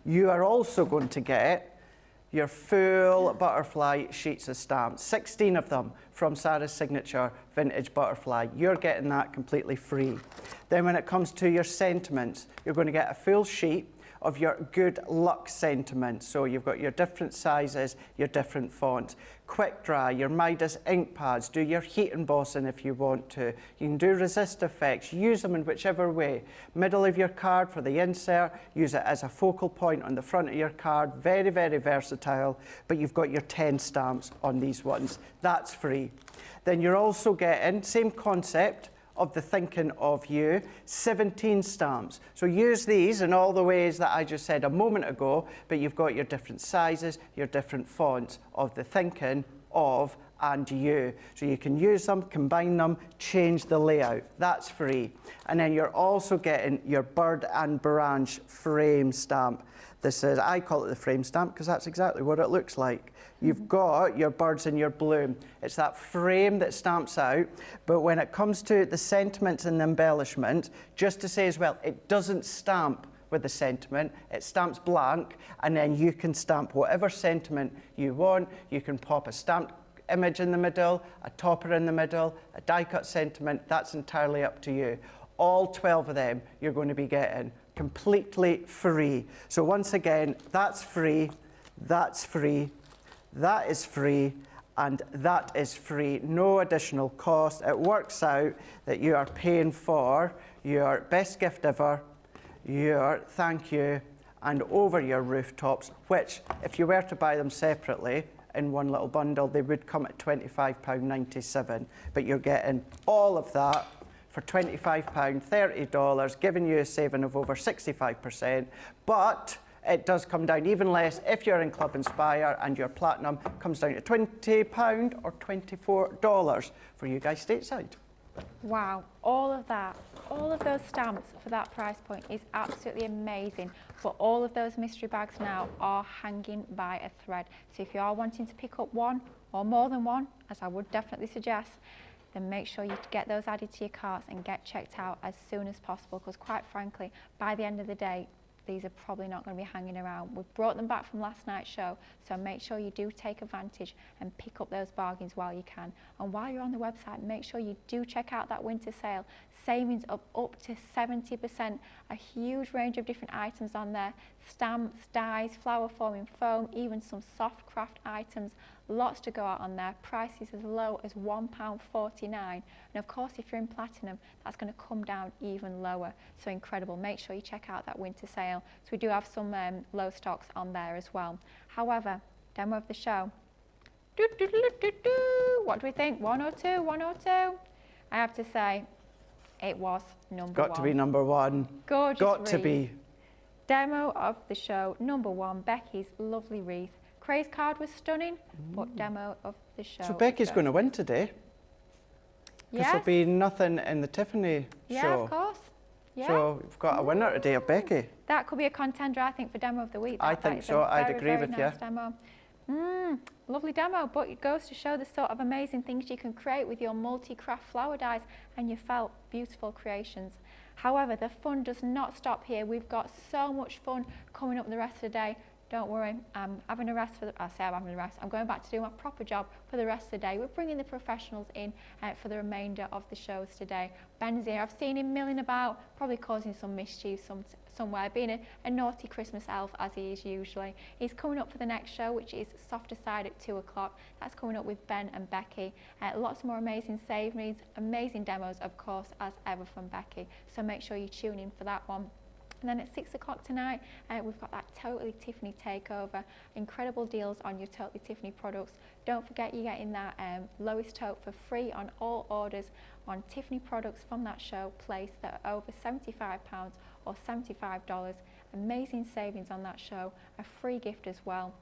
you are also going to get your full butterfly sheets of stamps, 16 of them from Sarah's Signature Vintage Butterfly. You're getting that completely free. Then when it comes to your sentiments, you're going to get a full sheet of your good luck sentiment. So you've got your different sizes, your different fonts. Quick dry, your Midas ink pads, do your heat embossing if you want to. You can do resist effects, use them in whichever way. Middle of your card for the insert, use it as a focal point on the front of your card. Very, very versatile, but you've got your 10 stamps on these ones. That's free. Then you're also getting, same concept, of the thinking of you, 17 stamps. So use these in all the ways that I just said a moment ago, but you've got your different sizes, your different fonts of the thinking of and you. So you can use them, combine them, change the layout. That's free. And then you're also getting your Bird and Branch frame stamp. This is, I call it the frame stamp because that's exactly what it looks like. You've got your birds in your bloom. It's that frame that stamps out, but when it comes to the sentiments and the embellishment, just to say as well, it doesn't stamp with the sentiment, it stamps blank, and then you can stamp whatever sentiment you want. You can pop a stamped image in the middle, a topper in the middle, a die-cut sentiment. That's entirely up to you. All 12 of them you're going to be getting completely free. So once again, that's free, that's free, that is free, and that is free. No additional cost. It works out that you are paying for your best gift ever, your thank you, and over your rooftops, which if you were to buy them separately in one little bundle, they would come at £25.97. But you're getting all of that for £25, $30, giving you a saving of over 65%. But it does come down even less if you're in Club Inspire, and your platinum comes down to £20 or $24 for you guys stateside. Wow, all of that, all of those stamps for that price point is absolutely amazing. But all of those mystery bags now are hanging by a thread. So if you are wanting to pick up one or more than one, as I would definitely suggest, then make sure you get those added to your carts and get checked out as soon as possible, because quite frankly, by the end of the day, these are probably not going to be hanging around. We've brought them back from last night's show, so make sure you do take advantage and pick up those bargains while you can. And while you're on the website, make sure you do check out that winter sale. Savings of up to 70%, a huge range of different items on there. Stamps, dies, flower forming foam, even some soft craft items. Lots to go out on there. Prices as low as £1.49. And of course, if you're in platinum, that's going to come down even lower. So incredible. Make sure you check out that winter sale. So we do have some low stocks on there as well. However, demo of the show. What do we think? 102, 102? I have to say, it was number one. Got to be number one. Gorgeous Got to wreath. be. Demo of the show, number one, Becky's lovely wreath. Craze card was stunning, but demo of the show. So Becky's going to win today. Because there'll be nothing in the Tiffany show. Yeah, of course. Yeah. So we've got a winner today of Becky. That could be a contender, I think, for demo of the week. I think so. I'd agree with you. Demo. Lovely demo, but it goes to show the sort of amazing things you can create with your multi-craft flower dies and your felt beautiful creations. However, the fun does not stop here. We've got so much fun coming up the rest of the day. Don't worry, I'm having a rest I'm going back to do my proper job for the rest of the day. We're bringing the professionals in for the remainder of the shows today. Ben's here. I've seen him milling about, probably causing some mischief somewhere, being a naughty Christmas elf as he is usually. He's coming up for the next show, which is Softer Side at 2 o'clock. That's coming up with Ben and Becky. Lots more amazing savings, amazing demos, of course, as ever from Becky. So make sure you tune in for that one. And then at 6 o'clock tonight, we've got that Totally Tiffany takeover. Incredible deals on your Totally Tiffany products. Don't forget you're getting that lowest tote for free on all orders on Tiffany products from that show placed that are over £75 or $75. Amazing savings on that show. A free gift as well.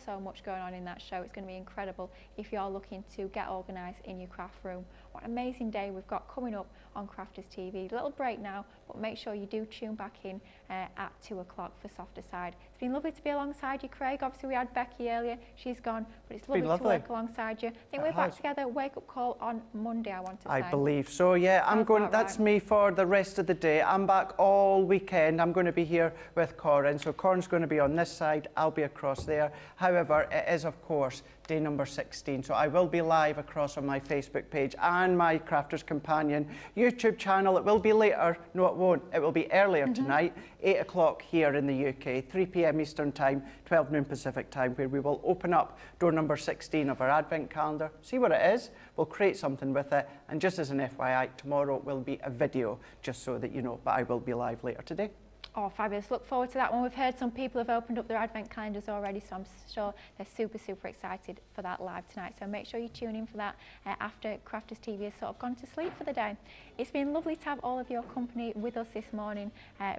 So much going on in that show. It's going to be incredible if you're looking to get organised in your craft room. What an amazing day we've got coming up on Crafters TV. A little break now, but make sure you do tune back in at 2 o'clock for Softer Side. It's been lovely to be alongside you, Craig. Obviously we had Becky earlier, she's gone, but it's lovely to work alongside you. I think we're back together, wake up call on Monday, I want to say. I believe so, yeah. I'm going, that's me for the rest of the day. I'm back all weekend. I'm going to be here with Corin. So Corin's going to be on this side, I'll be across there. However, it is, of course, day number 16. So I will be live across on my Facebook page and my Crafters Companion YouTube channel. It will be later. No, it won't. It will be earlier tonight, 8 o'clock here in the UK, 3 p.m. Eastern Time, 12 noon Pacific Time, where we will open up door number 16 of our Advent calendar, see what it is, we'll create something with it, and just as an FYI, tomorrow will be a video, just so that you know, but I will be live later today. Oh, fabulous. Look forward to that one. We've heard some people have opened up their Advent calendars already, so I'm sure they're super, super excited for that live tonight. So make sure you tune in for that after Crafters TV has sort of gone to sleep for the day. It's been lovely to have all of your company with us this morning.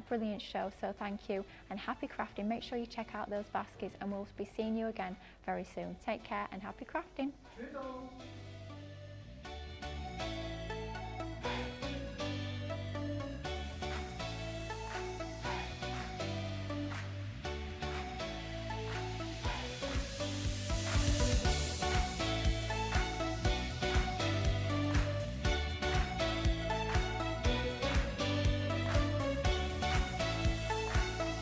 Brilliant show, so thank you. And happy crafting. Make sure you check out those baskets, and we'll be seeing you again very soon. Take care and happy crafting. Toodle.